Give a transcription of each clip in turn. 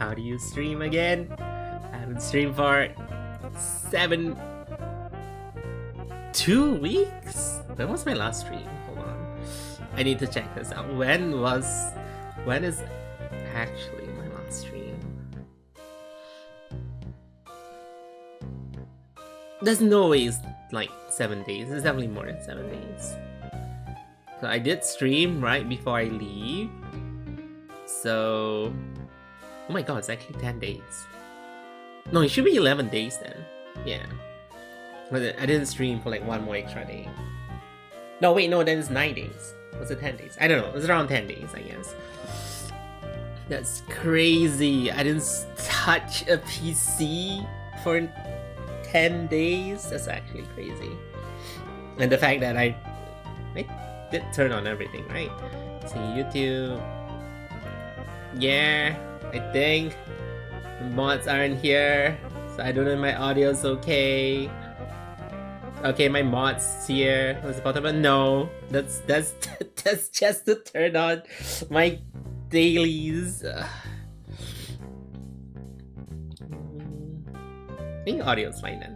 how do you stream again? I haven't streamed for 2 weeks? When was my last stream? Hold on. I need to check this out. When is actually my last stream? There's no way it's like 7 days. It's definitely more than 7 days. So I did stream right before I leave. So, oh my god, it's actually 10 days. No, it should be 11 days then. Yeah. But I didn't stream for like 1 more extra day. No, wait, no, then it's 9 days. Was it 10 days? I don't know. It's around 10 days, I guess. That's crazy. I didn't touch a PC for 10 days. That's actually crazy. And the fact that I did turn on everything, right? See YouTube. Yeah, I think the mods aren't here, so I don't know if my audio's okay. Okay, my mods here. What's the bottom? No, that's just to turn on my dailies. I think audio's fine then.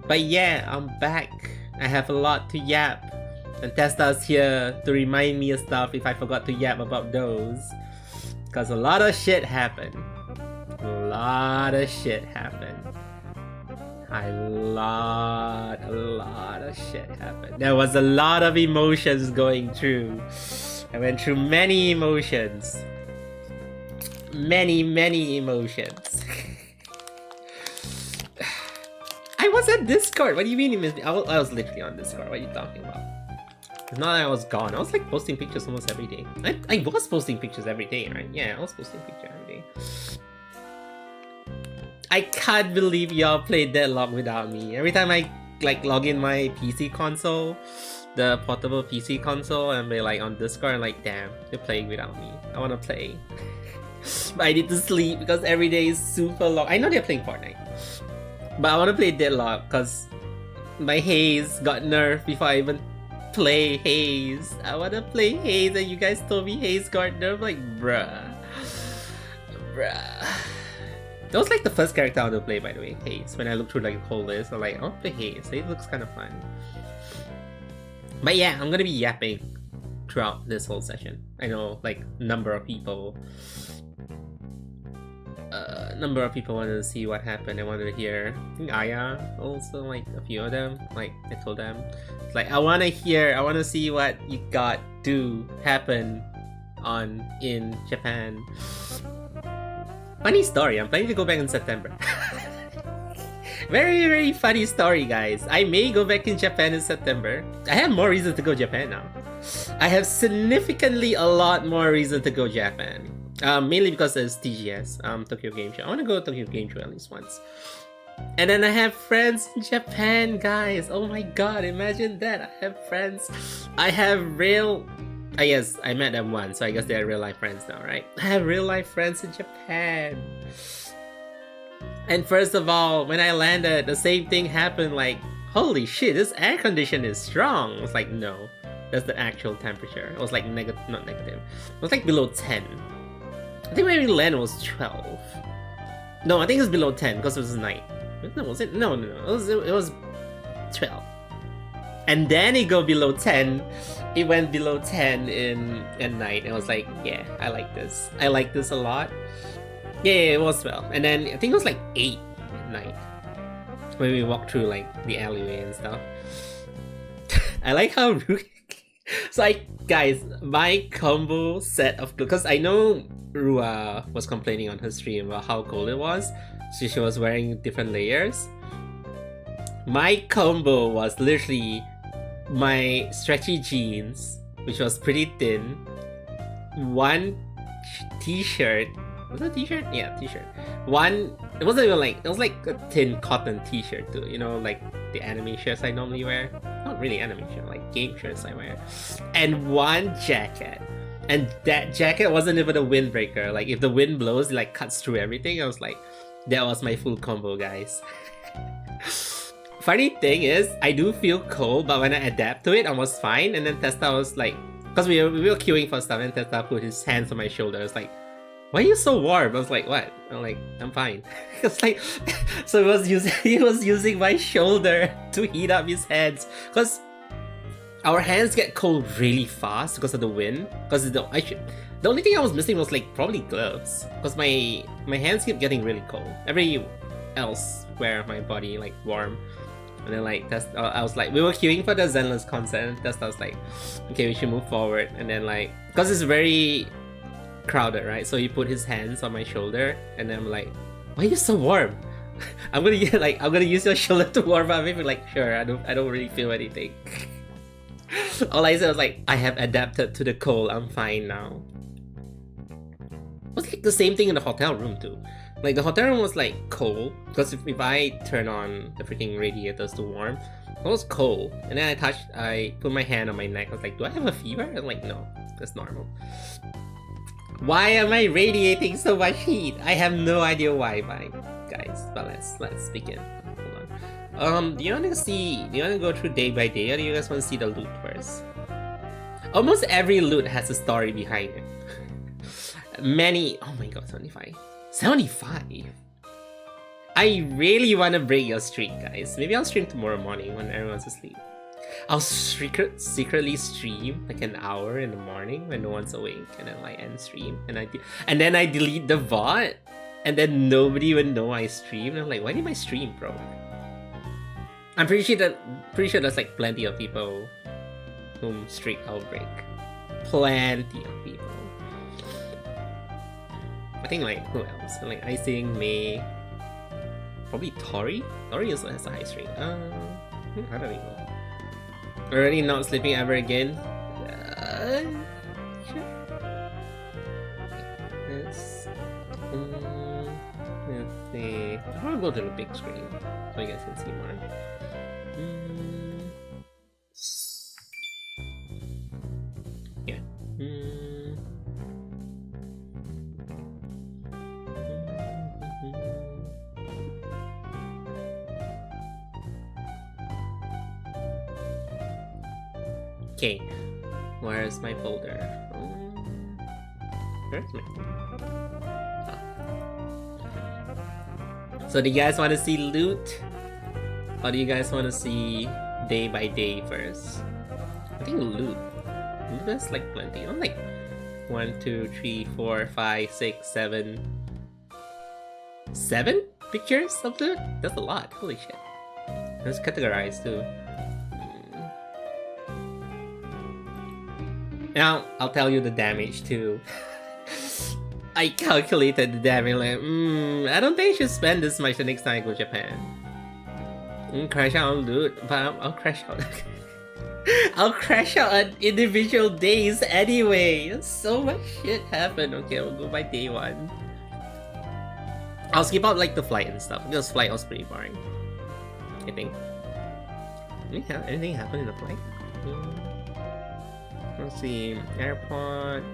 But yeah, I'm back. I have a lot to yap. And Testa's here to remind me of stuff if I forgot to yap about those. Because a lot of shit happened. A lot of shit happened. A lot of shit happened. There was a lot of emotions going through. I went through many emotions. Many emotions. I was at Discord. What do you mean you missed me? I was literally on Discord. What are you talking about? It's not that I was gone. I was like posting pictures almost every day. I was posting pictures every day, right? Yeah, I was posting pictures every day. I can't believe y'all played Deadlock without me. Every time I like log in my PC console, the portable PC console, and be like on Discord, I'm like, damn, you're playing without me. I wanna play. But I need to sleep because every day is super long. I know they're playing Fortnite. But I wanna play Deadlock because my Haze got nerfed before I even play Haze. I wanna play Haze and you guys told me Haze got nerfed. Like, bruh. That was like the first character I wanted to play, by the way, Haze. When I looked through like the whole list, I'm like, I wanna play Haze. Haze looks kind of fun. But yeah, I'm gonna be yapping throughout this whole session. I know like number of people wanted to see what happened. They wanted to hear. I think Aya also, like a few of them. Like I told them, it's like I want to see what you got to happen in Japan. Funny story. I'm planning to go back in September. Very funny story, guys. I may go back in Japan in September. I have more reason to go Japan now. I have significantly a lot more reason to go Japan. Mainly because there's TGS, Tokyo Game Show. I want to go to Tokyo Game Show at least once. And then I have friends in Japan, guys. Oh my god, imagine that. I have friends. I have real... yes, I met them once, so I guess they're real life friends now, right? I have real life friends in Japan. And first of all, when I landed, the same thing happened, like, holy shit, this air condition is strong. I was like, no, that's the actual temperature. It was like not negative. It was like below 10. I think when we landed it was 12. No, I think it was below 10 because it was night. No, was it? No. It was 12. And then it go below 10. It went below 10 at night. And I was like, yeah, I like this. I like this a lot. Yeah, it was 12. And then I think it was like 8 at night when we walked through like the alleyway and stuff. I like how rude. So guys, my combo set of, because I know Rua was complaining on her stream about how cold it was, so she was wearing different layers. My combo was literally my stretchy jeans, which was pretty thin, one t-shirt. Was it a t-shirt? Yeah, t-shirt. One, it wasn't even like, it was like a thin cotton t-shirt too, you know, like the anime shirts I normally wear. Not really anime shirt, like game shirts I wear. And one jacket. And that jacket wasn't even a windbreaker. Like if the wind blows, it like cuts through everything. I was like, that was my full combo, guys. Funny thing is, I do feel cold, but when I adapt to it, I was fine. And then Testa was like, because we were queuing for stuff, and Testa put his hands on my shoulders, like, why are you so warm? I was like, what? I'm like, I'm fine. It's like, so he was using my shoulder to heat up his hands, because our hands get cold really fast because of the wind. Because the only thing I was missing was like probably gloves, because my hands keep getting really cold. Every elsewhere of my body like warm. And then like that's I was like, we were queuing for the Zenless concert. That's I was like, okay, we should move forward. And then like, because it's very crowded, right? So he put his hands on my shoulder, and then I'm like, why are you so warm? I'm gonna use your shoulder to warm up. Maybe like, sure, I don't really feel anything. All I said was like, I have adapted to the cold. I'm fine now. It was like the same thing in the hotel room too. Like the hotel room was like cold, because if I turn on the freaking radiators to warm, it was cold. And then I put my hand on my neck. I was like, do I have a fever? I'm like, no, that's normal. Why am I radiating so much heat? I have no idea why, guys. But let's begin. Hold on. Do you want to go through day by day, or do you guys want to see the loot first? Almost every loot has a story behind it. Many. Oh my god, 75. 75? I really want to break your streak, guys. Maybe I'll stream tomorrow morning when everyone's asleep. I'll secretly stream like an hour in the morning when no one's awake, and then like end stream, and then I delete the VOD, and then nobody would know I streamed. I'm like, why did I stream, bro? I'm pretty sure there's like plenty of people whom streak outbreak. Plenty of people. I think like who else? Like Icing, May, probably Tori. Tori also has a high streak. I don't even know. Already not sleeping ever again. Sure. Let's see. I'll go to the big screen so you guys can see more. Yeah. Okay, where's my folder? Where's my folder? So do you guys want to see loot? Or do you guys want to see day by day first? I think loot. Loot is like plenty. I'm like 1, 2, 3, 4, 5, 6, 7. 7 pictures of loot? That's a lot. Holy shit. It's categorized too. Now, I'll tell you the damage too. I calculated the damage like, I don't think I should spend this much the next time I go to Japan. Crash out on loot, but I'll crash out. I'll crash out on individual days anyway. So much shit happened. Okay, we'll go by day 1. I'll skip out like the flight and stuff, because flight was pretty boring, I think. Anything happen in the flight? Let's see, airport.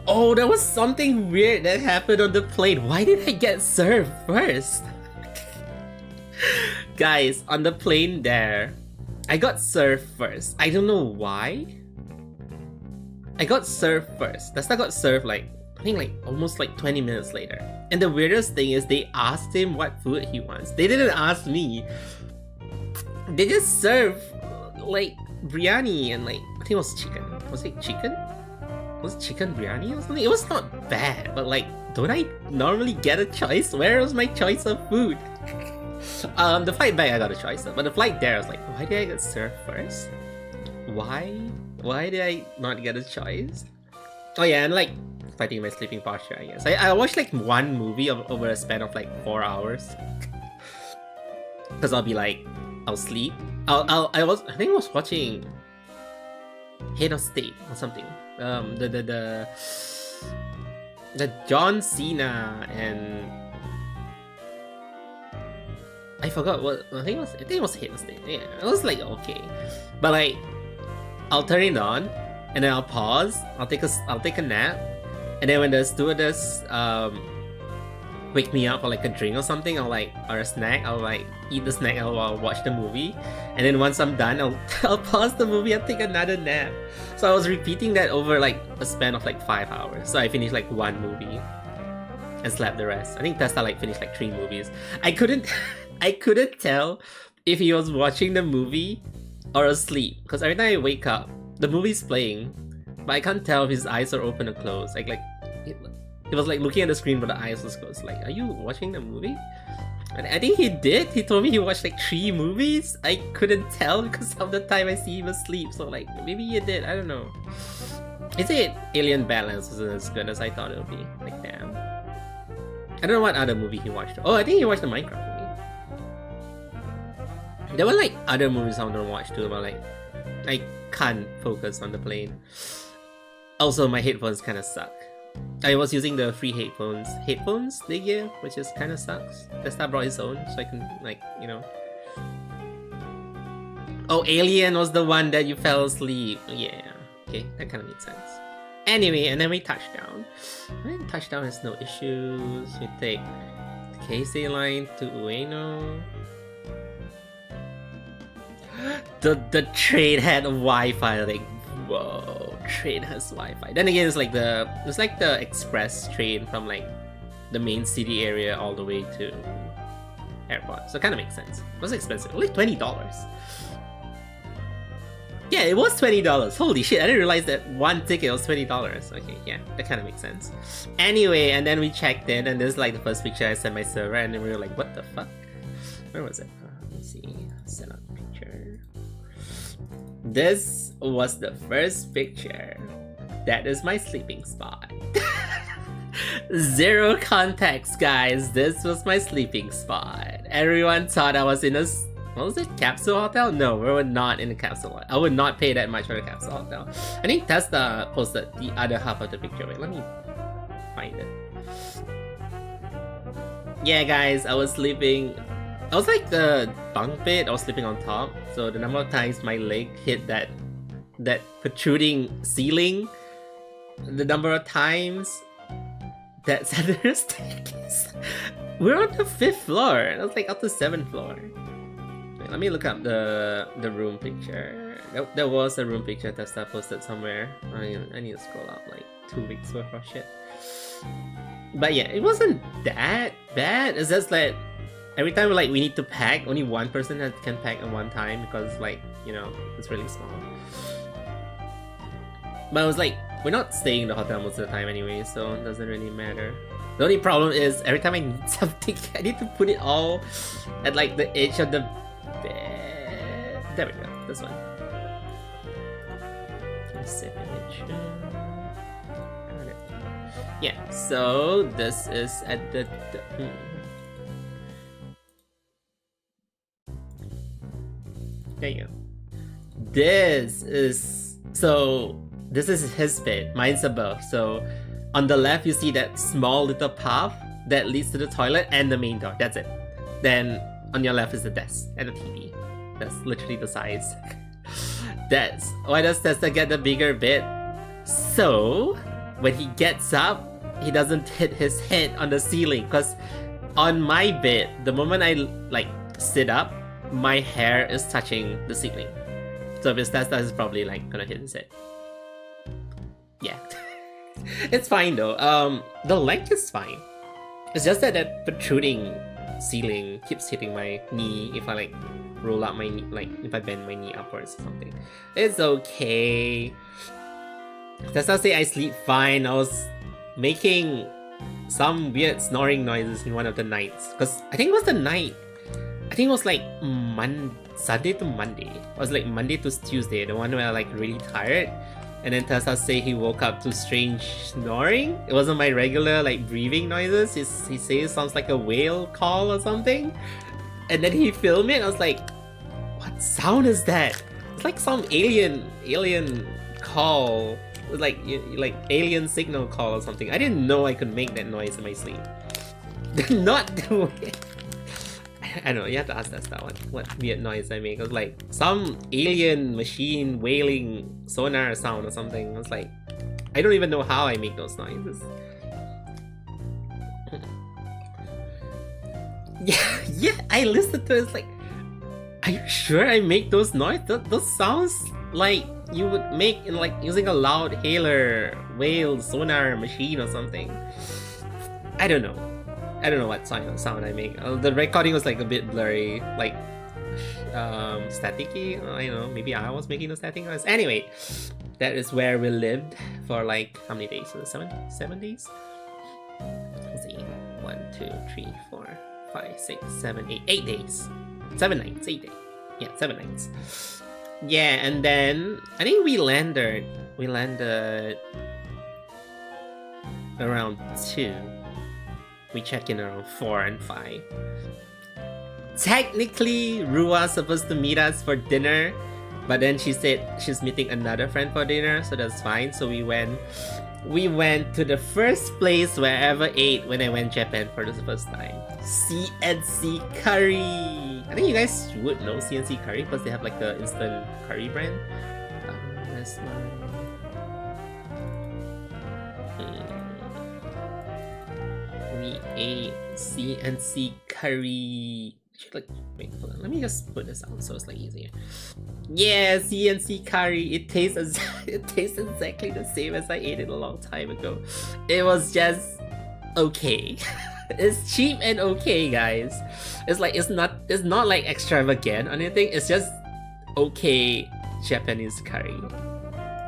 Oh, there was something weird that happened on the plane. Why did I get served first? Guys, on the plane there, I got served first. I don't know why. I got served first. That's I got served like, I think like almost like 20 minutes later. And the weirdest thing is they asked him what food he wants. They didn't ask me. They just served like biryani and like, I think it was chicken. Was it chicken? Was it chicken biryani or something? It was not bad, but like, don't I normally get a choice? Where was my choice of food? The flight back I got a choice of, but the flight there I was like, why did I get served first? Why did I not get a choice? Oh yeah, and like fighting my sleeping posture, I guess. I watched like one movie over a span of like 4 hours. Cause I'll be like, I'll sleep. I think I was watching Head of State or something. The John Cena and I forgot what I think it was Head of State. Yeah, it was like okay, but like I'll turn it on and then I'll pause. I'll take a nap, and then when the stewardess wake me up for like a drink or something, or a snack. I'll like eat the snack while watch the movie, and then once I'm done, I'll pause the movie and take another nap. So I was repeating that over like a span of like 5 hours. So I finished like 1 movie and slept the rest. I think Testa like finished like 3 movies. I couldn't tell if he was watching the movie or asleep, because every time I wake up, the movie's playing, but I can't tell if his eyes are open or closed. Like he was like looking at the screen, but the eyes was closed. Like, are you watching the movie? And I think he did. He told me he watched like 3 movies. I couldn't tell because of the time I see him asleep. So like, maybe he did. I don't know. He said Alien Balance wasn't as good as I thought it would be. Like, damn. I don't know what other movie he watched. Oh, I think he watched the Minecraft movie. There were like other movies I want to watch too, but like, I can't focus on the plane. Also, my headphones kind of suck. I was using the free headphones they give, which is kind of sucks. Testa brought his own, so I can like, you know. Oh, Alien was the one that you fell asleep. Yeah, okay, that kind of makes sense. Anyway, and then we touched down. And then touchdown has no issues. We take the KC line to Ueno. The train had Wi-Fi, like, whoa, train has Wi-Fi. Then again, it's like the express train from like the main city area all the way to airport, so it kind of makes sense. It was expensive, only $20. Yeah, it was $20. Holy shit, I didn't realize that one ticket was $20. Okay, yeah, that kind of makes sense. Anyway, and then we checked in, and this is like the first picture I sent my server, and then we were like, what the fuck? Where was it? Let's see. Send out the picture. This was the first picture. That is my sleeping spot. Zero context, guys. This was my sleeping spot. Everyone thought I was in a... What was it? Capsule hotel? No, we were not in a capsule. I would not pay that much for a capsule hotel. I think Testa posted the other half of the picture. Wait, let me find it. Yeah, guys, I was sleeping. I was like the bunk bed. I was sleeping on top. So the number of times my leg hit that protruding ceiling, the number of times that center staircase. We're on the 5th floor. And I was like up to 7th floor. Let me look up the room picture. There was a room picture that posted somewhere. I need to scroll up like 2 weeks worth of shit. But yeah, it wasn't that bad. It's just that every time we need to pack, only one person can pack at one time because like, you know, it's really small. But I was like, we're not staying in the hotel most of the time anyway, so it doesn't really matter. The only problem is every time I need something, I need to put it all at like the edge of the bed. There we go, this one. Yeah, so this is at the there you go. This is his bed. Mine's above. So on the left, you see that small little path that leads to the toilet and the main door. That's it. Then on your left is the desk and the TV. That's literally the size. That's why does Testa get the bigger bed? So when he gets up, he doesn't hit his head on the ceiling. Because on my bed, the moment I like sit up, my hair is touching the ceiling. So if it's Testa, is probably like gonna hit his head. Yeah. It's fine though. The length is fine. It's just that protruding ceiling keeps hitting my knee if I like roll up my knee, like if I bend my knee upwards or something. It's okay. Testa say I sleep fine. I was making some weird snoring noises in one of the nights. Because I think it was the night. I think it was like Sunday to Monday. It was like Monday to Tuesday, the one where I like really tired. And then Testa say he woke up to strange snoring. It wasn't my regular like breathing noises. He says it sounds like a whale call or something. And then he filmed it. I was like, what sound is that? It's like some alien call. It was like alien signal call or something. I didn't know I could make that noise in my sleep. Not do it. I don't know, you have to ask Testa what weird noise I make. It was like some alien machine wailing sonar sound or something. I was like, I don't even know how I make those noises. Yeah, I listened to it. It's like, are you sure I make those noise? Those sounds like you would make in like using a loud hailer, whale, sonar machine or something. I don't know. I don't know what sound I make. The recording was like a bit blurry, like staticky. I don't know. Maybe I was making the static noise. Anyway, that is where we lived for like how many days? 7 days. Let's see. 1, 2, 3, 4, 5, 6, 7, 8. 8 days. 7 nights. 8 days. Yeah, 7 nights. Yeah, and then I think we landed around 2. We checked in around 4 and 5. Technically, Rua's supposed to meet us for dinner, but then she said she's meeting another friend for dinner, so that's fine. So we went to the first place where I ever ate when I went Japan for the first time. CNC Curry! I think you guys would know CNC Curry because they have like the instant curry brand. That's my... We ate CNC Curry. Like, wait, hold on. Let me just put this on so it's like easier. Yeah, CNC Curry. It tastes exactly the same as I ate it a long time ago. It was just okay. It's cheap and okay, guys. It's like it's not like extravagant or anything. It's just okay Japanese curry.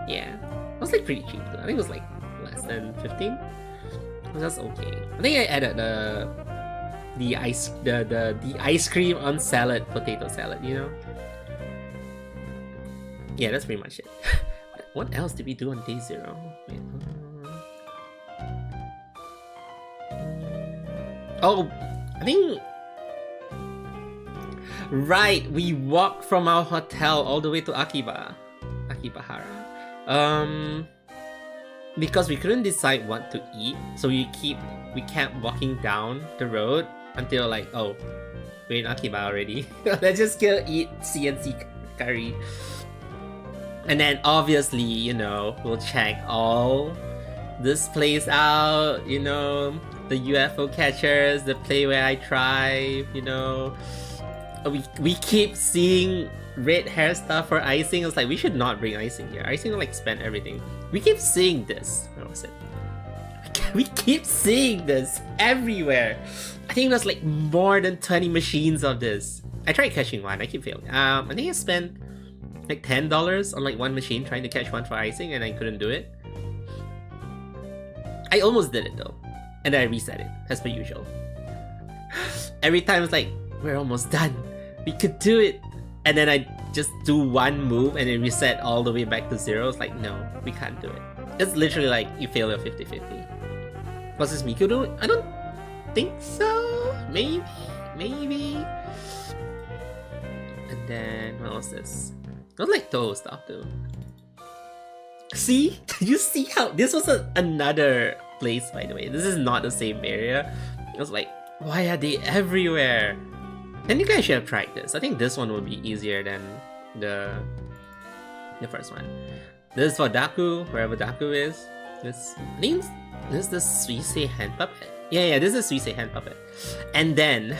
Yeah, it was like pretty cheap though. I think it was like less than 15. It was just okay. I think I added the ice cream on salad, potato salad, you know? Yeah, that's pretty much it. What else did we do on day 0? Wait, oh, I think... Right, we walked from our hotel all the way to Akibahara. Because we couldn't decide what to eat, so we kept walking down the road until like, oh, we're in Akiba already. Let's just go eat CNC curry. And then obviously, you know, we'll check all this place out, you know, the UFO catchers, the play where I try, you know. We keep seeing red hair stuff for icing. It's like, we should not bring icing here. Icing will like spend everything. We keep seeing this. Where was it? We keep seeing this everywhere. I think there's like more than 20 machines of this. I tried catching one. I keep failing. I think I spent like $10 on like one machine trying to catch one for icing, and I couldn't do it. I almost did it though, and then I reset it as per usual. Every time it's like, we're almost done. We could do it. And then I just do one move and it reset all the way back to 0. It's like, no, we can't do it. It's literally like you fail your 50-50. Was this Miku doing? I don't think so. Maybe. And then what was this? It was like Toho stuff too. See? You see how this was another place, by the way. This is not the same area. It was like, why are they everywhere? And you guys should have tried this. I think this one would be easier than the first one. This is for Daku, wherever Daku is. I think this is the Suisei hand puppet. Yeah, this is Suisei hand puppet. And then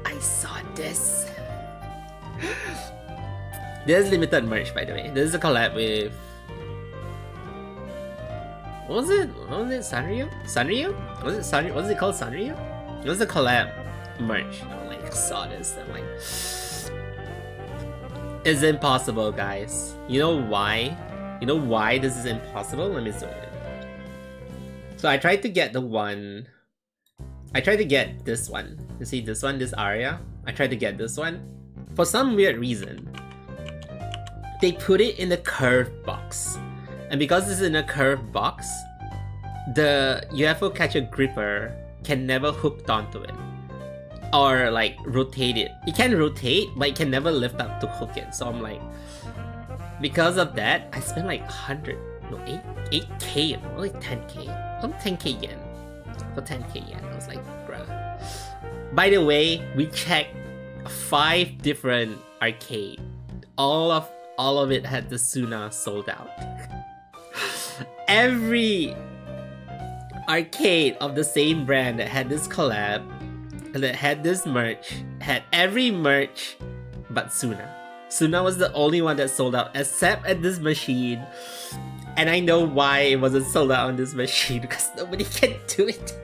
I saw this. This is limited merch, by the way. This is a collab with... What was it? Sanrio? Was it called Sanrio? It was a collab merch. I like saw this. I'm like, it's impossible, guys. You know why? You know why this is impossible? Let me zoom in. So I tried to get this one. You see this one, this area? I tried to get this one. For some weird reason, they put it in the curved box. And because this is in a curved box, the UFO catcher gripper can never hook onto it. Or like rotate it. It can rotate, but it can never lift up to hook it. So I'm like, because of that, I spent like 8k, or like 10k. Some 10k yen. For 10k yen. I was like, bruh. By the way, we checked 5 different arcade. All of it had the Suna sold out. Every arcade of the same brand that had this collab and that had this merch, had every merch but Suna. Suna was the only one that sold out except at this machine. And I know why it wasn't sold out on this machine, because nobody can do it.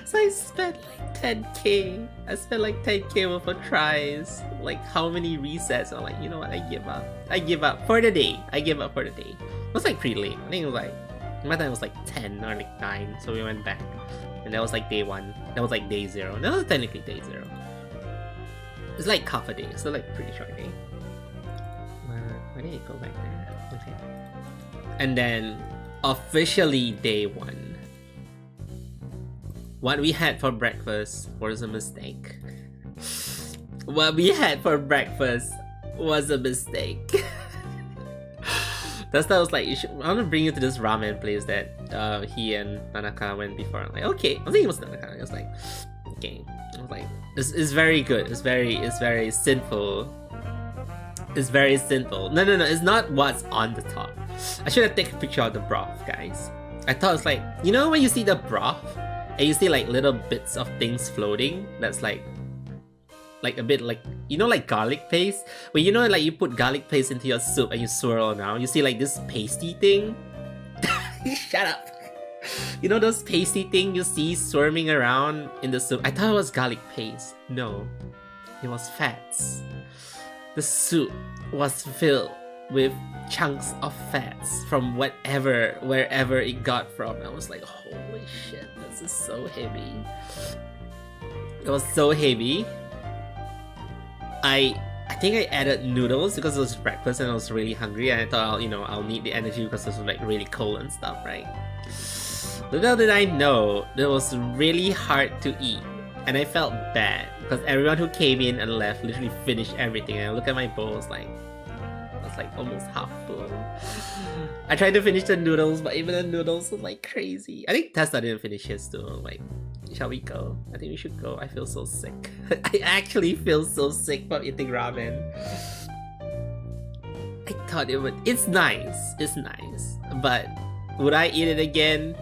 So I spent like 10k. I spent like 10k worth of tries. Like how many resets? I'm like, you know what? I give up. I give up for the day. I give up for the day. It was like pretty late. I think it was like, my time was like 10 or like 9. So we went back. And that was like day 1. That was like day 0. That was technically day 0. It's like half a day. So like pretty short day. Why did it go back there? Okay. And then officially day 1. What we had for breakfast was a mistake. What we had for breakfast was a mistake. That's was like, I want to bring you to this ramen place that he and Tanaka went before. I'm like, okay. I think it was Tanaka. I was like, okay. I was like, it's very good. It's very sinful. It's very simple. No, it's not what's on the top. I should have taken a picture of the broth, guys. I thought it's like, you know when you see the broth and you see like little bits of things floating, that's like a bit like, you know, like garlic paste? When you know like you put garlic paste into your soup and you swirl around, you see like this pasty thing? Shut up! You know those pasty thing you see swarming around in the soup? I thought it was garlic paste. No, it was fats. The soup was filled with chunks of fats from wherever it got from. I was like, holy shit, this is so heavy. It was so heavy. I think I added noodles because it was breakfast and I was really hungry and I thought I'll need the energy because it was like really cold and stuff, right? Little did I know it was really hard to eat and I felt bad because everyone who came in and left literally finished everything and I look at my bowl, it's like almost half full. I tried to finish the noodles, but even the noodles was like crazy. I think Tessa didn't finish his too. Like, shall we go? I think we should go. I feel so sick. I actually feel so sick from eating ramen. I thought it's nice. It's nice. But would I eat it again?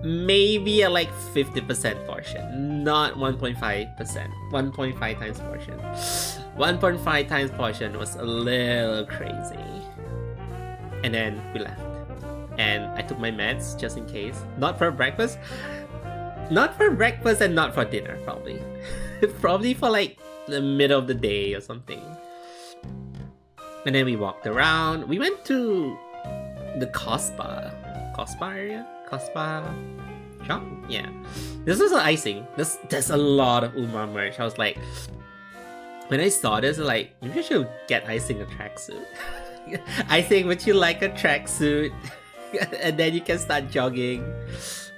Maybe a like 50% portion. Not 1.5%. 1.5 times portion. 1.5 times portion was a little crazy. And then we left. And I took my meds just in case. Not for breakfast. Not for breakfast and not for dinner, probably. Probably for like the middle of the day or something. And then we walked around. We went to the Cospa area? Cospa shop? Yeah. This was icing. There's a lot of Uma merch. I was like, when I saw this, like, maybe I should get icing a tracksuit. Icing, would you like a tracksuit? And then you can start jogging.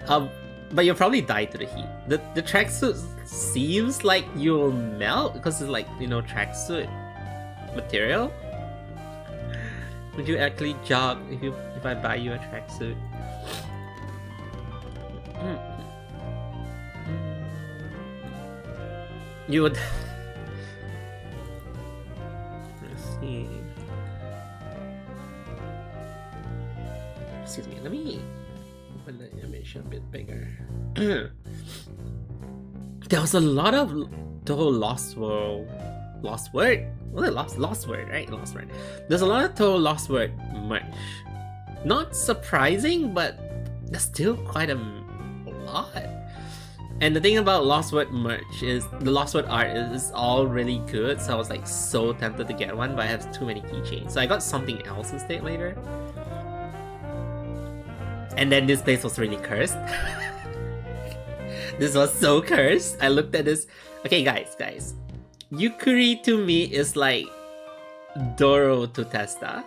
But you'll probably die to the heat. The tracksuit seems like you'll melt because it's like, tracksuit material. Would you actually jog if I buy you a tracksuit? You would. Let's see. Excuse me, let me open the image a bit bigger. There was a lot of the whole Lost Word. Was it Lost Word, right? Lost Word. There's a lot of total Lost Word merch. Not surprising, but there's still quite a lot. And the thing about Lost Word merch is the Lost Word art is all really good, so I was like so tempted to get one, but I have too many keychains. So I got something else instead later. And then this place was really cursed. This was so cursed. I looked at this. Okay, guys. Yukuri to me is like Doro to Testa.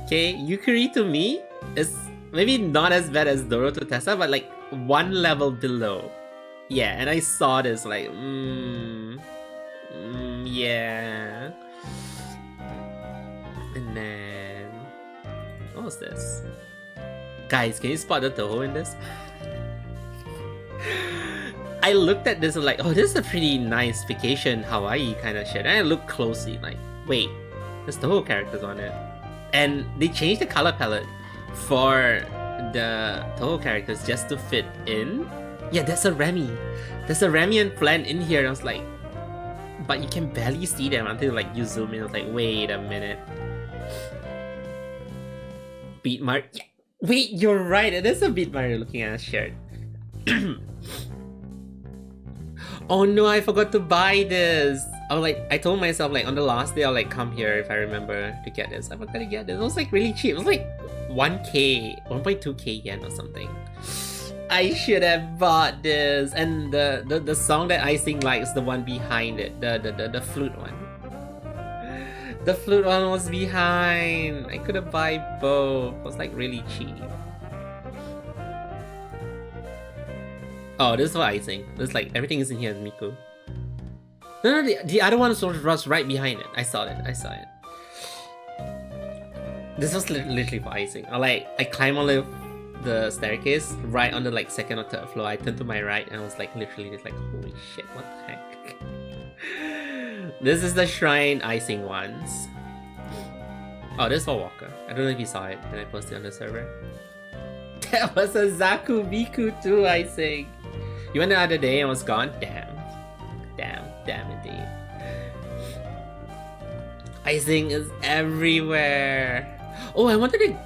Okay, Yukuri to me is maybe not as bad as Doro to Testa, but like one level below. Yeah, and I saw this like, yeah. And then, what was this? Guys, can you spot the Toho in this? I looked at this and like, oh, this is a pretty nice vacation Hawaii kind of shit. And I looked closely, like, wait, there's Toho characters on it. And they changed the color palette for the Toho characters just to fit in. Yeah, there's a Remy. There's a Remy and Flan in here. I was like, but you can barely see them until like you zoom in. I was like, wait a minute. Beat Mario. Yeah. Wait, you're right. It is a Beat Mario looking ass shirt. Oh no, I forgot to buy this. I told myself like on the last day I'll like come here if I remember to get this. I forgot to get this. It was like really cheap. It was like 1k, 1.2k yen or something. I should have bought this. And the song that I sing like is the one behind it. The flute one. The flute one was behind. I could have buy both. It was like really cheap. Oh, this is what I sing. This like everything is in here, Miku. No, the other one was right behind it. I saw it. This was literally for icing. I climb on the staircase right on the like second or third floor. I turned to my right and I was like literally just like, holy shit, what the heck? This is the shrine icing ones. Oh, this is for Walker. I don't know if you saw it when I posted on the server. That was a Zaku Miku too, icing. You went the other day and was gone? Damn indeed. Icing is everywhere. Oh, I wanted to...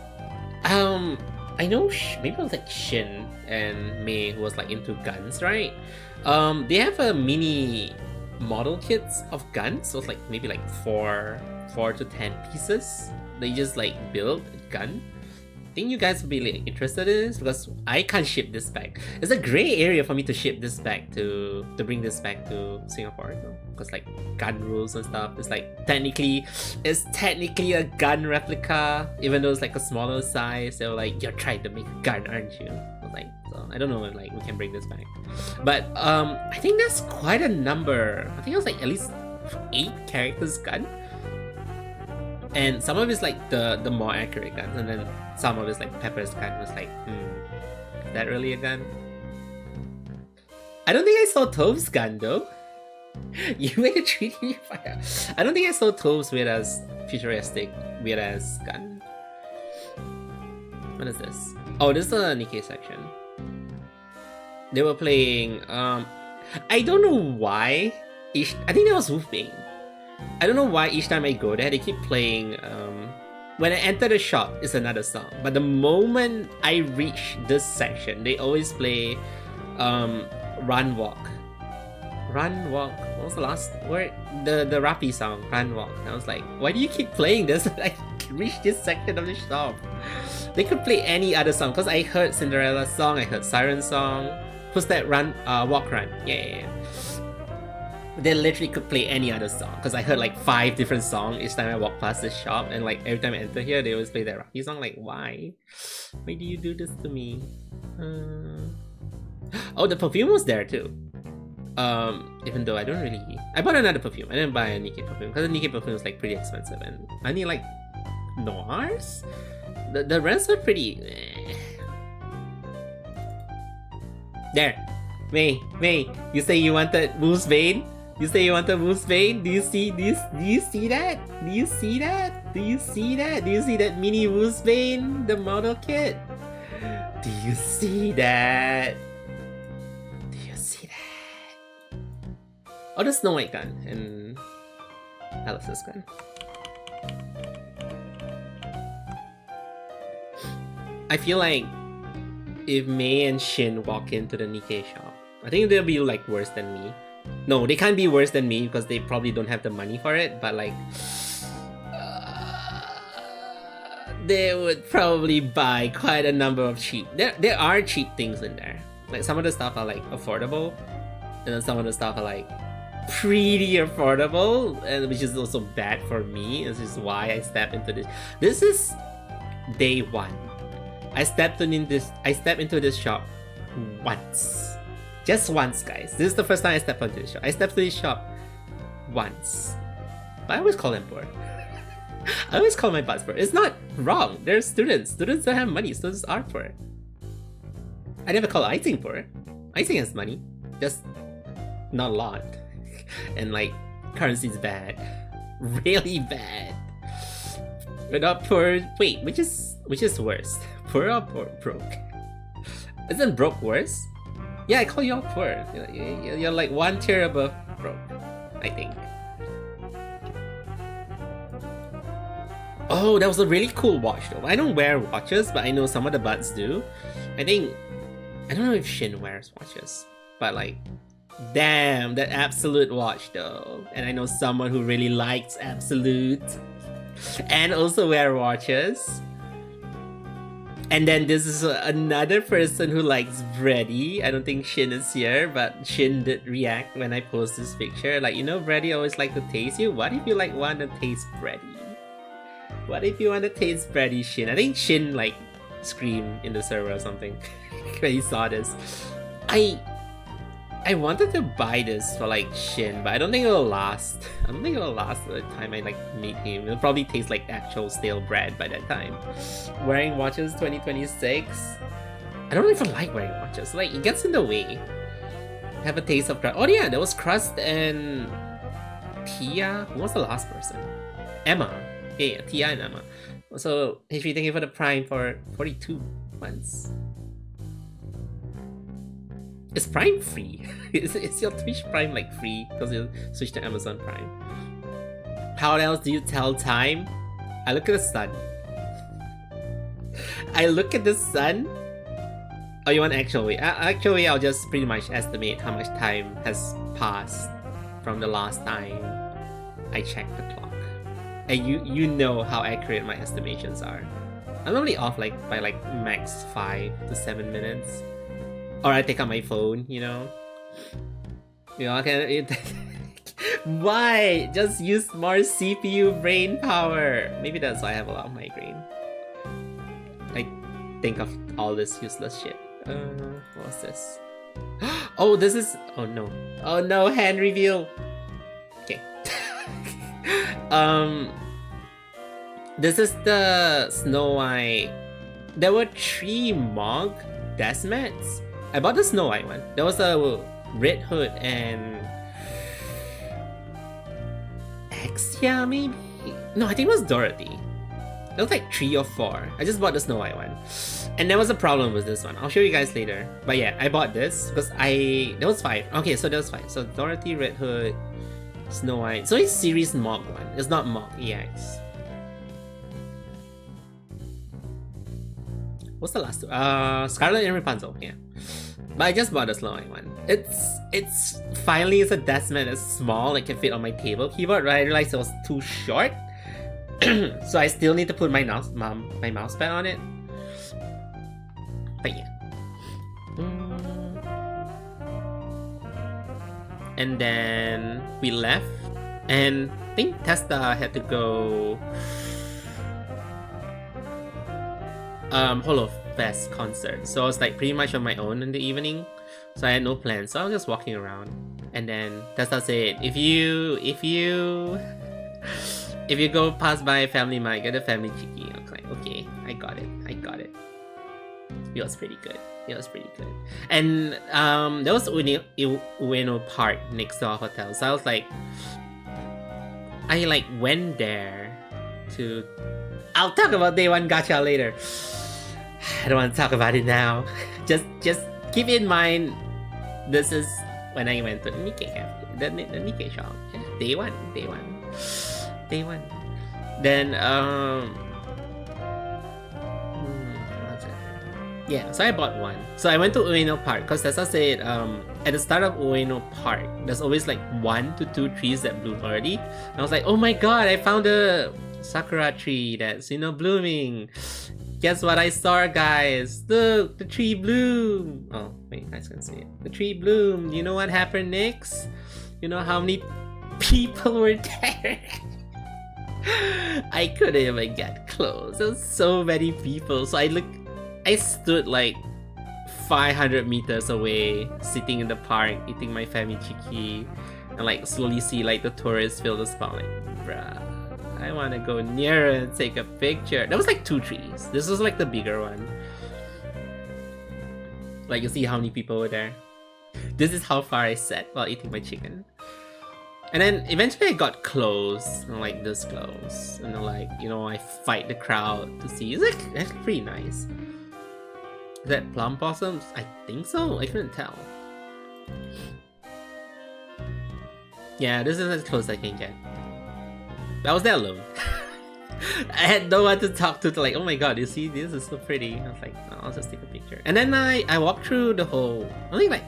I know maybe it was like Shin and Mei who was like into guns, right? They have a mini model kits of guns. So it's like maybe like 4 to 10 pieces. They just like build a gun. I think you guys would be like, interested in this because I can't ship this back. It's a gray area for me to ship this back to bring this back to Singapore because like gun rules and stuff. It's like technically a gun replica, even though it's like a smaller size. They're like, you're trying to make a gun, aren't you? I was like, so I don't know if like we can bring this back, but I think that's quite a number. I think it was like at least 8 characters gun. And some of it's like the more accurate guns, and then some of it's like Pepper's gun was like, is that really a gun? I don't think I saw Tove's gun though. You made a 3D fire. I don't think I saw Tove's weird as futuristic, weird as gun. What is this? Oh, this is the Nikkei section. They were playing, I don't know why. I think that was Wolfbane. I don't know why each time I go there, they keep playing, when I enter the shop, it's another song. But the moment I reach this section, they always play, Run Walk. Run Walk, what was the last word? The Rappy song, Run Walk. And I was like, why do you keep playing this? I reach this section of the shop. They could play any other song, because I heard Cinderella's song, I heard Siren's song. Who's that? Walk Run. Yeah. They literally could play any other song because I heard like 5 different songs each time I walk past this shop, and like every time I enter here they always play that Rocky song. Like, why do you do this to me? Oh, the perfume was there too. Even though I bought another perfume. I didn't buy a Nikkei perfume because the Nikkei perfume is like pretty expensive, and I need like Noirs. The rest are pretty. There, May, you say you wanted Moose Vein? You say you want a Moose Vein? Do you see this? Do you see that? Do you see that? Do you see that? Do you see that mini Moose Vein? The model kit? Do you see that? Do you see that? Oh, the Snow White gun and Alice's gun. I feel like if Mei and Shin walk into the Nikkei shop, I think they'll be like worse than me. No, they can't be worse than me because they probably don't have the money for it, but like they would probably buy quite a number of cheap. There are cheap things in there. Like some of the stuff are like affordable, and then some of the stuff are like pretty affordable, and which is also bad for me. This is why I stepped into this. This is day 1. I stepped into this shop once. Just once, guys. This is the first time I stepped onto this shop. I stepped to this shop once. But I always call them poor. I always call my boss poor. It's not wrong. They're students. Students don't have money. Students are poor. I never call Icing poor. Icing has money. Just not a lot. And like, currency's bad. Really bad. We're not poor. Wait, which is worse? poor or broke? Isn't broke worse? Yeah, I call you all poor. You're like one tier above broke, I think. Oh, that was a really cool watch though. I don't wear watches, but I know some of the buds do. I don't know if Shin wears watches, but like, damn, that Absolute watch though. And I know someone who really likes Absolute and also wear watches. And then this is another person who likes bready. I don't think Shin is here, but Shin did react when I post this picture. Like, you know, bready always like to taste you. What if you like want to taste bready? What if you want to taste bready, Shin? I think Shin like screamed in the server or something when he saw this. I wanted to buy this for like Shin, but I don't think it'll last. I don't think it'll last the time I like meet him. It'll probably taste like actual stale bread by that time. Wearing watches 2026. I don't even like wearing watches. Like, it gets in the way. Have a taste of crust. Oh yeah, there was Crust and Tia. Who was the last person? Emma. Yeah, Tia and Emma. So HP, thank you for the Prime for 42 months. Is Prime free? is your Twitch Prime like free because you switch to Amazon Prime? How else do you tell time? I look at the sun. I look at the sun. Oh, you want actual way? Actual way, I'll just pretty much estimate how much time has passed from the last time I checked the clock. And you know how accurate my estimations are. I'm normally off like by like max 5 to 7 minutes. Or I take out my phone, you know? You know, I can... Why? Just use more CPU brain power. Maybe that's why I have a lot of migraine. I think of all this useless shit. What's this? Oh, this is... Oh no. Oh no, hand reveal. Okay. This is the Snow White. There were 3 Mog Desmats. I bought the Snow White one. There was a Red Hood and Exia maybe? No, I think it was Dorothy. There was like 3 or 4. I just bought the Snow White one. And there was a problem with this one. I'll show you guys later. But yeah, I bought this because there was 5. Okay, so there was 5. So Dorothy, Red Hood, Snow White. So it's series Mog one. It's not Mog EX. What's the last two? Scarlet and Rapunzel, yeah. But I just bought the Snow White one. It's finally a Desmond that's small, it can fit on my table keyboard, but I realized it was too short. So I still need to put my mouse pad on it. But yeah. And then we left, and I think Testa had to go HoloFest concert. So I was like pretty much on my own in the evening. So I had no plans. So I was just walking around. And then Testa said, if you go past by Family Mart, get a family chicky. I was like, okay, I got it. It was pretty good. And there was Ueno Park next to our hotel. So I was like, I like went there to... I'll talk about day 1 gacha later. I don't want to talk about it now. Just keep in mind, this is when I went to the Nikkei cafe, the Nikkei shop. Yeah, day one. Then yeah, so I bought one. So I went to Ueno Park because Tessa said at the start of Ueno Park, there's always like 1 to 2 trees that bloom already. And I was like, oh my god, I found a sakura tree that's blooming. Guess what I saw, guys? Look, the tree bloomed. Oh wait, you guys can see it. The tree bloomed. You know what happened next? You know how many people were there? I couldn't even get close. There was so many people. So I stood like 500 meters away, sitting in the park, eating my family chiki, and like slowly see like the tourists fill the spot. Like, bruh, I want to go nearer and take a picture. There was like 2 trees. This was like the bigger one. Like, you see how many people were there. This is how far I sat while eating my chicken. And then eventually I got close, and like this close, and then like, you know, I fight the crowd to see. It's like actually pretty nice. Is that plum blossoms? I think so. I couldn't tell. Yeah, this is as close as I can get. I was there alone. I had no one to talk to, like, oh my god, you see, this is so pretty. I was like, oh, I'll just take a picture. And then I walked through the whole, I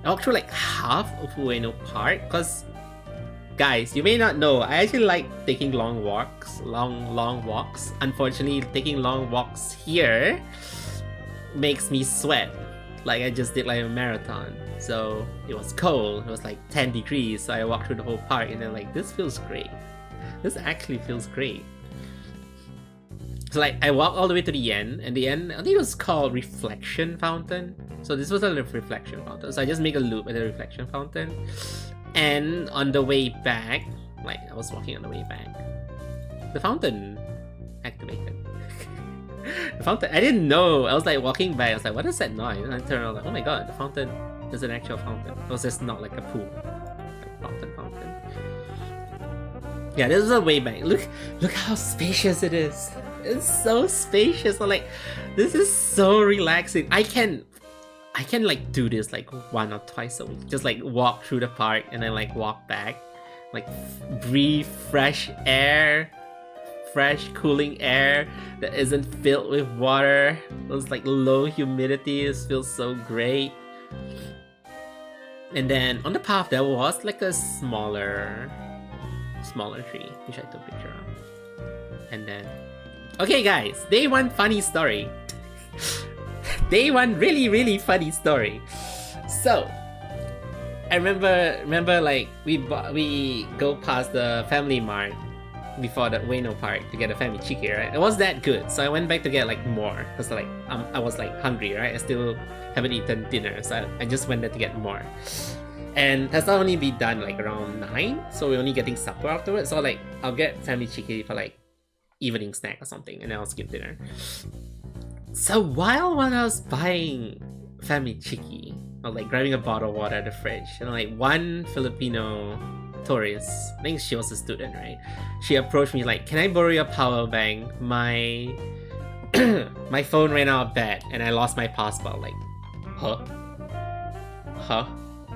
walked through like half of Ueno Park, because, guys, you may not know, I actually like taking long walks. Unfortunately, taking long walks here makes me sweat. Like, I just did like a marathon. So it was cold, it was like 10 degrees, so I walked through the whole park and then like, this feels great. This actually feels great. So like, I walked all the way to the end, and the end, I think it was called Reflection Fountain. So this was a reflection fountain. So I just make a loop at the reflection fountain. And on the way back, like I was walking on the way back, the fountain activated. The fountain, I didn't know. I was like walking by, I was like, what is that noise? And I turned around like, oh my god, the fountain is an actual fountain. It was just not like a pool. Like fountain. Yeah, this is a way back. Look how spacious it is. It's so spacious. I'm like, this is so relaxing. I can like do this like 1 or 2 a week. Just like walk through the park and then like walk back. Like breathe fresh air. Fresh cooling air that isn't filled with water. Those like low humidities feels so great. And then on the path there was like a smaller tree, which I took a picture of. And then, okay guys, day 1 funny story. Day 1 really funny story. So I remember like we go past the Family Mart before the Ueno Park to get a family chicky, right? It was that good, so I went back to get like more because like I was like hungry, right? I still haven't eaten dinner, so I just went there to get more. And that's not only be done like around 9, so we're only getting supper afterwards. So like I'll get family chicky for like evening snack or something, and then I'll skip dinner. So while I was buying family chicky, I was like grabbing a bottle of water at the fridge, and like one Filipino tourist, I think she was a student, right? She approached me like, can I borrow your power bank? My my phone ran out of battery and I lost my passport. Like, huh?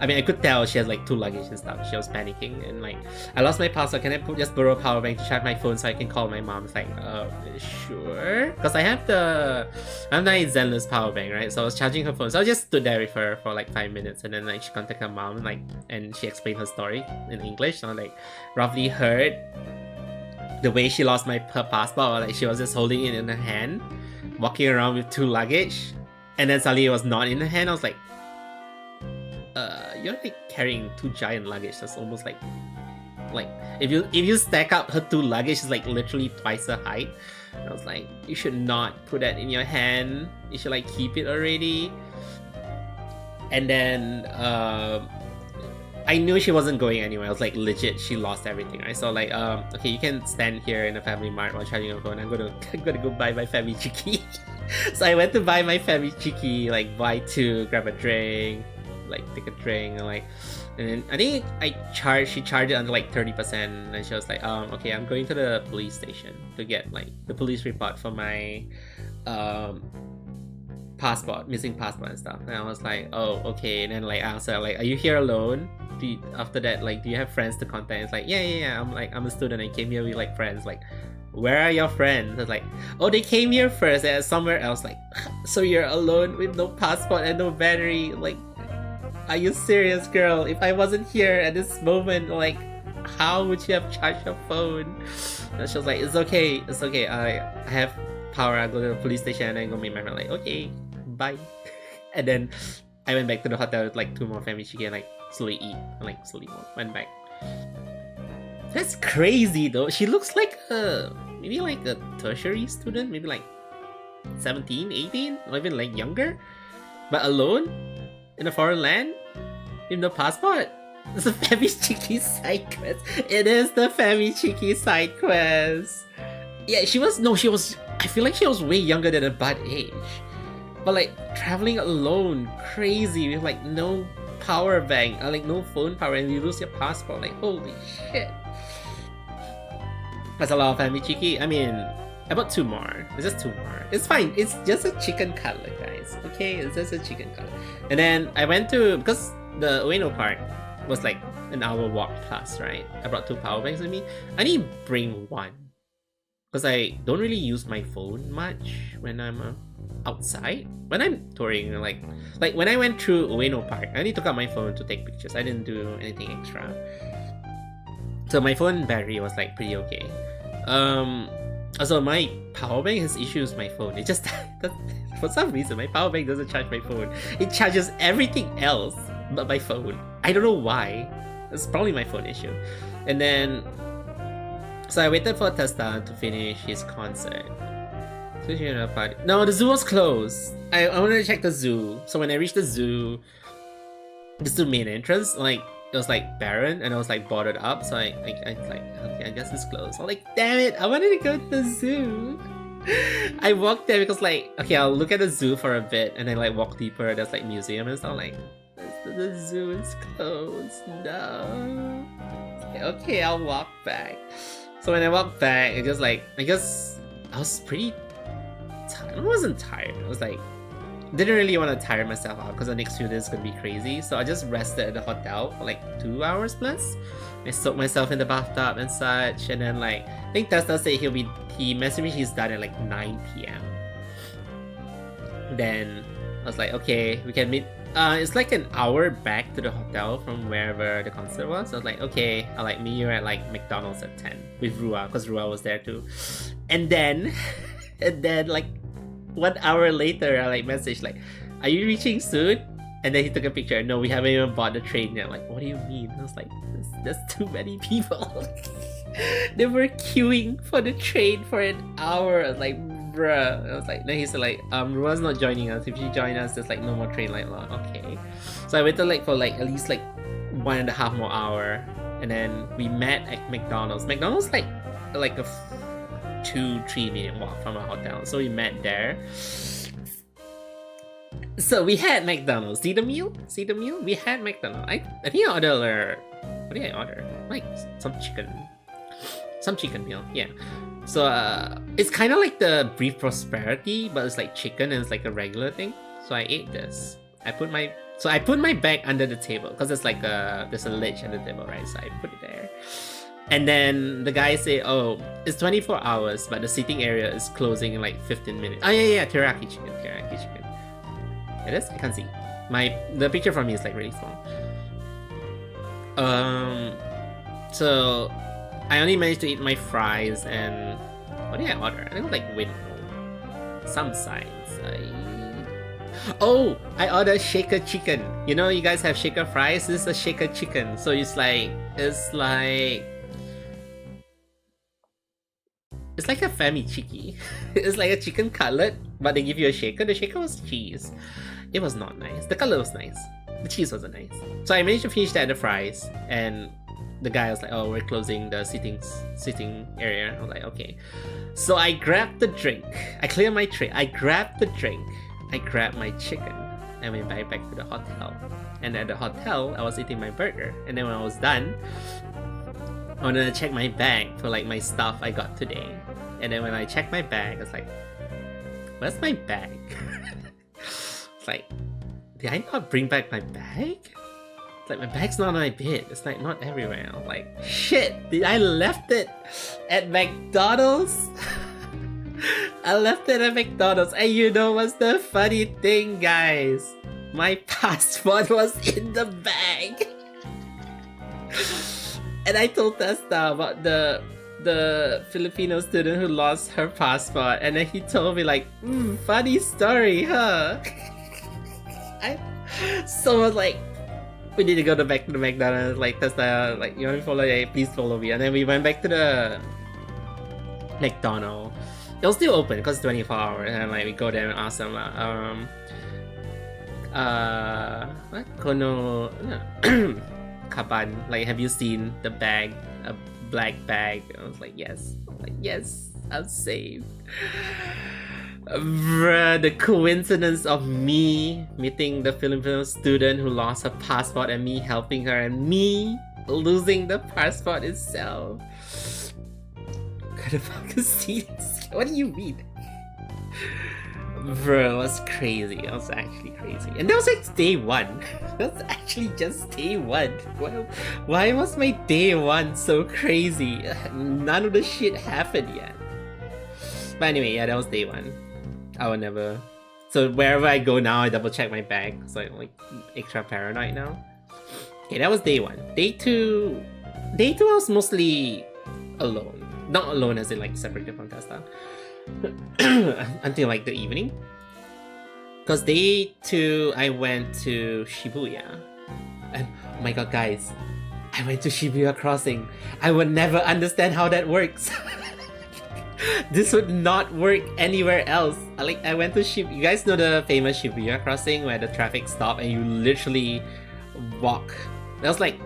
I mean, I could tell she has like 2 luggage and stuff. She was panicking and like, I lost my passport. Can I just borrow a power bank to charge my phone so I can call my mom? It's like, sure. Because I have the Zenless power bank, right? So I was charging her phone. So I just stood there with her for like 5 minutes, and then like she contacted her mom, like, and she explained her story in English. So I like roughly heard the way she lost her passport. Like she was just holding it in her hand, walking around with 2 luggage, and then suddenly it was not in her hand. I was like, you're like carrying 2 giant luggage. That's almost like if you stack up her 2 luggage, it's like literally twice her height. And I was like, you should not put that in your hand. You should like keep it already. And then I knew she wasn't going anywhere. I was like, legit, she lost everything, right? So like, okay, you can stand here in the Family Mart while charging your phone. I'm gonna go buy my family chicky. So I went to buy my family chicky, like buy 2, grab a drink, like take a drink, and then I think she charged it under like 30%, and she was like, okay, I'm going to the police station to get like the police report for my missing passport and stuff. And I was like, oh, okay. And then like I asked her, like, are you here alone? After that, like, do you have friends to contact? It's like, yeah. I'm a student. I came here with like friends. Like, where are your friends? I was like, oh, they came here first and somewhere else. Like, so you're alone with no passport and no battery? Like, are you serious, girl? If I wasn't here at this moment, like, how would you have charged your phone? And she was like, it's okay. I have power. I'll go to the police station and then go meet my friend. Like, okay, bye. And then I went back to the hotel with like 2 more family chicken and like slowly eat. And like slowly went back. That's crazy though. She looks like maybe like a tertiary student, maybe like 17, 18, or even like younger. But alone in a foreign land with no passport. It's a family chicky side quest. It is the family chicky side quest. Yeah, she was, I feel like she was way younger than her butt age. But like traveling alone, crazy, with like no power bank, or like no phone power, and you lose your passport. Like, holy shit. That's a lot of family chicky. I mean, I bought 2 more. It's just 2 more. It's fine. It's just a chicken cutlet, guys. cutlets. Okay, it's just a chicken cutlet. And then I went to, because the Ueno Park was like an hour walk plus, right? I brought 2 power banks with me. I need to bring 1. Because I don't really use my phone much when I'm outside. When I'm touring, like when I went through Ueno Park, I only took out my phone to take pictures. I didn't do anything extra. So my phone battery was like pretty okay. Also my power bank has issues with my phone. It just for some reason my power bank doesn't charge my phone. It charges everything else but my phone. I don't know why. It's probably my phone issue. And then so I waited for Testa to finish his concert. No, the zoo was closed. I wanted to check the zoo. So when I reached the zoo main entrance, like it was like barren and I was like boarded up. So I like, okay, I guess it's closed. I'm like, damn it, I wanted to go to the zoo. I walked there because like, okay, I'll look at the zoo for a bit and then like walk deeper. There's like museum and stuff. Like, the zoo is closed. No. Okay, I'll walk back. So when I walked back, I guess I was pretty tired. I wasn't tired. I was like, didn't really want to tire myself out because the next few days is gonna be crazy. So I just rested at the hotel for like 2 hours plus. I soaked myself in the bathtub and such, and then like I think Tesla said he messaged me he's done at like 9 p.m. Then I was like, okay, we can meet. It's like an hour back to the hotel from wherever the concert was. So I was like, okay, I'll like meet you at like McDonald's at 10 with Rua, because Rua was there too. And then like 1 hour later, I like messaged like, are you reaching soon? And then he took a picture. No, we haven't even bought the train yet. I'm like, what do you mean? I was like, there's too many people. They were queuing for the train for an hour. I was like, bruh. I was like, then he's like, Rua's not joining us. If you join us, there's like no more train. Like, okay. So I waited like for like at least like 1.5 more hour, and then we met at McDonald's. McDonald's like a 2-3 minute walk from our hotel. So we met there. So we had McDonald's. See the meal? We had McDonald's. I think I ordered. What did I order? Like some chicken meal. Yeah. So it's kind of like the Brief Prosperity, but it's like chicken and it's like a regular thing. So I ate this. I put my bag under the table because it's like there's a ledge at the table, right? So I put it there. And then the guy say, oh, it's 24 hours, but the seating area is closing in like 15 minutes. Oh yeah, teriyaki chicken. It is? I can't see. The picture from me is like really small. So I only managed to eat my fries and what did I order? I think it was like window. Some sides. I ordered shaker chicken. You know, you guys have shaker fries. This is a shaker chicken. So it's like a fami chiki. It's like a chicken cutlet, but they give you a shaker. The shaker was cheese. It was not nice. The cutlet was nice. The cheese wasn't nice. So I managed to finish that, the fries, and the guy was like, oh, we're closing the sitting area. I was like, okay. So I grabbed the drink. I cleared my tray. I grabbed the drink. I grabbed my chicken. I went back to the hotel. And at the hotel, I was eating my burger. And then when I was done, I wanted to check my bag for like my stuff I got today. And then when I checked my bag, I was like, where's my bag? It's like, did I not bring back my bag? It's like, my bag's not on my bed. It's like not everywhere. I'm like, shit, did I left it at McDonald's? I left it at McDonald's. And you know what's the funny thing, guys? My passport was in the bag. And I told Testa about the Filipino student who lost her passport, and then he told me like, funny story, huh? So I was like, we need to go back to the McDonald's. Like Testa, like, you want to follow? Please follow me. And then we went back to the McDonald's. It was still open because it's 24 hours, and like we go there and ask them, what? Kono, Kaban, like, have you seen the bag, a black bag? I was like, yes. I'm like, yes, I'm safe. Bruh, the coincidence of me meeting the Filipino student who lost her passport and me helping her and me losing the passport itself. Could have fucking seen. What do you mean? Bro, it was crazy. It was actually crazy. And that was like day one. That was actually just day one. Why was my day one so crazy? None of the shit happened yet. But anyway, yeah, that was day one. I would never. So wherever I go now, I double check my bag. So I'm like extra paranoid now. Okay, that was day one. Day two I was mostly alone. Not alone as in like separated from Testa. Until like the evening. Because day two, I went to Shibuya. And oh my god, guys, I went to Shibuya Crossing. I would never understand how that works. This would not work anywhere else. Like, I went to Shibuya. You guys know the famous Shibuya Crossing where the traffic stopped and you literally walk. That was like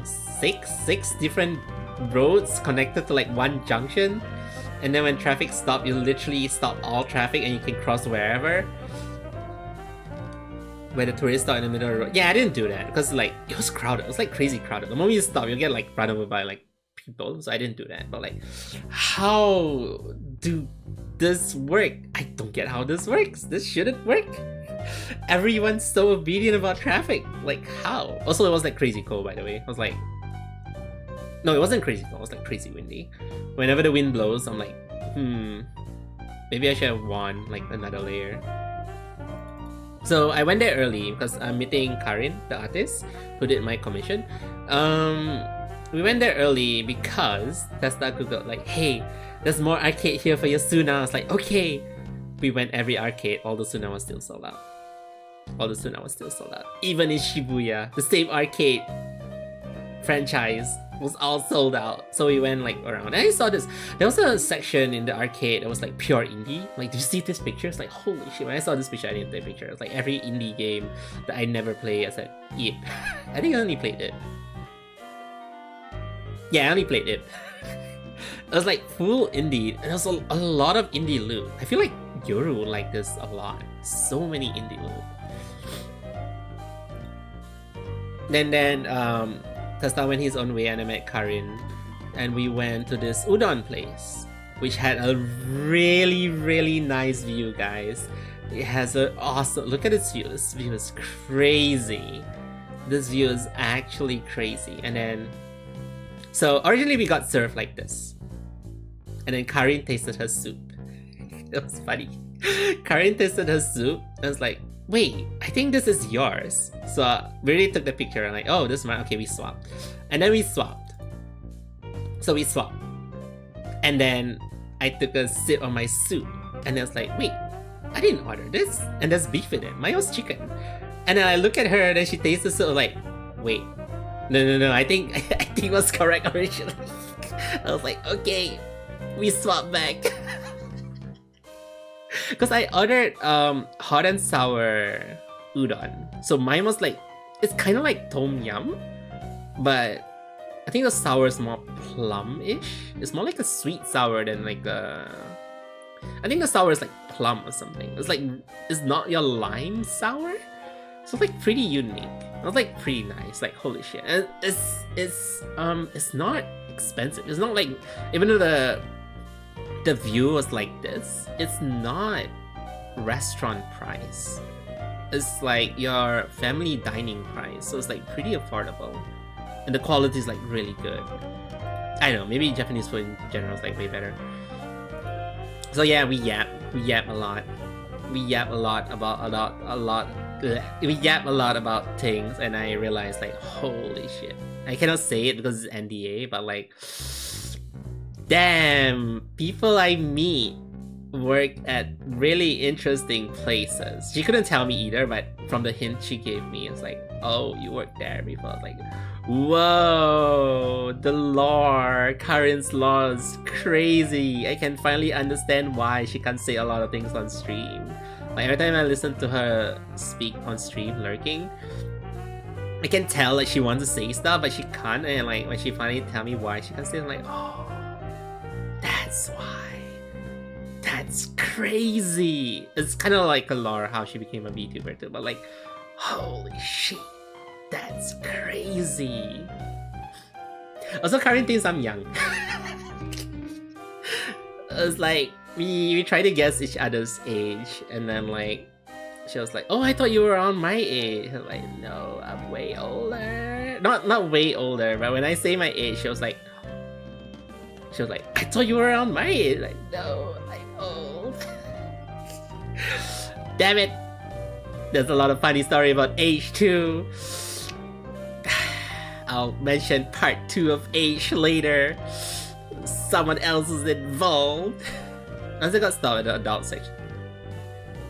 six different roads connected to like one junction. And then when traffic stopped, you literally stop all traffic and you can cross wherever. Where the tourists stop in the middle of the road. Yeah, I didn't do that because like it was crowded. It was like crazy crowded. The moment you stop, you'll get like run over by like people. So I didn't do that. But like, how do this work? I don't get how this works. This shouldn't work. Everyone's so obedient about traffic. Like how? Also, it was like crazy cold, by the way. I was like, no, it wasn't crazy cold. It was like crazy windy. Whenever the wind blows, I'm like, maybe I should have worn like another layer. So I went there early because I'm meeting Karin, the artist, who did my commission. We went there early because Testa Googled like, hey, there's more arcade here for your Suna. I was like, okay. We went every arcade. All the Suna was still sold out. Even in Shibuya, the same arcade franchise was all sold out. So we went like around. And I saw this. There was a section in the arcade that was like pure indie. Like, do you see this picture? It's like, holy shit. When I saw this picture, I didn't take a picture. It's like every indie game that I never played. I said, yep. I think I only played it. Yeah, I only played it. It was like full indie. And there was a lot of indie loot. I feel like Yoru would like this a lot. So many indie loot. Then Testa went his own way and I met Karin. And we went to this udon place, which had a really, really nice view, guys. It has an awesome... Look at this view. This view is crazy. This view is actually crazy. And then... So originally we got served like this. And then Karin tasted her soup. It was funny. Karin tasted her soup and was like, wait, I think this is yours. So we really took the picture and like, oh, this is mine. Okay, we swapped. And then we swapped. So we swapped. And then I took a sip of my soup. And I was like, wait, I didn't order this. And there's beef in it. Mine was chicken. And then I look at her and then she tastes the soup like, wait. No, I think it was correct originally. I was like, okay, we swapped back. Because I ordered hot and sour udon. So mine was like, it's kind of like tom yum, but I think the sour is more plum-ish. It's more like a sweet sour than like a... I think the sour is like plum or something. It's like, it's not your lime sour. So it's like pretty unique. It was like pretty nice. Like holy shit. And it's not expensive. It's not like, even though the view was like this, it's not restaurant price. It's like your family dining price. So it's like pretty affordable. And the quality is like really good. I don't know, maybe Japanese food in general is like way better. So yeah, we yap a lot. We yap a lot about things, and I realized like, holy shit. I cannot say it because it's NDA, but like, damn, people I meet work at really interesting places. She couldn't tell me either, but from the hint she gave me, it's like, oh, you worked there before. I was like, whoa, the lore, Karin's lore is crazy. I can finally understand why she can't say a lot of things on stream. Like every time I listen to her speak on stream, lurking, I can tell like she wants to say stuff, but she can't. And like when she finally tell me why she can't say it, I'm like, oh, that's why. That's crazy. It's kind of like a lore how she became a Vtuber too, but like, holy shit, that's crazy. Also, Karin thinks I'm young. It's like, we try to guess each other's age, and then like she was like, "Oh, I thought you were around my age." I'm like, "No, I'm way older." Not way older, but when I say my age, she was like, "I thought you were around my age." Like, no, I'm old. Damn it. There's a lot of funny story about age too. I'll mention part 2 of age later. Someone else is involved. I also got started in the adult section.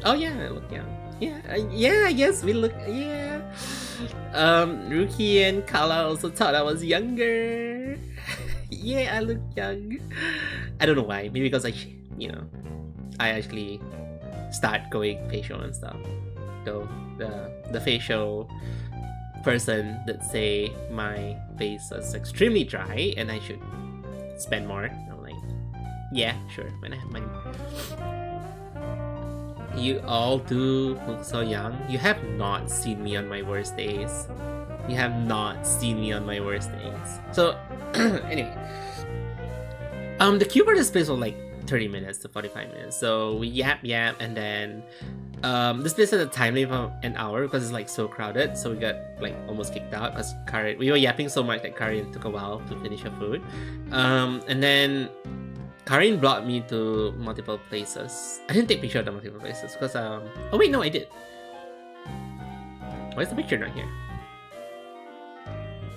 Oh yeah, I look young. Yeah, I guess we look, yeah. Ruki and Kala also thought I was younger. Yeah, I look young. I don't know why. Maybe because I actually start going facial and stuff. Though the facial person that say my face is extremely dry and I should spend more. I'm like, yeah, sure, when I have money. You all do look so young. You have not seen me on my worst days. You have not seen me on my worst days. So, anyway. The keyboard displays were like 30 minutes to 45 minutes. So we yap, and then this place had a time limit of an hour because it's like so crowded. So we got like almost kicked out because we were yapping so much that Karin took a while to finish her food. And then Karin brought me to multiple places. I didn't take picture of the multiple places because oh wait, no, I did. Why is the picture not here?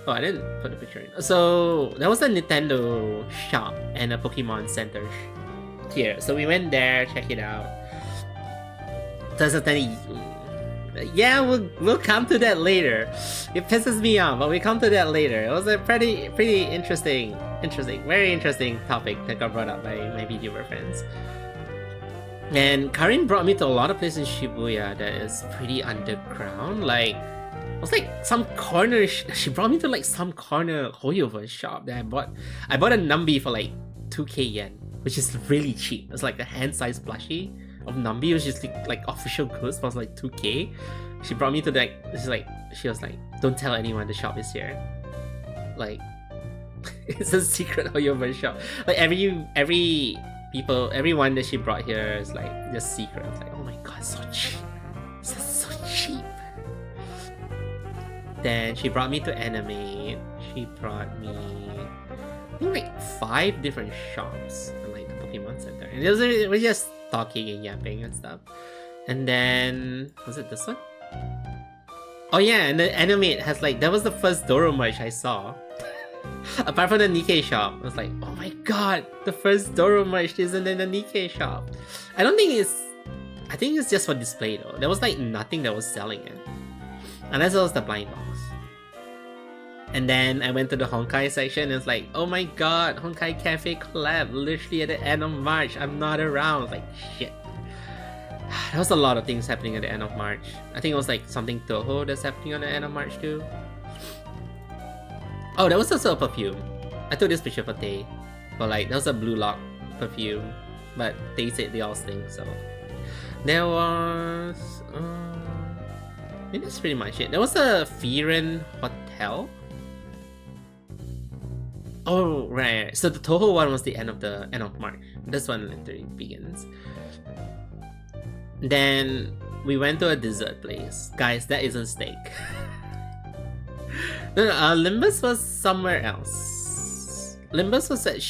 Oh, I didn't put the picture in. So that was a Nintendo shop and a Pokemon Center here. So we went there, check it out. Yeah, we'll come to that later. It pisses me off, but we come to that later. It was a pretty interesting, very interesting topic that got brought up by my Vtuber friends. And Karin brought me to a lot of places in Shibuya that is pretty underground. Like, it was like some corner. She brought me to like some corner Hoyover shop that I bought a Numby for like 2k yen, which is really cheap. It's like a hand-sized plushie of Numby, which is like official goods, was like 2k. She brought me to she was like, "Don't tell anyone the shop is here." Like, it's a secret Hoyover shop. Like everyone that she brought here is like just secret. It's like, oh my god, so cheap. It's so cheap. Then she brought me to anime. She brought me, I think, like 5 different shops in like the Pokemon Center, and it was just talking and yapping and stuff. And then was it this one? Oh yeah, and the anime has like, that was the first Doro merch I saw. Apart from the Nikkei shop, I was like, oh my god, the first Doro merch isn't in the Nikkei shop. I think it's just for display though. There was like nothing that was selling it, unless it was the blind box. And then I went to the Honkai section and it's like, oh my god, Honkai Cafe collab literally at the end of March. I'm not around. Like, shit. There was a lot of things happening at the end of March. I think it was like something Toho that's happening on the end of March too. Oh, there was also a perfume. I took this picture for Tay. But like, there was a Blue Lock perfume. But Tay said they all stink, so. There was... I think that's pretty much it. There was a Firen Hotel. Oh, right. So the Toho one was the end of March. This one literally begins. Then we went to a dessert place. Guys, that isn't steak. No, Limbus was somewhere else. Limbus was at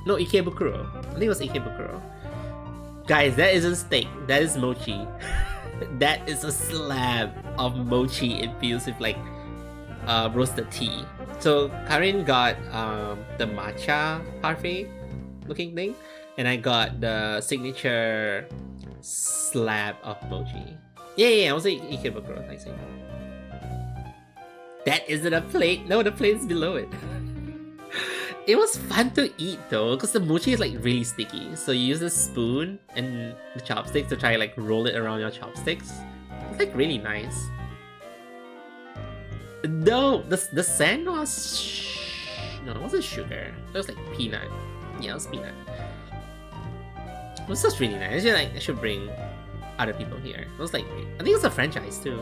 Ikebukuro. I think it was Ikebukuro. Guys, that isn't steak. That is mochi. That is a slab of mochi infused with like roasted tea. So Karin got the matcha parfait looking thing, and I got the signature slab of mochi. Yeah, I was at Ikebukuro, I think. That isn't a plate. No, the plate's below it. It was fun to eat though, because the mochi is like really sticky. So you use a spoon and the chopsticks to try like roll it around your chopsticks. It's like really nice. No, the sand was... No, it wasn't sugar. It was like peanut. Yeah, it was peanut. It was just really nice. I should bring other people here. It was like, I think it's a franchise too.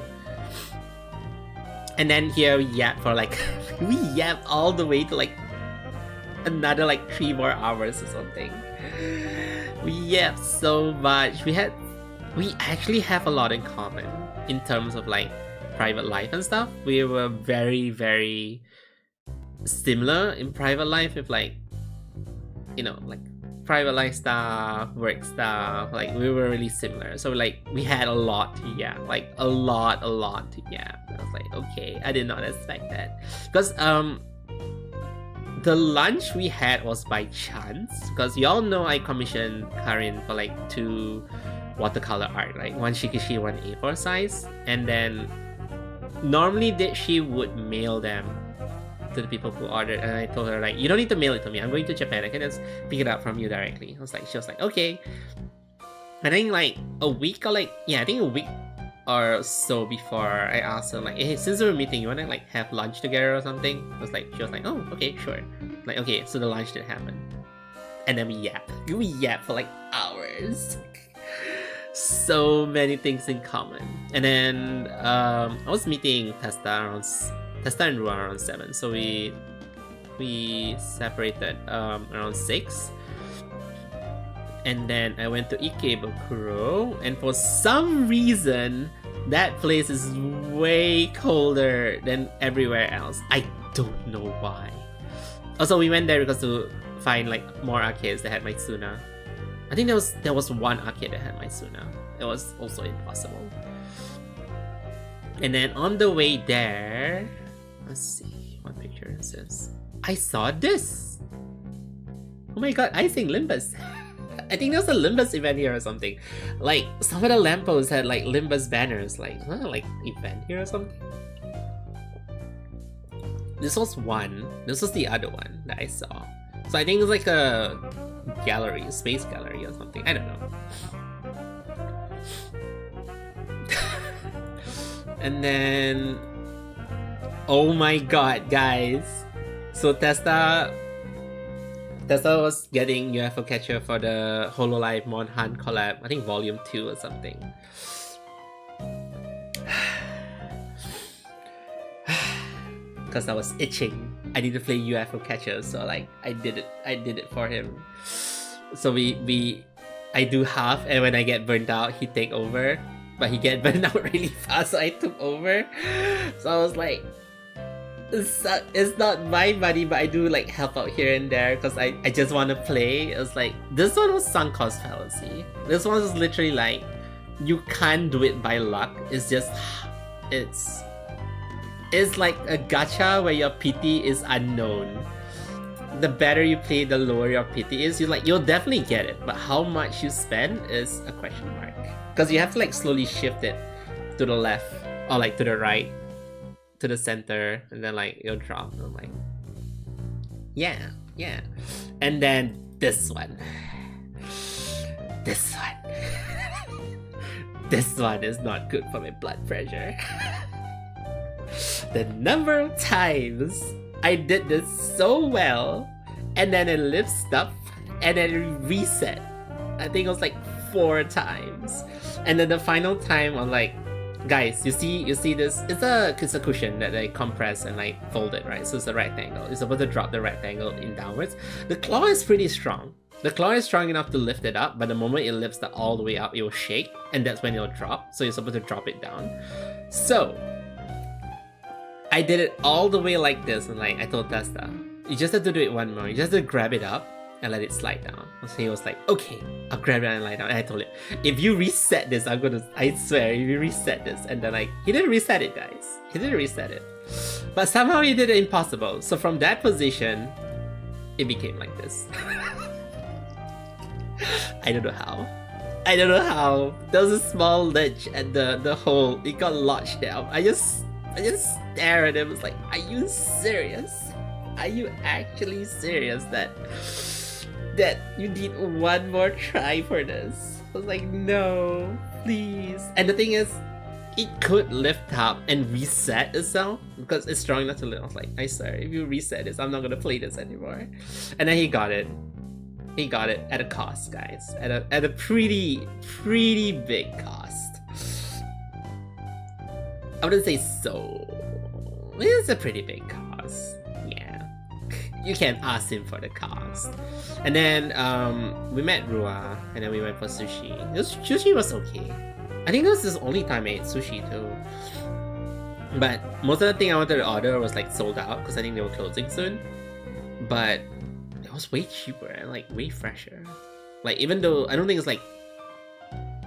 And then here we yap for like, we yap all the way to like another like 3 more hours or something. We yapped so much. We actually have a lot in common in terms of like private life and stuff. We were very, very similar in private life with like, you know, like private life stuff, work stuff. Like we were really similar. So like we had a lot to yap, like a lot to yap. I was like, okay, I did not expect that. Because the lunch we had was by chance, because y'all know I commissioned Karin for like 2 watercolor art, like 1 Shikishi, 1 A4 size, and then normally she would mail them to the people who ordered, and I told her like, you don't need to mail it to me, I'm going to Japan, I can just pick it up from you directly. She was like, okay. And then like a week or like, yeah, I think a week or so before, I asked her like, hey, since we're meeting, you wanna like have lunch together or something? She was like, oh, okay, sure. Like, okay, so the lunch did happen. And then we yapped for like hours. So many things in common. And then I was meeting Testa and Ruan around 7, so we separated around 6. And then I went to Ikebukuro, and for some reason that place is way colder than everywhere else. I don't know why. Also, we went there because to find like more arcades that had Maitsuna. I think there was one arcade that had Maitsuna. It was also impossible. And then on the way there, let's see what picture is this. I saw this. Oh my god, Icing Limbus. I think there was a Limbus event here or something. Like some of the lampposts had like Limbus banners, like event here or something. This was one. This was the other one that I saw. So I think it was like a gallery, a space gallery or something. I don't know. And then, oh my god, guys! So Testa was getting UFO Catcher for the Hololive Monhan collab. I think Volume 2 or something. Because I was itching. I need to play UFO Catcher, so like I did it for him. So I do half, and when I get burnt out, he take over. But he get burnt out really fast, so I took over. So I was like, it's not my money, but I do like help out here and there because I just want to play. It was like, this one was sunk cost fallacy. This one was literally like, you can't do it by luck. It's just, it's like a gacha where your PT is unknown. The better you play, the lower your PT is. You'll definitely get it, but how much you spend is a question mark. Because you have to like slowly shift it to the left or like to the right, to the center, and then like you'll drop. And I'm like, yeah. And then this one. This one is not good for my blood pressure. The number of times I did this so well, and then it lifts up, and then it reset. I think it was like 4 times. And then the final time I'm like, guys, you see this? It's a cushion that I compress and like fold it, right? So it's a rectangle. It's supposed to drop the rectangle in downwards. The claw is pretty strong. The claw is strong enough to lift it up, but the moment it lifts it all the way up, it will shake, and that's when it'll drop. So you're supposed to drop it down. So I did it all the way like this, and like I told Testa, you just have to do it one more. You just have to grab it up and let it slide down. So he was like, okay, I'll grab it and lie down. And I told him, if you reset this, I swear, if you reset this. And then like, he didn't reset it, guys. He didn't reset it. But somehow he did it impossible. So from that position, it became like this. I don't know how. There was a small ledge at the hole. It got lodged down. I just stare at him. I was like, are you serious? Are you actually serious that you need one more try for this? I was like, no, please. And the thing is, it could lift up and reset itself because it's strong enough to lift. I was like, I swear, if you reset this, I'm not gonna play this anymore. And then he got it. He got it at a cost, guys. At a pretty big cost. I wouldn't say so. It's a pretty big cost. Yeah. you can ask him for the cost. And then we met Rua, and then we went for sushi. Sushi was okay. I think this is the only time I ate sushi too. But most of the thing I wanted to order was like sold out because I think they were closing soon. But it was way cheaper and like way fresher. Like even though I don't think it's like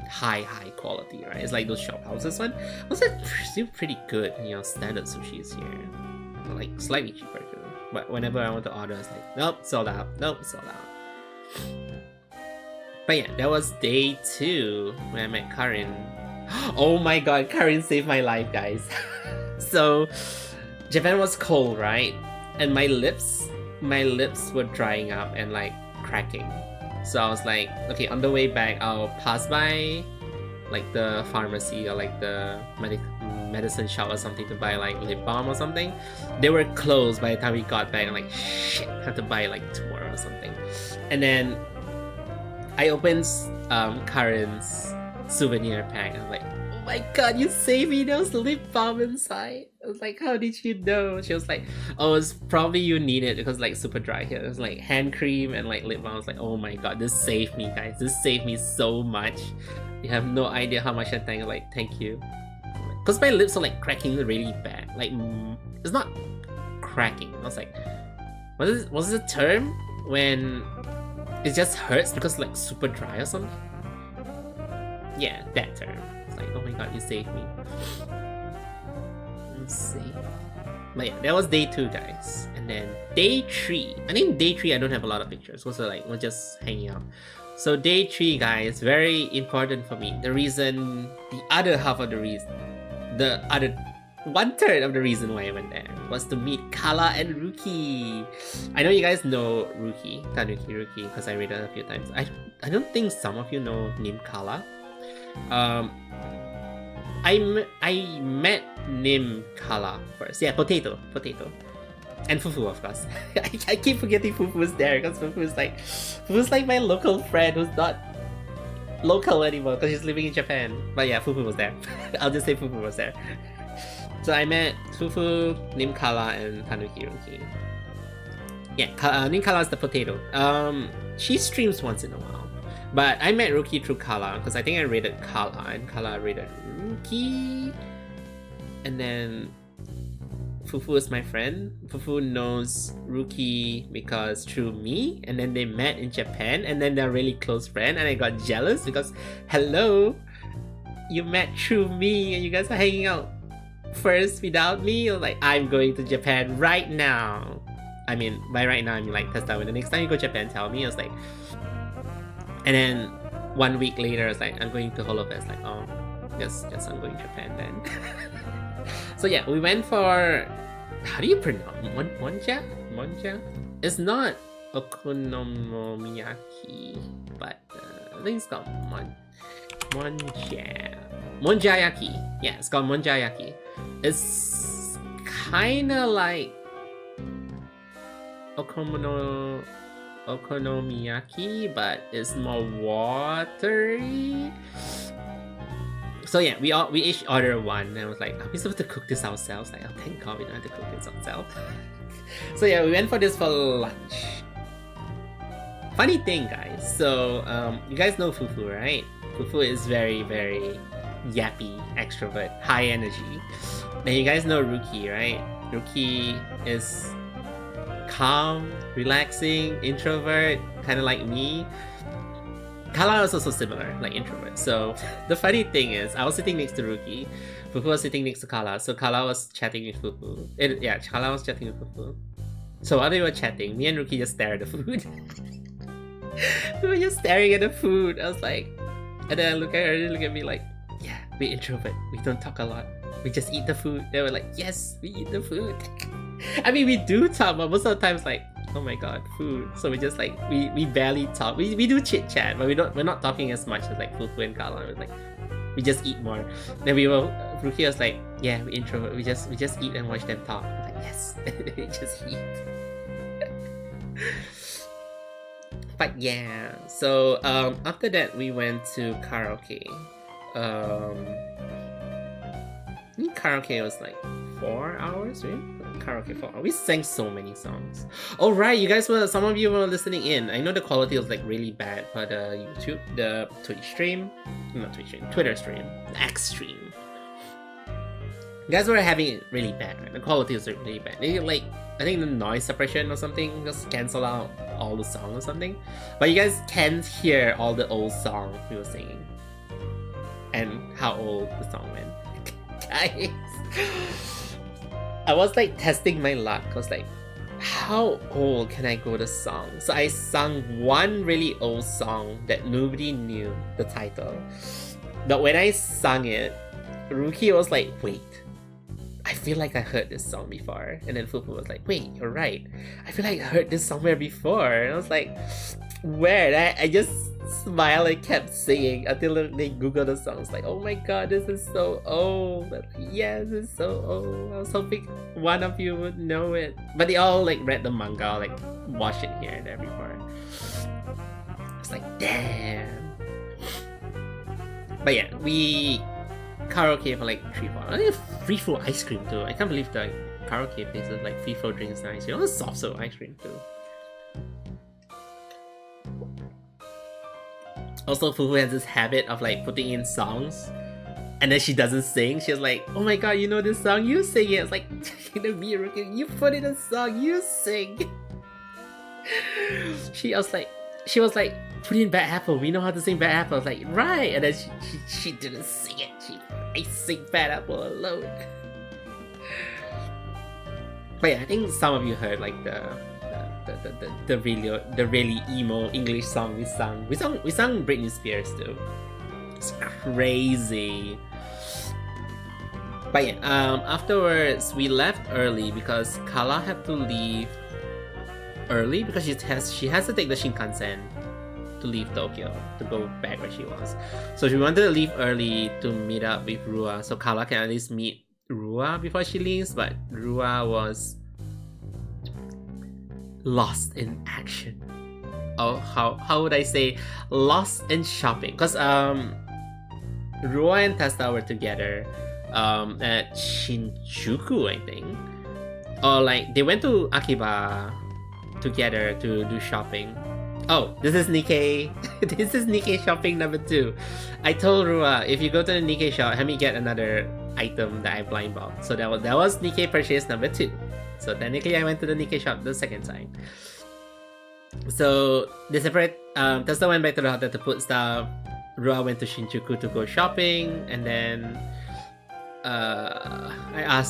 high quality, right? It's like those shop houses one. It was like still pretty good, you know, standard sushis here. Like slightly cheaper too. But whenever I want to order, it's like, nope, sold out. Nope, sold out. But yeah, that was day 2 when I met Karin. Oh my god, Karin saved my life, guys. So, Japan was cold, right? And my lips were drying up and like cracking. So I was like, okay, on the way back, I'll pass by like the pharmacy or like the medicine shop or something to buy like lip balm or something. They were closed by the time we got back. I'm like, shit, I have to buy like tomorrow or something. And then I opened Karen's souvenir pack. I'm like, oh my god, you saved me. There was lip balm inside. I was like, how did you know? She was like, oh, it's probably you need it because like super dry here. It was like hand cream and like lip balm. I was like, oh my god, this saved me, guys. This saved me so much. You have no idea how much I thank. Like, thank you. Because my lips are like cracking really bad. Like, it's not cracking. I was like, what's the term when it just hurts because like super dry or something? Yeah, that term. It's like, oh my god, you saved me. Let's see. But yeah, that was day 2, guys. And then day 3. I think day 3 I don't have a lot of pictures. So like we're just hanging out. So day 3, guys, very important for me. The other half of the reason, the other 1/3 of the reason why I went there was to meet Kala and Ruki. I know you guys know Ruki, Ruki, because I read it a few times. I don't think some of you know Nim Kala. I met Nim Kala first. Yeah, potato. And Fufu, of course. I keep forgetting Fufu's there because Fufu's like my local friend who's not local anymore because she's living in Japan. But yeah, Fufu was there. I'll just say Fufu was there. So I met Fufu, Nim Kala, and Tanuki Ruki. Yeah, Nim Kala is the potato. She streams once in a while. But I met Ruki through Kala because I think I rated Kala and Kala rated Ruki. And then Fufu is my friend. Fufu knows Ruki because through me, and then they met in Japan, and then they're really close friends, and I got jealous because, hello, you met through me, and you guys are hanging out first without me. I was like, I'm going to Japan right now. I mean, by right now, I mean like test out. The next time you go to Japan, tell me. I was like, and then 1 week later, I was like, I'm going to Holofest. Like, oh, yes, I'm going to Japan then. So yeah, we went for, how do you pronounce Monja? It's not okonomiyaki, but I think it's called Monjayaki. Yeah, it's called Monjayaki. It's kind of like okonomiyaki, but it's more watery. So yeah, we each ordered one, and I was like, are we supposed to cook this ourselves? Like, oh, thank god we don't have to cook this ourselves. So yeah, we went for this for lunch. Funny thing, guys, so you guys know Fufu, right? Fufu is very, very yappy, extrovert, high energy. And you guys know Ruki, right? Ruki is calm, relaxing, introvert, kind of like me. Kala is also similar, like introvert. So the funny thing is, I was sitting next to Ruki, Fufu was sitting next to Kala. So Kala was chatting with Fufu. Kala was chatting with Fufu. So while they were chatting, me and Ruki just stare at the food. We were just staring at the food. I was like, and then I look at her, and look at me like, yeah, we introvert. We don't talk a lot. We just eat the food. They were like, yes, we eat the food. I mean, we do talk, but most of the times like, oh my god, food. So we just like we barely talk. We do chit chat, but we're not talking as much as like Fufu and Kala. It was like we just eat more. Then Ruki was like, yeah, we introvert. We just eat and watch them talk. I'm like, yes, we just eat. But yeah, so after that we went to karaoke. I think karaoke was like 4 hours, right? karaoke for. We sang so many songs. Oh right, you guys were, some of you were listening in. I know the quality was like really bad for the YouTube, the Twitch stream, not Twitch stream, Twitter stream, X stream. You guys were having it really bad, right? The quality was really bad. They like, I think the noise suppression or something just cancel out all the songs or something. But you guys can't hear all the old songs we were singing and how old the song went. Guys, I was like testing my luck. I was like, how old can I go the song? So I sung one really old song that nobody knew the title. But when I sung it, Rookie was like, wait, I feel like I heard this song before. And then Fufu was like, wait, you're right. I feel like I heard this somewhere before. And I was like, where? And I just smiled and kept singing until they Googled the song. I was like, oh my god, this is so old. But yeah, this is so old. I was hoping one of you would know it. But they all like read the manga, like watched it here and there before. I was like, damn. But yeah, we karaoke for like 3-4 hours. I think free flow ice cream too. I can't believe the karaoke places like free flow drinks and ice cream. Also soft serve ice cream too. Also, Fufu has this habit of like putting in songs and then she doesn't sing. She's like, oh my god, you know this song, you sing it. It's like, you put in a song, you sing. She was like, put in Bad Apple, we know how to sing Bad Apple. I was like, right. And then she didn't sing it. I sing Bad Apple alone. But yeah, I think some of you heard like the really emo English song we sung. We sung Britney Spears too. It's crazy. But yeah, afterwards we left early because Kala had to leave early because she has to take the Shinkansen to leave Tokyo to go back where she was. So she wanted to leave early to meet up with Rua, so Kala can at least meet Rua before she leaves. But Rua was lost in action. Oh, how would I say, lost in shopping? Because Rua and Testa were together at Shinjuku, I think, or like they went to Akiba together to do shopping. Oh, this is Nikkei. This is Nikkei shopping number 2. I told Rua, if you go to the Nikkei shop, help me get another item that I blind bought. So that was Nikkei purchase number 2. So technically I went to the Nikkei shop the second time. So they separate. Testa went back to the hotel to put stuff. Rua went to Shinjuku to go shopping, and then I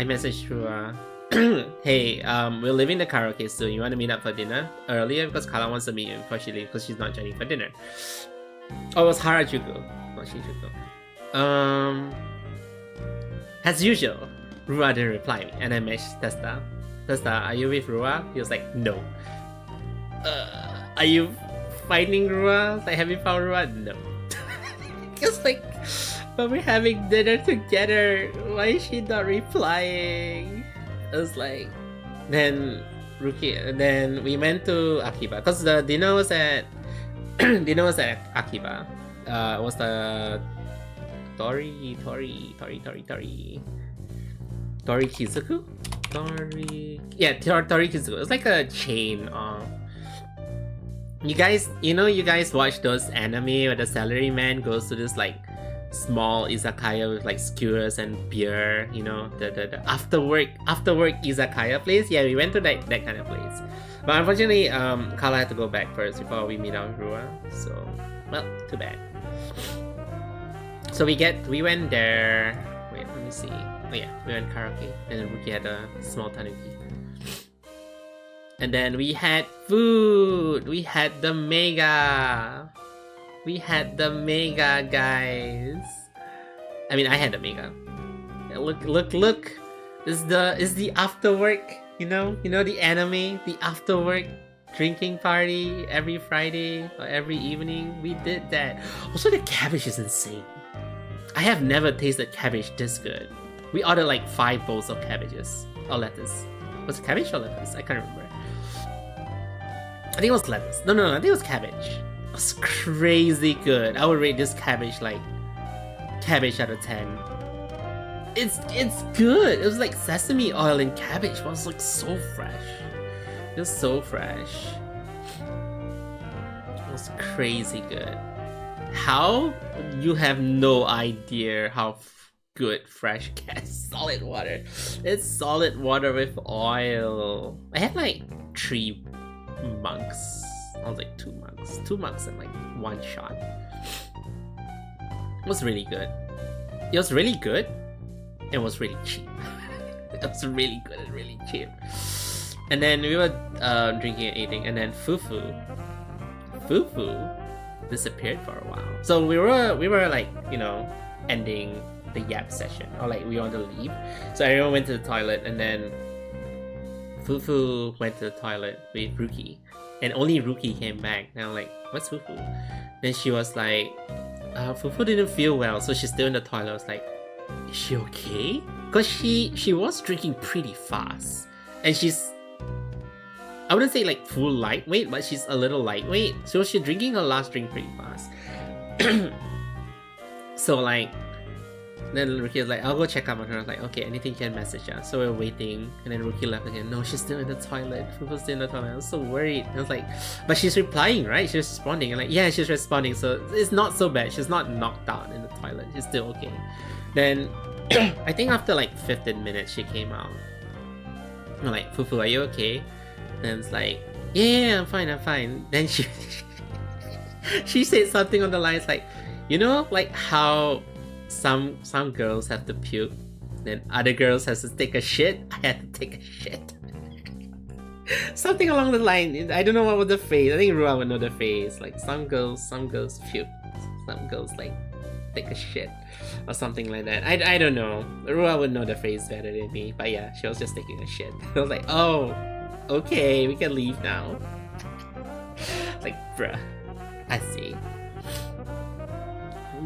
messaged Rua, hey, we're leaving the karaoke soon. You want to meet up for dinner earlier? Because Kala wants to meet you before she leaves because she's not joining for dinner. Oh, it was Harajuku, not Shinjuku. As usual, Rua didn't reply me, and I messaged Testa. Testa, are you with Rua? He was like, no. Are you finding Rua? Like, have you found Rua? No. It's like, but we're having dinner together. Why is she not replying? I was like, then we went to Akiba because the dinner was at Akiba. It was the Tori Kizuku? Tori Kizuku. It's like a chain. You guys watch those anime where the salaryman goes to this like small izakaya with like skewers and beer, you know, the after work izakaya place. Yeah, we went to that kind of place. But unfortunately, Kala had to go back first before we meet up with Rua. So, well, too bad. So we went there. Wait, let me see. Oh yeah, we went karaoke, and then Rookie had a small tanuki. And then we had food. We had the mega. Guys. I mean, I had the mega. Look. Is the after work? You know the anime, the after work drinking party every Friday or every evening. We did that. Also, the cabbage is insane. I have never tasted cabbage this good. We ordered like 5 bowls of cabbages or lettuce. Was it cabbage or lettuce? I can't remember. I think it was lettuce. No, I think it was cabbage. It was crazy good. I would rate this cabbage like cabbage out of 10. it's good. It was like sesame oil and cabbage, but it was like so fresh. It was so fresh. It was crazy good. How? You have no idea how good fresh solid water. It's solid water with oil. I had like 3 mugs. I was like 2 mugs. 2 mugs and like 1 shot. It was really good. It was really good. It was really cheap. It was really good and really cheap. And then we were drinking and eating, and then Fufu disappeared for a while. So we were like, you know, ending the yap session, or like we want to leave. So everyone went to the toilet, and then Fufu went to the toilet with Ruki, and only Ruki came back. And I'm like, what's Fufu? Then she was like, Fufu didn't feel well, so she's still in the toilet. I was like, is she okay? Because she was drinking pretty fast, and she's, I wouldn't say like full lightweight, but she's a little lightweight. So she's drinking her last drink pretty fast. So like, then Ruki was like, I'll go check up on her. I was like, okay, anything you can message us. So we're waiting, and then Ruki left again. No, she's still in the toilet. Fufu's still in the toilet. I was so worried. I was like, but she's replying, right? She's responding. I'm like, yeah, she's responding. So it's not so bad. She's not knocked out in the toilet. She's still okay. Then I think after like 15 minutes, she came out. I'm like, Fufu, are you okay? And it's like, yeah, I'm fine. Then she she said something on the lines like, you know, like how some girls have to puke, then other girls has to take a shit. I had to take a shit. Something along the line. I don't know what was the phrase. I think Rua would know the phrase. Like some girls puke, some girls like take a shit, or something like that. I don't know. Rua would know the phrase better than me. But yeah, she was just taking a shit. I was like, oh, okay, we can leave now. Like, bruh, I see.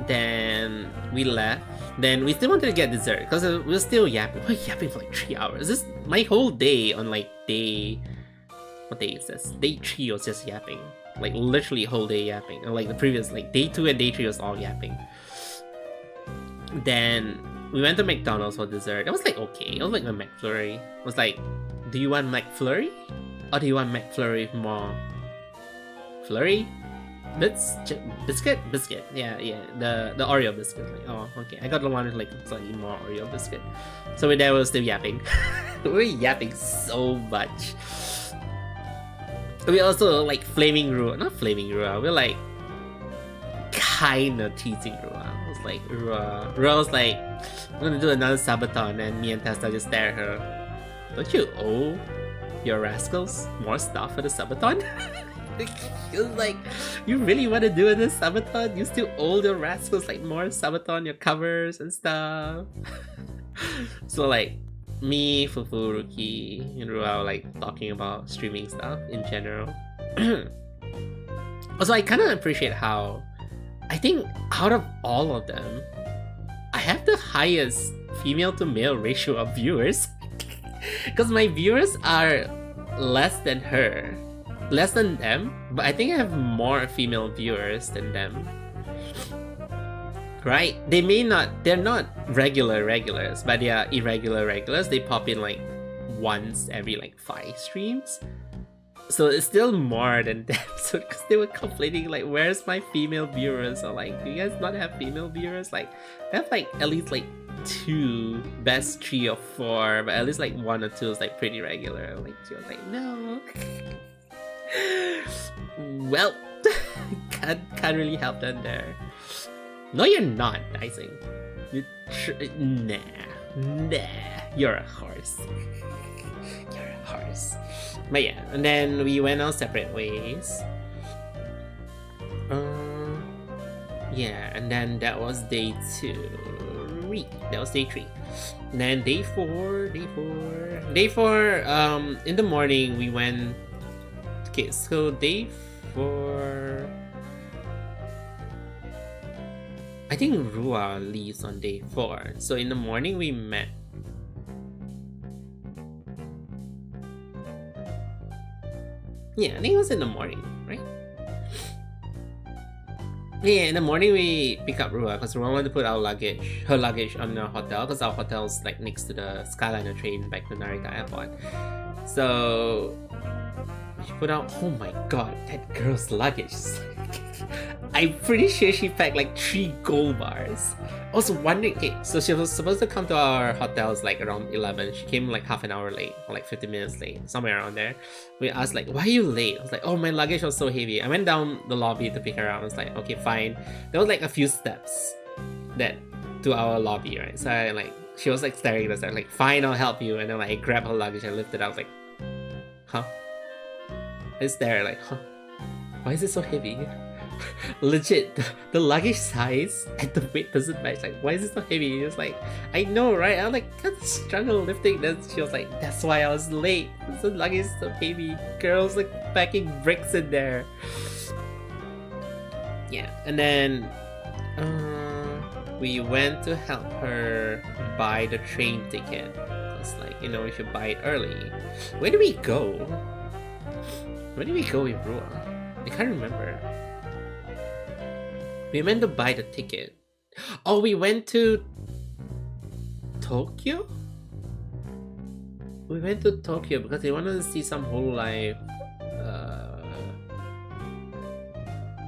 Then we left. Then we still wanted to get dessert because we were still yapping. We were yapping for like 3 hours. This my whole day on like day. What day is this? Day 3 was just yapping. Like literally whole day yapping. And like the previous, like day 2 and day 3 was all yapping. Then we went to McDonald's for dessert. It was like okay. It was like a McFlurry. It was like, do you want McFlurry? Or do you want McFlurry with more flurry? Biscuit? Yeah, the Oreo biscuit. Like, oh, okay. I got the one with like slightly more Oreo biscuit. So we were still yapping. We were yapping so much. We also like flaming Rua. Not flaming Rua. We're like kinda teasing Rua. I was like, Rua was like, I'm gonna do another subathon, and me and Testa just stare at her. Don't you owe your rascals more stuff for the subathon? It was like, you really want to do this subathon? You still owe your rascals like more subathon, your covers and stuff. So like, me, Fufu, Ruki, and Rua were like talking about streaming stuff in general. Also, I kind of appreciate how, I think out of all of them, I have the highest female to male ratio of viewers. Because my viewers are less than them, but I think I have more female viewers than them. Right? They're not regulars, but they are irregular regulars. They pop in like once every like 5 streams. So it's still more than them. So because they were complaining like, where's my female viewers? Or like, do you guys not have female viewers? Like, I have like at least like 2, best 3 or 4, but at least like 1 or 2 is like pretty regular. Like she was like, no. Well, can't really help them there. No, you're not, Dicing. Nah, you're a horse. You're a horse. But yeah, and then we went our separate ways. Yeah, and then that was day 3. That was day 3. And then day 4. In the morning we went. Okay, so day 4. I think Rua leaves on day 4. So in the morning we met. Yeah, I think it was in the morning, right? Yeah, in the morning we pick up Rua because Rua wanted to put her luggage on the hotel because our hotel's like next to the Skyliner train back to Narita Airport. So she put out, oh my god, that girl's luggage. I'm pretty sure she packed like 3 gold bars. I was wondering, okay, so she was supposed to come to our hotels like around 11. She came like half an hour late, or like 50 minutes late, somewhere around there. We asked like, why are you late? I was like, oh, my luggage was so heavy. I went down the lobby to pick her up. I was like, okay, fine. There was like a few steps that to our lobby, right? So I like, she was like staring at us, like, fine, I'll help you. And then like I grabbed her luggage and lifted it. I was like, huh? It's there, like, huh? Why is it so heavy? Legit, the luggage size and the weight doesn't match. Like, why is it so heavy? It's like, I know, right? I'm like, I struggle lifting. Then she was like, that's why I was late. The luggage is so heavy. Girls like packing bricks in there. Yeah, and then we went to help her buy the train ticket. It's like, you know, we should buy it early. Where did we go? Where did we go with Rua? I can't remember. We went to buy the ticket. Oh, we went to Tokyo? We went to Tokyo because they wanted to see some whole life.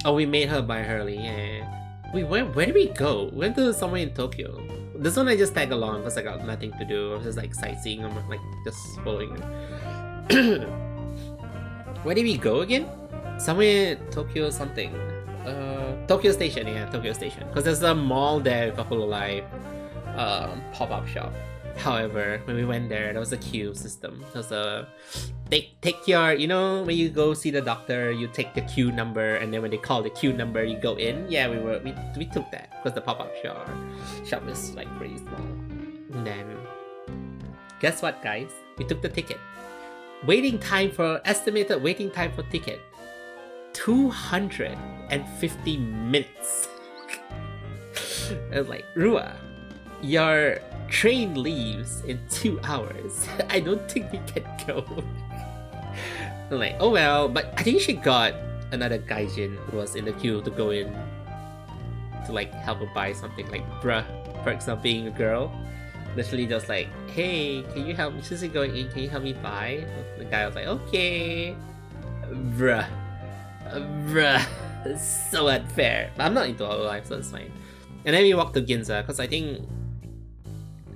Oh, we made her buy early, yeah. We went, where did we go? We went to somewhere in Tokyo. This one I just tagged along because I got nothing to do. I was just like sightseeing, I'm like just following. Where did we go again? Somewhere in Tokyo something. Tokyo Station, yeah, Tokyo Station. Because there's a mall there with a whole life pop-up shop. However, when we went there was a queue system. There was a take your, you know, when you go see the doctor, you take the queue number, and then when they call the queue number, you go in. Yeah, we took that because the pop-up shop is like pretty small. And then guess what, guys? We took the ticket. Estimated waiting time for ticket 250 minutes. I was like, Rua, your train leaves in 2 hours. I don't think we can go. I'm like, oh well, but I think she got another gaijin who was in the queue to go in to like help her buy something, like bruh, perks of being a girl. Literally just like, hey, can you help me? Since you're going in, can you help me buy? The guy was like, okay. Bruh. It's so unfair. But I'm not into our life, so it's fine. And then we walked to Ginza, because I think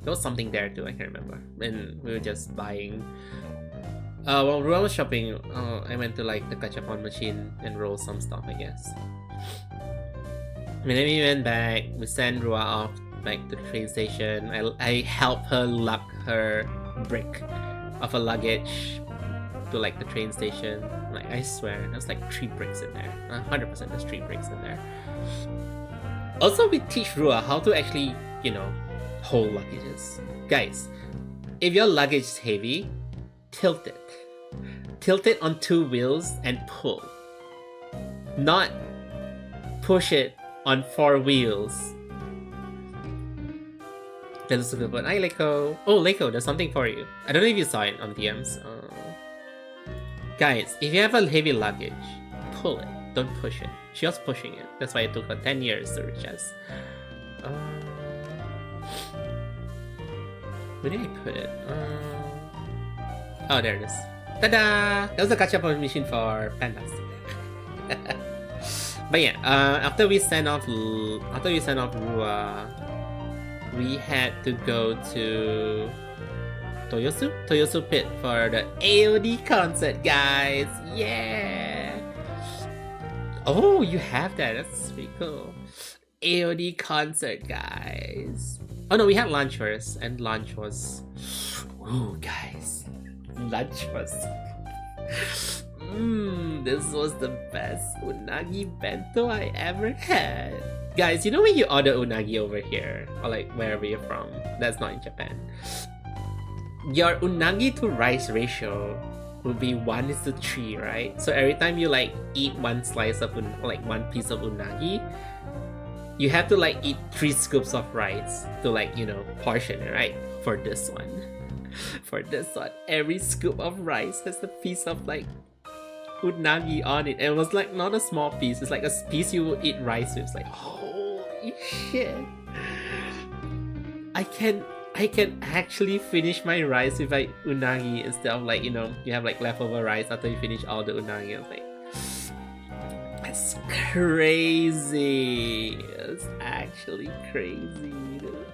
there was something there too, I can't remember. And we were just buying. While Rua was shopping, I went to like the gachapon machine and roll some stuff, I guess. And then we went back, we sent Rua off back to the train station. I helped her lug her brick of a luggage to like the train station. Like, I swear, there's like 3 bricks in there. 100% there's 3 bricks in there. Also, we teach Rua how to actually, you know, hold luggages. Guys, if your luggage is heavy, tilt it. Tilt it on 2 wheels and pull. Not push it on 4 wheels. That's a good one. Hi, Leiko. Oh, Leiko, there's something for you. I don't know if you saw it on DMs. Guys, if you have a heavy luggage, pull it. Don't push it. She was pushing it. That's why it took her 10 years to reach us. Where did I put it? Oh, there it is. Ta-da! That was a gachapon machine for pandas. But yeah, after we sent off Rua, we had to go to Toyosu Pit for the AOD concert, guys. Yeah. Oh, you have that. That's pretty cool. AOD concert, guys. Oh no, we had lunch first, and lunch was, ooh, guys, lunch was. This was the best unagi bento I ever had. Guys, you know when you order unagi over here, or like wherever you're from, that's not in Japan, your unagi to rice ratio will be 1:3, right? So every time you like eat one slice of like one piece of unagi, you have to like eat 3 scoops of rice to like, you know, portion it, right? For this one, every scoop of rice has a piece of like unagi on it. And it was like not a small piece. It's like a piece you will eat rice with. It's like, holy shit. I can actually finish my rice with like unagi instead of like, you know, you have like leftover rice after you finish all the unagi. I was like, that's crazy. It's actually crazy.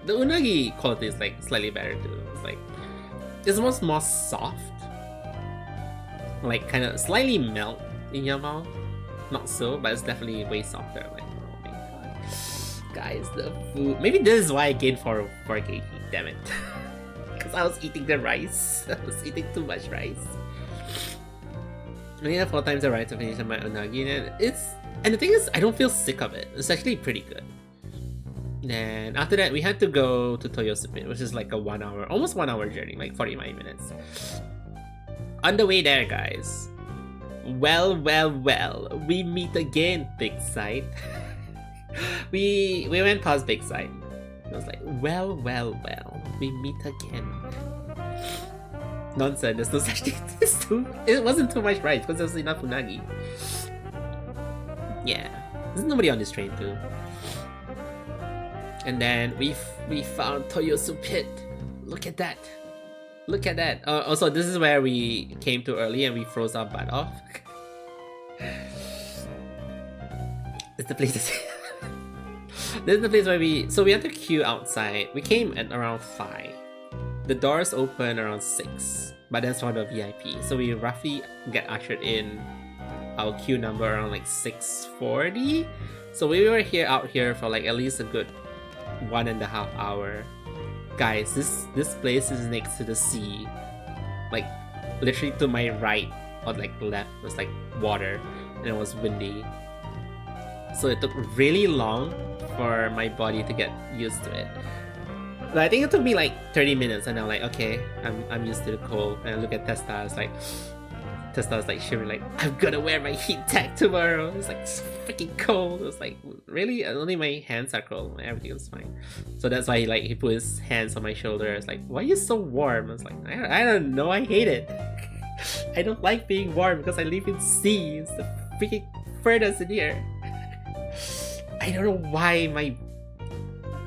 The unagi quality is like slightly better too. It's like, it's almost more soft. Like kind of slightly melt in your mouth. Not so, but it's definitely way softer. Like, oh my god. Guys, the food. Maybe this is why I gained 4 kg. Damn it. Because I was eating the rice. I was eating too much rice. I need 4 times the rice to finish my unagi, and the thing is, I don't feel sick of it. It's actually pretty good. Then after that, we had to go to Toyosumin, which is like a 1 hour, almost 1 hour journey, like 49 minutes. On the way there, guys, well, we meet again, Big Sight. we went past Big Sight. It was like, well, we meet again. Nonsense, there's no such thing. It wasn't too much rice because there was enough unagi. Yeah, there's nobody on this train too. And then we found Toyosu Pit. Look at that. Look at that. Also, this is where we came too early and we froze our butt off. It's the place to say. This is the place where we had to queue outside. We came at around 5. The doors open around 6, but that's for the VIP. So we roughly get ushered in our queue number around like 6:40. So we were out here for like at least a good 1.5 hour. Guys, this place is next to the sea. Like literally to my right or like left was like water and it was windy. So it took really long for my body to get used to it. But I think it took me like 30 minutes and I'm like, okay, I'm used to the cold. And I look at Testa, it's like Testa's like shivering, like, I'm gonna wear my heat tech tomorrow. It's like so freaking cold. It was like, really? Only my hands are cold. Everything was fine. So that's why he put his hands on my shoulder. It's like, why are you so warm? I was like, I don't know. I hate it. I don't like being warm because I live in sea. It's the freaking furnace in here. I don't know why my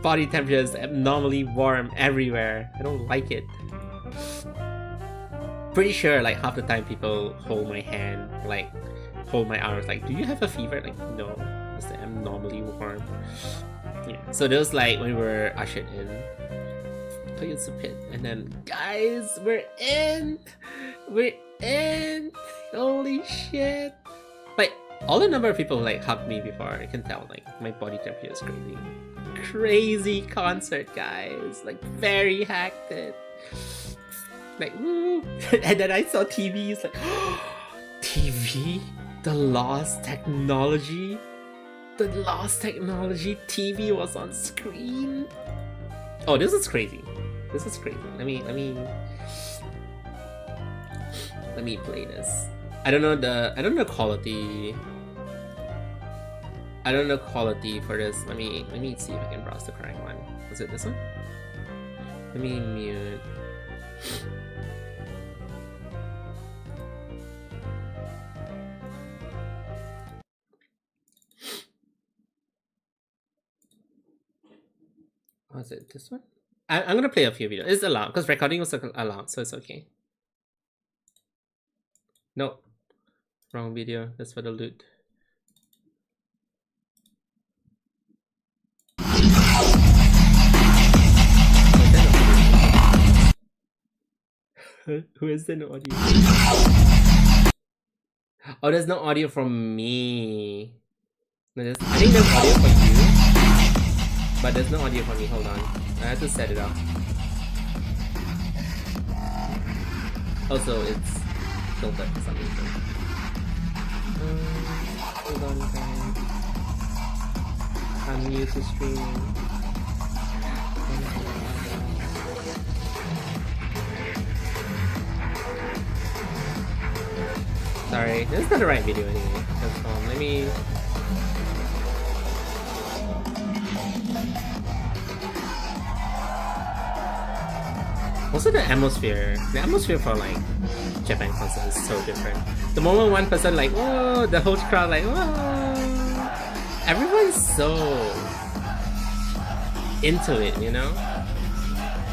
body temperature is abnormally warm everywhere. I don't like it. Pretty sure like half the time people hold my hand, like hold my arms, like, do you have a fever? Like, no, I'm normally warm. Yeah, so there was like when we were ushered in Toyosu Pit, and then guys, we're in, holy shit. Like all the number of people who like hugged me before, I can tell like my body temperature is crazy concert, guys, like very hectic. Like, woo! And then I saw TV, it's like, TV? The lost technology? The lost technology TV was on screen? Oh, this is crazy. This is crazy. Let me play this. I don't know the quality. I don't know quality for this. Let me see if I can browse the correct one. Was it this one? Let me mute. Was it this one? I'm gonna play a few videos. It's allowed because recording was allowed, so it's okay. No, wrong video. That's for the loot. Who is there no audio? Oh, there's no audio from me. No, I think there's audio for you, but there's no audio for me. Hold on, I have to set it up. Also, it's filtered for some reason. Hold on, guys. I'm new to streaming. Sorry, this is not the right video anyway. Let me. Also, the atmosphere for like Japan concert is so different. The moment one person like, whoa, the whole crowd like, whoa. Everyone's so into it, you know?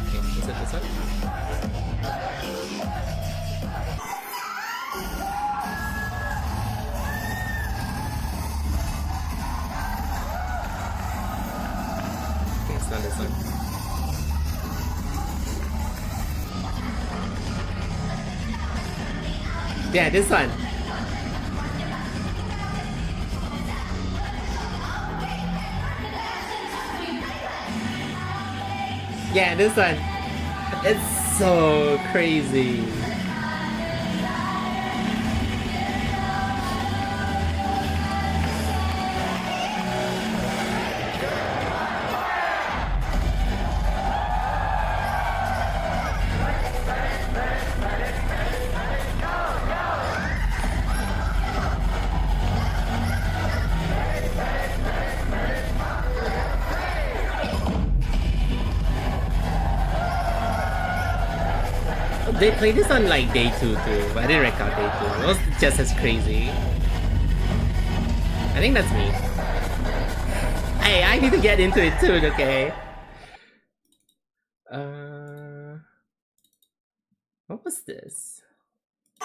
Okay, is it this one? Okay, it's not this one. Yeah, this one. Yeah, this one. It's so crazy. They played this on like day 2 too, but I didn't record day 2. It was just as crazy. I think that's me. Hey, I need to get into it too, okay? What was this? I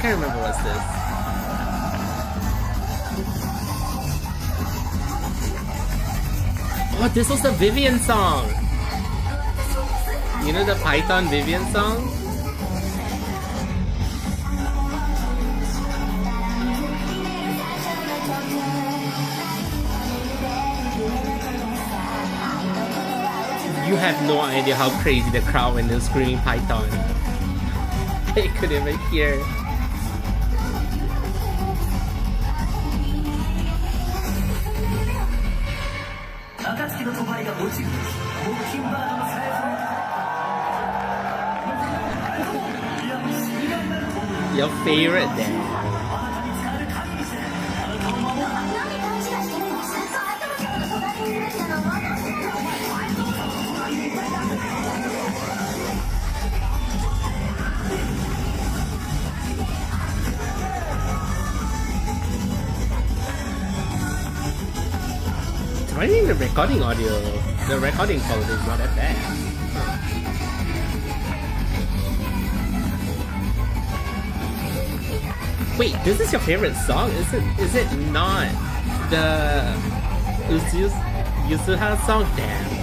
can't remember what's this. Oh, this was the Vivian song! You know the Python Vivian song? You have no idea how crazy the crowd when they were screaming Python. They couldn't even hear. Your favorite dance. I think the recording audio, the recording quality is not that bad. Wait, this is your favorite song? Is it not the Yuzuha song? Damn.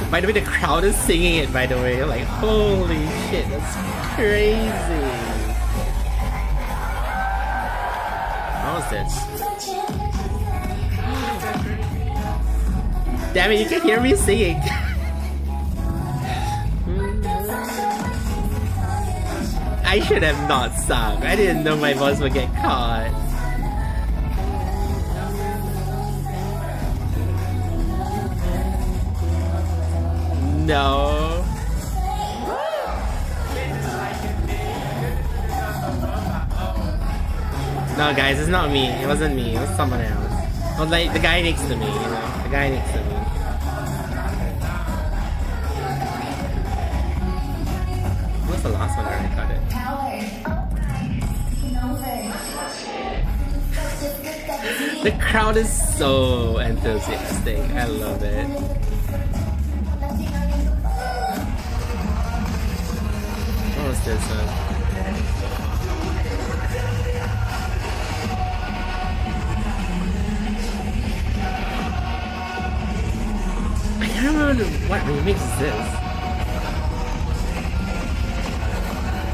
By the way, the crowd is singing it, by the way. Like, holy shit, that's crazy. What was this? Damn it, you can hear me singing. I should have not sung. I didn't know my voice would get caught. No. No, guys, it's not me. It wasn't me. It was someone else. It was like the guy next to me, you know? The guy next to me. What was the last one I recorded? The crowd is so enthusiastic. I love it. What was this one? I can't remember what remix is this.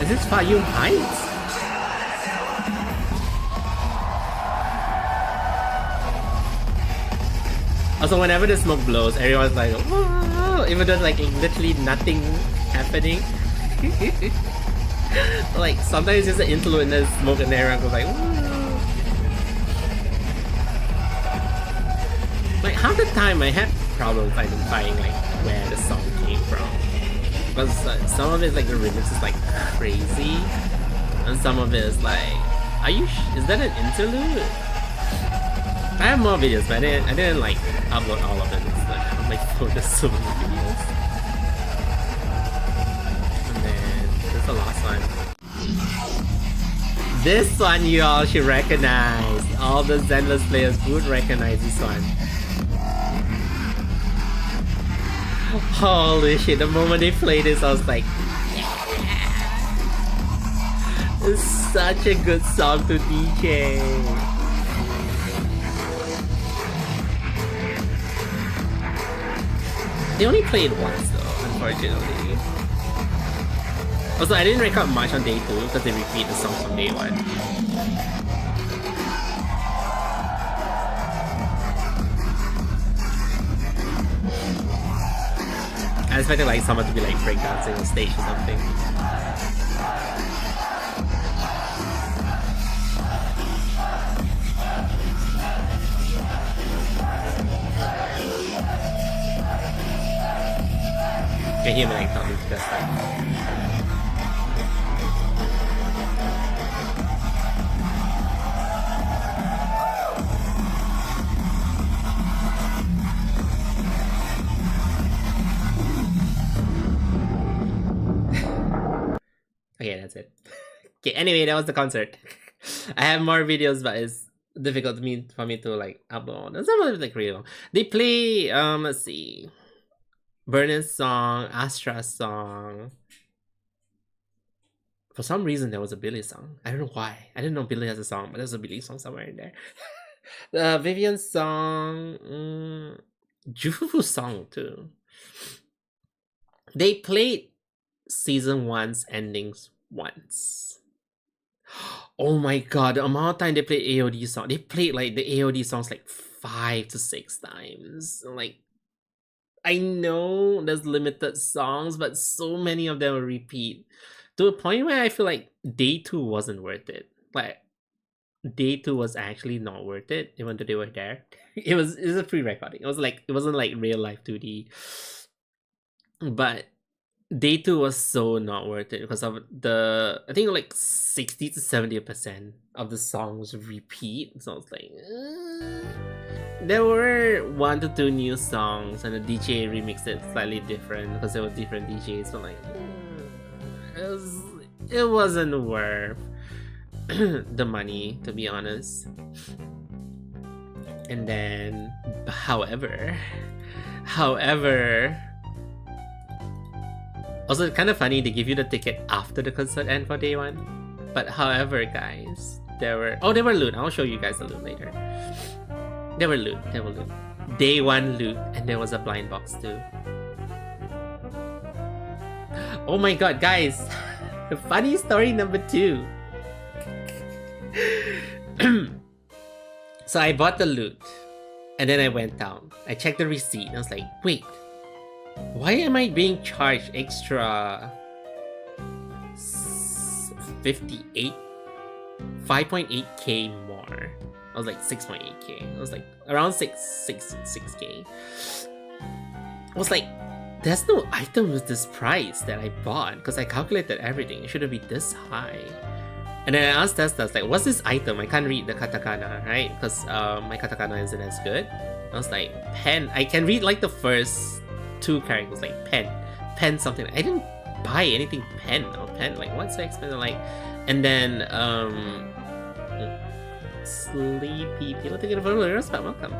Is this Fayum Heights? Also, whenever the smoke blows, everyone's like, whoa, even though like literally nothing happening. Like sometimes it's just an influence in the smoke and everyone goes like, whoa. Like half the time I had problem identifying like where the song came from. Because some of it like the remix is like crazy, and some of it is like, is that an interlude? I have more videos, but I didn't like upload all of it. It's like on my phone, there's so many videos. And then there's the last one. This one you all should recognize. All the Zenless players would recognize this one. Holy shit, the moment they played this, I was like, yeah! It's such a good song to DJ. They only played once though, unfortunately. Also, I didn't record much on day 2 because they repeat the songs from day 1. I expected like someone to be like breakdancing on stage or something. You can hear me like talking to that. Okay, that's it. Okay, anyway, that was the concert. I have more videos, but it's difficult for me to like upload. Some of them like really long. They play let's see, Burnen's song, Astra's song. For some reason, there was a Billy song. I don't know why. I didn't know Billy has a song, but there's a Billy song somewhere in there. The Vivian song, Jufufu's song too. They played season 1's endings once. Oh my god, the amount of time they played AOD song. They played like the AOD songs like 5 to 6 times. Like, I know there's limited songs, but so many of them will repeat to a point where I feel like day 2 wasn't worth it. Like, day 2 was actually not worth it, even though they were there. It was a pre-recording. It wasn't like real life 2D. But day 2 was so not worth it because of I think like 60 to 70% of the songs repeat. So I was like, there were 1 to 2 new songs, and the DJ remixed it slightly different because there were different DJs. So like, it wasn't worth the money, to be honest. And then, however, also kind of funny they give you the ticket after the concert end for day 1. But however, guys, there were loot. I'll show you guys the loot later. There were loot. Day 1 loot, and there was a blind box too. Oh my god, guys! Funny story number 2. So I bought the loot, and then I went down. I checked the receipt, and I was like, wait, why am I being charged extra 5.8k more? I was like 6.8k. I was like around 6k. I was like, there's no item with this price that I bought because I calculated everything. It shouldn't be this high. And then I asked Testa, like, what's this item? I can't read the katakana, right? Because my katakana isn't as good. I was like, pen. I can read like the first 2 characters, like pen something. I didn't buy anything pen. Like, what's so expensive? Like, and then Sleepy People taking a photo. Welcome.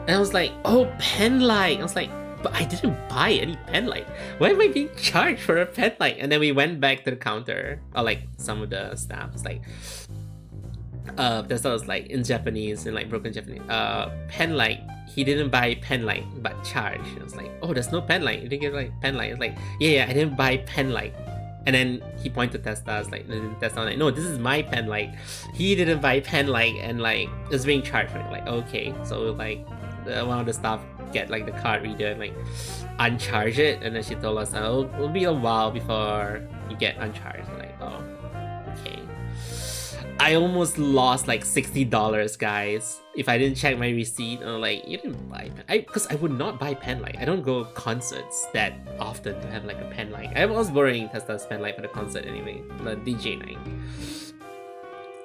And I was like, oh, pen light. I was like, but I didn't buy any pen light. Why am I being charged for a pen light? And then we went back to the counter, or like some of the staff was like, Testa was like in Japanese, in like broken Japanese, pen light. He didn't buy pen light, but charge. I was like, oh, there's no pen light. You didn't get like pen light. It's like, yeah, I didn't buy pen light. And then he pointed to Testa. I was like, Testa was like, no, this is my pen light. He didn't buy pen light, and like it's being charged for it. Like, okay, so like one of the staff get like the card reader and like uncharge it, and then she told us, oh, it'll be a while before you get uncharged. I'm like, oh, okay. I almost lost like $60, guys. if I didn't check my receipt, or like, you didn't buy pen. Because I would not buy pen light. I don't go concerts that often to have like a pen light. I was borrowing Tesla's pen light for the concert anyway, the DJ night.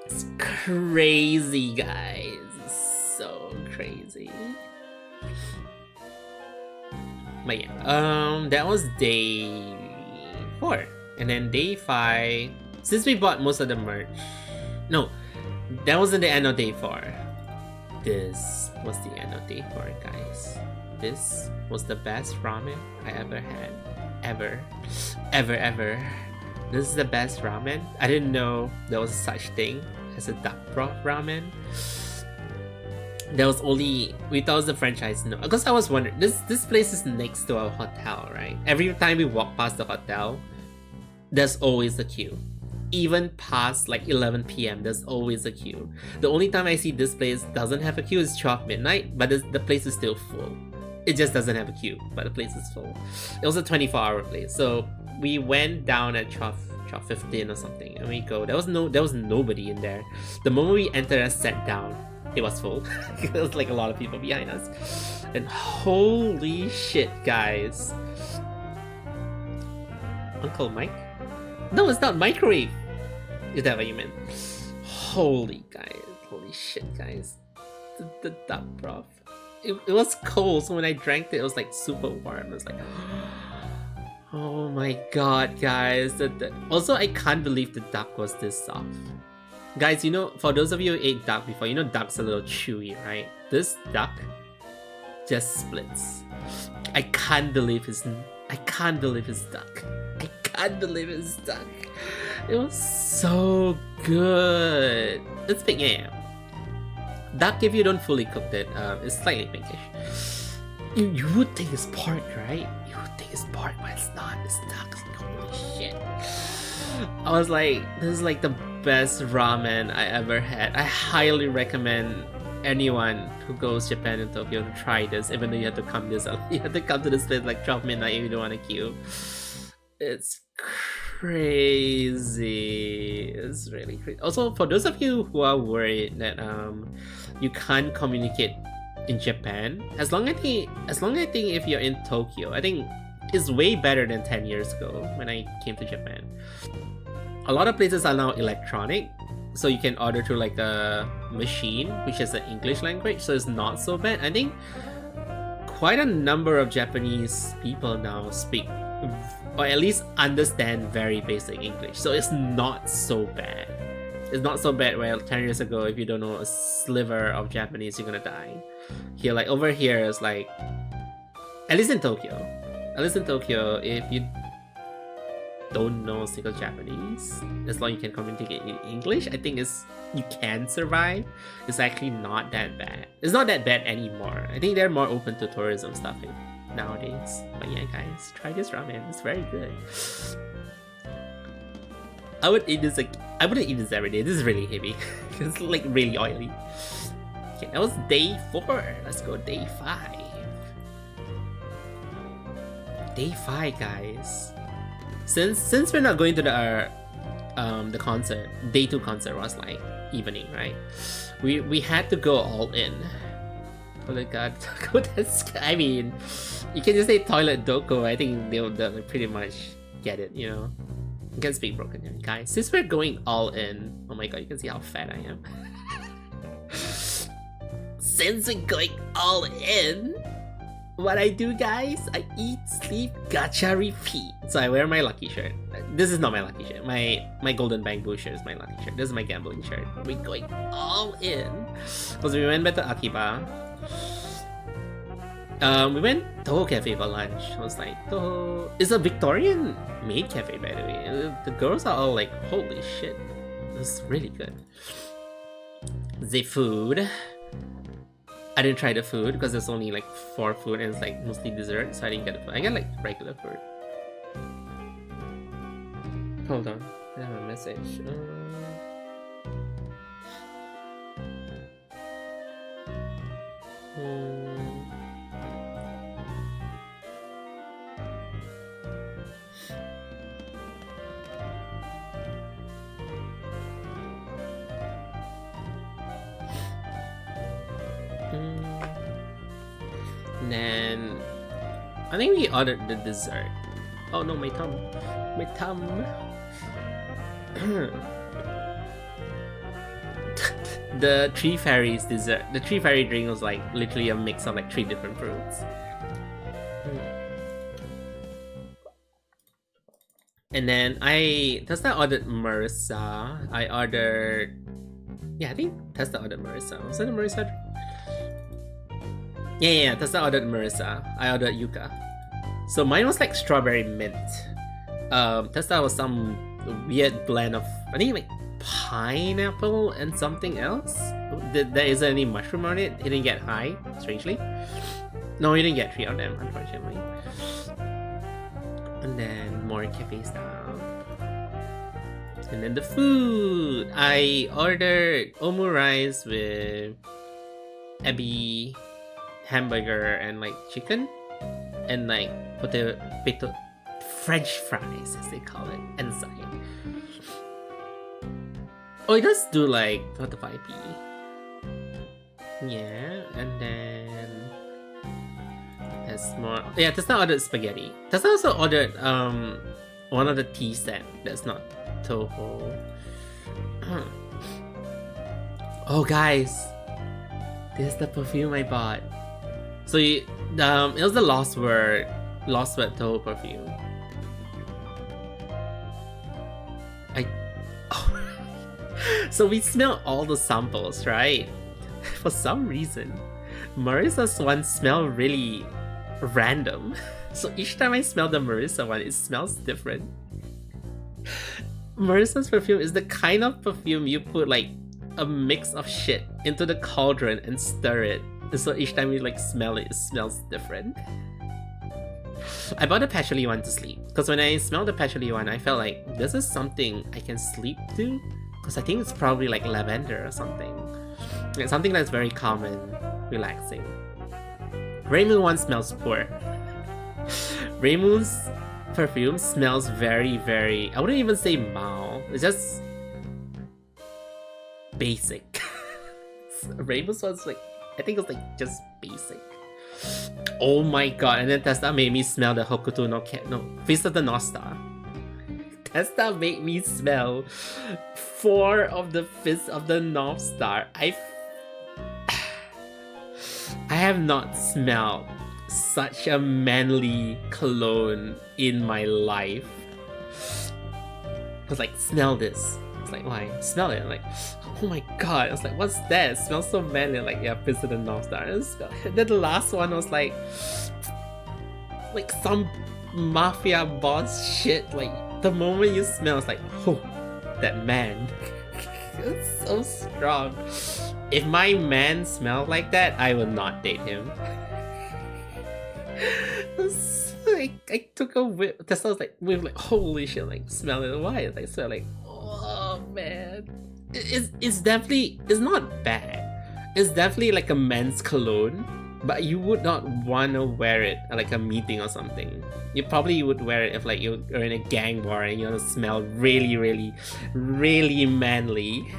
It's crazy, guys. It's so crazy. But yeah, that was day 4, and then day 5. Since we bought most of the merch, no, that wasn't the end of day 4. This was the end of day 4, guys. This was the best ramen I ever had. Ever. This is the best ramen. I didn't know there was such thing as a duck broth ramen. There was only, we thought it was the franchise, no. Because I was wondering, this place is next to our hotel, right? Every time we walk past the hotel, there's always a queue. Even past like 11 p.m, there's always a queue. The only time I see this place doesn't have a queue is 12 midnight, but the place is still full. It just doesn't have a queue, but the place is full. It was a 24-hour place, so we went down at 12:15 or something, and we go. There was nobody in there. The moment we entered and sat down, it was full. There was like a lot of people behind us, and holy shit, guys! Uncle Mike? No, it's not microwave. Is that what you meant? Holy shit, guys! The duck broth. It was cold, so when I drank it, it was like super warm. It was like, oh my god, guys! Also, I can't believe the duck was this soft. Guys, you know, for those of you who ate duck before, you know duck's a little chewy, right? This duck just splits. I can't believe his duck. I can't believe it's duck. It was so good. It's big, yeah. Duck, if you don't fully cook it, it's slightly pinkish. You would think it's pork, right? You would think it's pork, but it's not. It's duck. Holy shit. I was like, this is like the best ramen I ever had. I highly recommend anyone who goes to Japan and Tokyo to try this, even though you have to come to this place like 12 midnight if you don't want to queue. It's crazy. It's really crazy. Also, for those of you who are worried that you can't communicate in Japan, as long I think if you're in Tokyo, I think it's way better than 10 years ago when I came to Japan. A lot of places are now electronic, so you can order through like a machine which is the English language, so it's not so bad. I think quite a number of Japanese people now speak, or at least understand, very basic English, so it's not so bad. It's not so bad where 10 years ago, if you don't know a sliver of Japanese, you're gonna die. Here, like over here, it's like, at least in Tokyo, if you don't know a single Japanese, as long as you can communicate in English, I think you can survive. It's actually not that bad. It's not that bad anymore. I think they're more open to tourism stuff nowadays. But yeah, guys, try this ramen. It's very good. I wouldn't eat this every day. This is really heavy. It's like really oily. Okay, that was day 4. Let's go day 5. Day 5, guys. Since we're not going to the concert, day 2 concert was like evening, right? We had to go all in. Oh my god, I mean, you can just say toilet doko. I think they'll pretty much get it, you know. You can speak broken, guys. Since we're going all in, oh my god, you can see how fat I am. Since we're going all in, what I do, guys, I eat, sleep, gacha, repeat. So I wear my lucky shirt. This is not my lucky shirt. My golden bamboo shirt is my lucky shirt. This is my gambling shirt. We're going all in. Because we went back to Akiba. We went Toho Cafe for lunch. I was like, Toho... It's a Victorian maid cafe, by the way. The girls are all like, holy shit. It's really good. The food... I didn't try the food because there's only like 4 food and it's like mostly dessert, so I didn't get the food. I got like regular food. Hold on, I have a message. And then I think we ordered the dessert. Oh no, my tongue. My tongue. The Tree Fairies dessert. The Tree Fairy drink was like literally a mix of like 3 different fruits. And then Testa ordered Marissa. I ordered... Yeah, I think Testa ordered Marissa. Was that a Marissa drink? Yeah, Testa ordered Marissa. I ordered Yuka. So mine was like strawberry mint. Testa was some weird blend of, I think like pineapple and something else. There isn't any mushroom on it. It didn't get high, strangely. No, you didn't get 3 of them, unfortunately. And then more cafe stuff. And then the food. I ordered omu rice with ebi hamburger and like chicken and like potato French fries as they call it inside. Oh, it does do like what the 5p. Yeah, and then there's more. Yeah, Testa ordered spaghetti. Testa also ordered one of the tea set that's not Toho. Oh guys, this is the perfume I bought. So it was the Lost Word Toho perfume. So we smelled all the samples, right? For some reason, Marissa's one smelled really random. So each time I smell the Marissa one, it smells different. Marissa's perfume is the kind of perfume you put like a mix of shit into the cauldron and stir it. So each time you like smell it, it smells different. I bought the patchouli one to sleep. Because when I smelled the patchouli one, I felt like this is something I can sleep to. Because I think it's probably like lavender or something. It's something that's very calm and relaxing. Raymond one smells poor. Raymond's perfume smells very, very... I wouldn't even say mild. It's just... basic. Raymond's one's like... I think it's like just basic. Oh my god, and then Testa made me smell the Hokuto no Feast of the North Star. Testa made me smell 4 of the Fist of the North Star. I have not smelled such a manly cologne in my life. I was like, smell this. I was like, why? Smell it. I'm like, oh my god. I was like, what's that? It smells so manly. I'm like, yeah, Fist of the North Star. And then the last one was like some mafia boss shit. Like, the moment you smell, it's like, oh, that man. It's so strong. If my man smelled like that, I will not date him. I took a whiff. Tessa was like, holy shit, like, smell it. Why? I smell like, oh man. It's definitely, it's not bad. It's definitely like a men's cologne, but you would not want to wear it at like a meeting or something. You probably would wear it if like you're in a gang war and you want to smell really, really, really manly.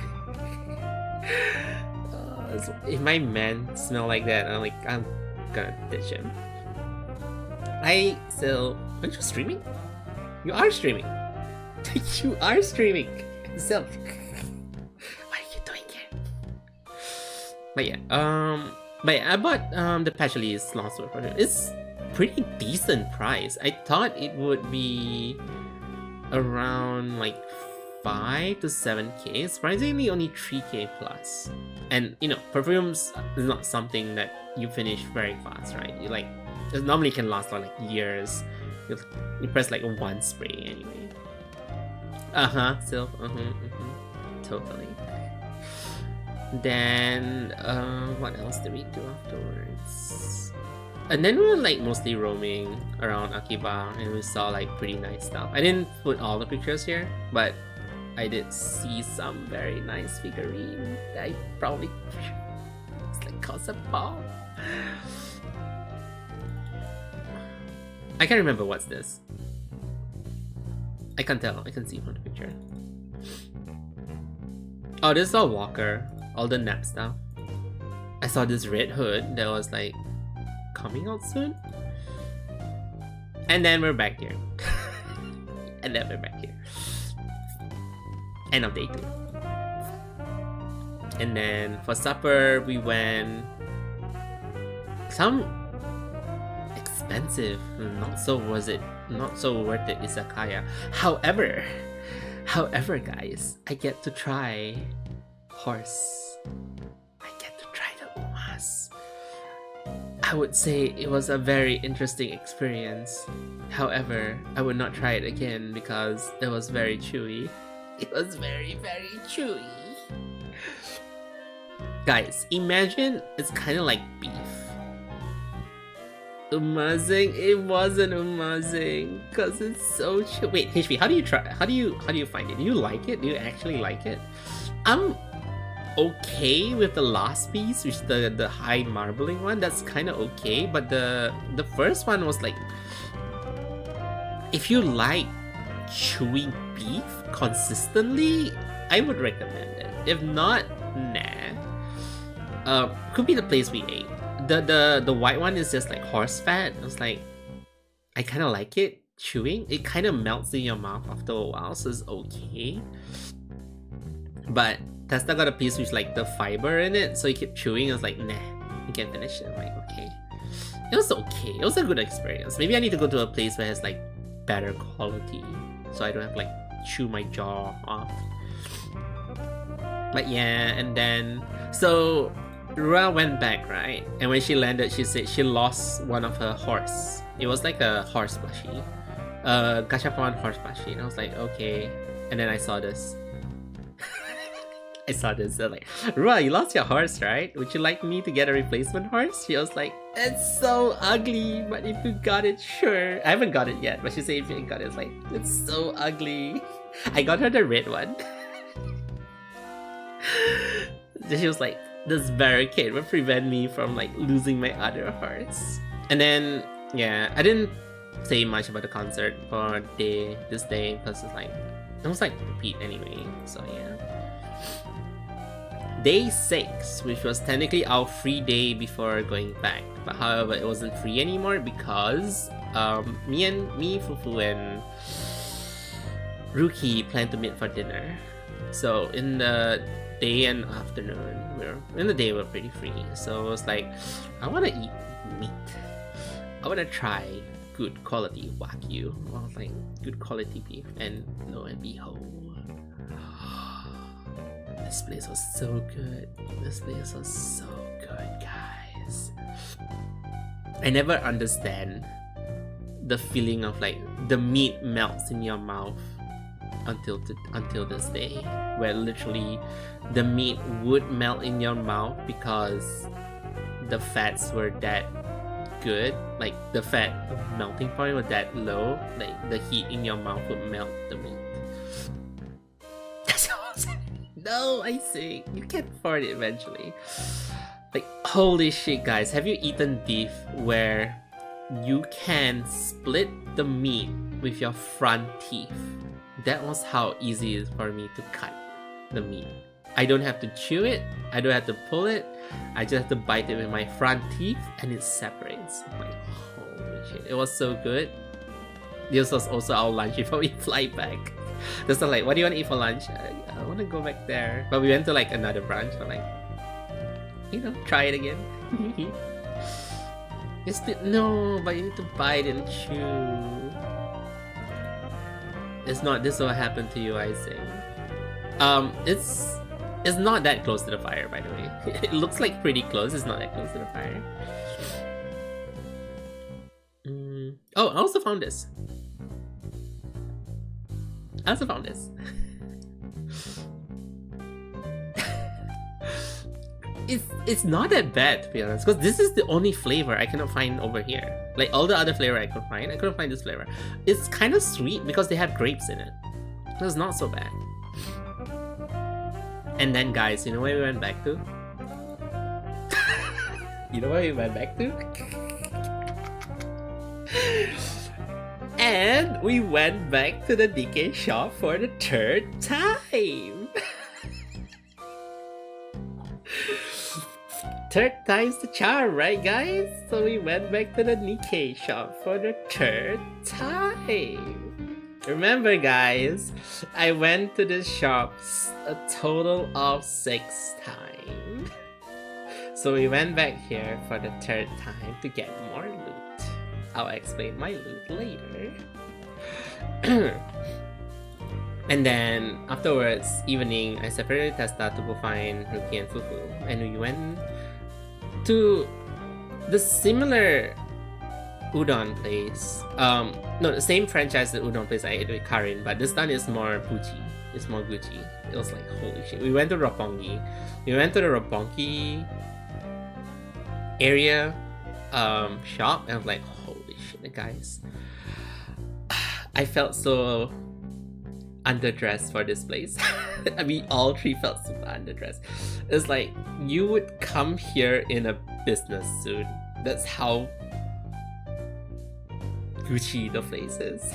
So if my man smell like that, I'm gonna ditch him. Aren't you streaming? You are streaming. You are streaming. So, what are you doing here? But yeah, I bought the Patchouli's Lost Word for him. It's pretty decent price. I thought it would be around like 5 to 7k. Surprisingly, only 3k plus. And you know, perfumes is not something that you finish very fast, right? You like, it normally can last for like years. You press like one spray anyway. Totally. Then what else did we do afterwards? And then we were like mostly roaming around Akiba and we saw like pretty nice stuff. I didn't put all the pictures here, but I did see some very nice figurine that I probably it's like concept bomb. I can't remember what's this. I can't tell. I can see from the picture. Oh, this is all Walker. All the nap stuff. I saw this red hood that was like coming out soon. And then we're back here. And then we're back here. End of day 2. And then for supper, we went some expensive, not so worth it izakaya. However, guys, I get to try horse. I get to try the umas. I would say it was a very interesting experience. However, I would not try it again because it was very chewy. It was very, very chewy. Guys, imagine it's kind of like beef. Amazing. It wasn't amazing because it's so chewy. Wait, HP, how do you try? How do you find it? Do you like it? Do you actually like it? I'm okay with the last piece, which is the high marbling one. That's kind of okay, but the first one was like, if you like chewy beef consistently, I would recommend it. If not, nah. Could be the place we ate. The white one is just like horse fat. I was like, I kind of like it chewing. It kind of melts in your mouth after a while, so it's okay. But Testa got a piece with like the fiber in it, so he kept chewing. I was like, nah, you can't finish it. I'm like, okay. It was okay. It was a good experience. Maybe I need to go to a place where it has like better quality, so I don't have to like chew my jaw off. But yeah, and then so Rua went back, right? And when she landed, she said she lost one of her horse. It was like a horse plushie, Gachapon horse plushie. And I was like, okay. And then I saw this. I saw this. They're like, Rua, you lost your horse, right? Would you like me to get a replacement horse? She was like, it's so ugly, but if you got it, sure. I haven't got it yet, but she said if you got it, it's like, it's so ugly. I got her the red one. She was like, this barricade will prevent me from like losing my other horse. And then yeah, I didn't say much about the concert for this day because it's like it was like repeat anyway. So yeah. Day 6, which was technically our free day before going back, but however it wasn't free anymore because me, Fufu, and Ruki planned to meet for dinner. So in the day and afternoon, we're pretty free. So it was like, I want to eat meat. I want to try good quality wagyu. I was like, good quality beef, and lo and behold, this place was so good. This place was so good, guys. I never understand the feeling of like the meat melts in your mouth until this day, where literally the meat would melt in your mouth because the fats were that good, like the fat melting point was that low, like the heat in your mouth would melt the meat. That's awesome. No, I see. You can afford it eventually. Like, holy shit, guys, have you eaten beef where you can split the meat with your front teeth? That was how easy it is for me to cut the meat. I don't have to chew it, I don't have to pull it, I just have to bite it with my front teeth and it separates. I'm like, holy shit, it was so good. This was also our lunch before we fly back. Just like, what do you want to eat for lunch? I want to go back there. But we went to like another branch, so like, you know, try it again. No, but you need to bite and chew. It's not, this will happen to you, I think. It's not that close to the fire, by the way. It looks like pretty close, it's not that close to the fire. Oh, I also found this. It's not that bad, to be honest, because this is the only flavor I cannot find over here. Like all the other flavor I couldn't find this flavor. It's kind of sweet because they have grapes in it. It's not so bad. And then guys, you know where we went back to? You know where we went back to? And we went back to the DK shop for the 3rd time. Third time's the charm, right guys? So we went back to the Nikkei shop for the third time. Remember guys, I went to the shops a total of 6 times. So we went back here for the third time to get more loot. I'll explain my loot later. And then afterwards, evening, I separated Testa to go find Ruki and Fufu, and we went to the similar udon place. No, the same franchise, the udon place I ate with Karin, but this time is more Gucci. It's more Gucci. It was like, holy shit. We went to Roppongi. We went to the Roppongi area shop, and I'm like, holy shit, guys. I felt so underdressed for this place. I mean, all three felt super underdressed. It's like you would come here in a business suit. That's how Gucci the place is.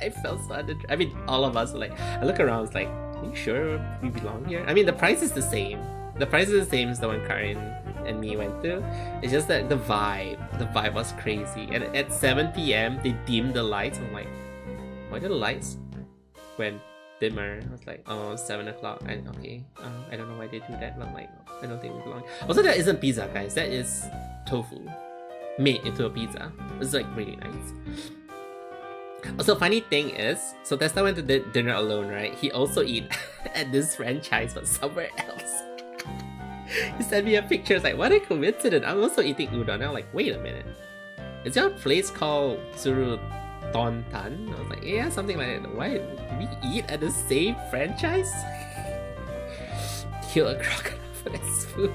I felt so underdressed. I mean, all of us were like, I look around, it's like, are you sure we belong here? I mean, the price is the same. The price is the same as the one Karin and me went to. It's just that the vibe was crazy. And at 7 p.m, they dimmed the lights. I'm like, why did the lights went dimmer? I was like, oh, 7 o'clock. And okay, I don't know why they do that, but I'm like, I don't think we belong. Also, that isn't pizza, guys. That is tofu made into a pizza. It's like really nice. Also, funny thing is, so Testa went to dinner alone, right? He also eat at this franchise, but somewhere else. He sent me a picture. It's like, what a coincidence! I'm also eating udon. I'm like, wait a minute. Is there a place called Tsuru Tontan? I was like, yeah, something like that. Why did we eat at the same franchise? Kill a crocodile for this food.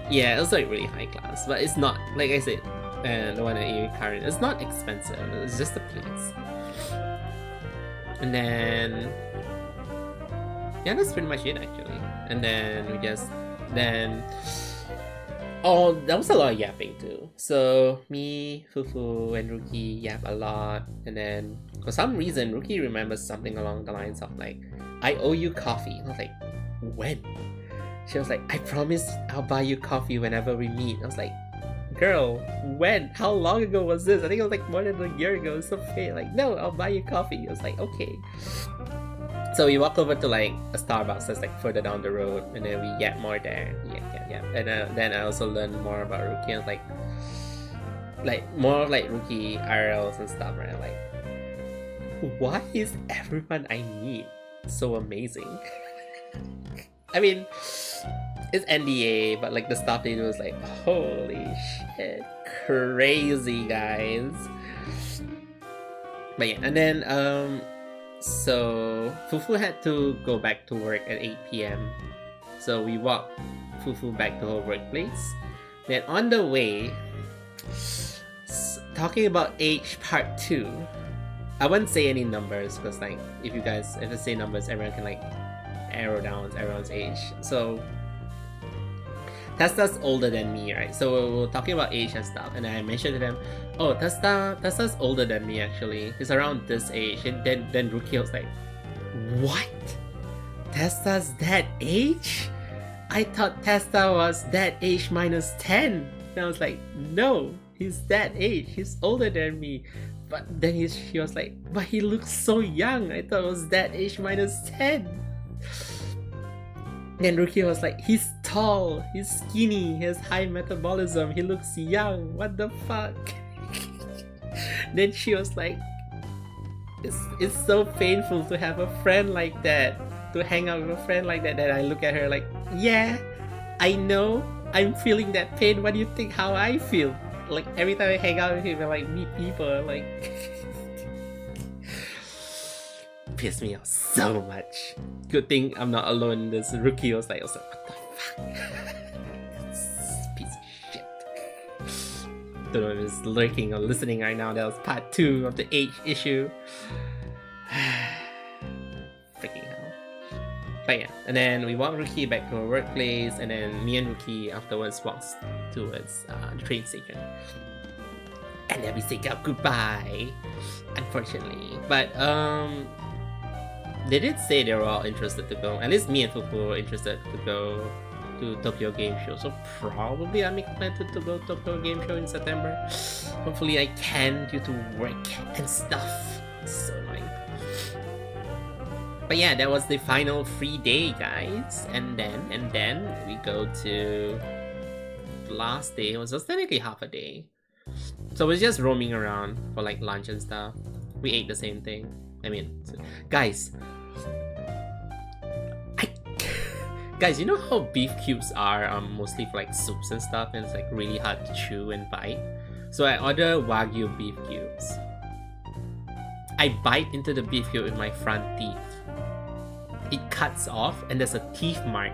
Yeah, it was like really high class, but it's not, like I said, and the one I ate with Karin, it's not expensive. It's just a place. And then, yeah, that's pretty much it actually. And then we just oh, that was a lot of yapping too. So me, Fufu, and Ruki yap a lot, and then for some reason Ruki remembers something along the lines of like, I owe you coffee. I was like, when? She was like, I promise I'll buy you coffee whenever we meet. I was like, girl, when? How long ago was this? I think it was like more than a year ago. So like, no, I'll buy you coffee. I was like, okay. So we walk over to like a Starbucks that's like further down the road, and then we yap more there. Yeah. And then I also learned more about Ruki, and like more like Ruki IRLs and stuff, right? Like, why is everyone I meet so amazing? I mean, it's NDA, but like the stuff they do is like, holy shit, crazy, guys. But yeah, and then so Fufu had to go back to work at 8 p.m. So we walked Fufu back to her workplace. Then on the way, talking about age part 2, I wouldn't say any numbers because like if I say numbers, everyone can like arrow down everyone's age. So Testa's older than me, right? So we're talking about age and stuff, and I mentioned to them, oh, Testa's older than me actually. He's around this age. And then Ruki was like, what? Testa's that age? I thought Testa was that age minus 10. And I was like, no, he's that age. He's older than me. But then she was like, but he looks so young. I thought it was that age minus 10. Then Ruki was like, he's tall, he's skinny, he has high metabolism, he looks young, what the fuck? Then she was like, it's so painful to have a friend like that, to hang out with a friend like that. Then I look at her like, yeah, I know, I'm feeling that pain. What do you think how I feel? Like every time I hang out with him and like meet people, like piss me off so much. Good thing I'm not alone. This Ruki was like, what the fuck? Piece of shit. Don't know if it's lurking or listening right now. That was part 2 of the age issue. Freaking hell. But yeah, and then we walk Ruki back to her workplace, and then me and Ruki afterwards walks towards the train station. And then we say goodbye, unfortunately. But they did say they were all interested to go. At least me and Fufu were interested to go to Tokyo Game Show. So probably I make a plan to go to Tokyo Game Show in September. Hopefully I can due to work and stuff. It's so annoying. But yeah, that was the final free day, guys. And then we go to the last day. It was just technically half a day. So we're just roaming around for like lunch and stuff. We ate the same thing. I mean, guys, guys, you know how beef cubes are mostly for like soups and stuff, and it's like really hard to chew and bite. So I order Wagyu beef cubes. I bite into the beef cube with my front teeth. It cuts off and there's a teeth mark.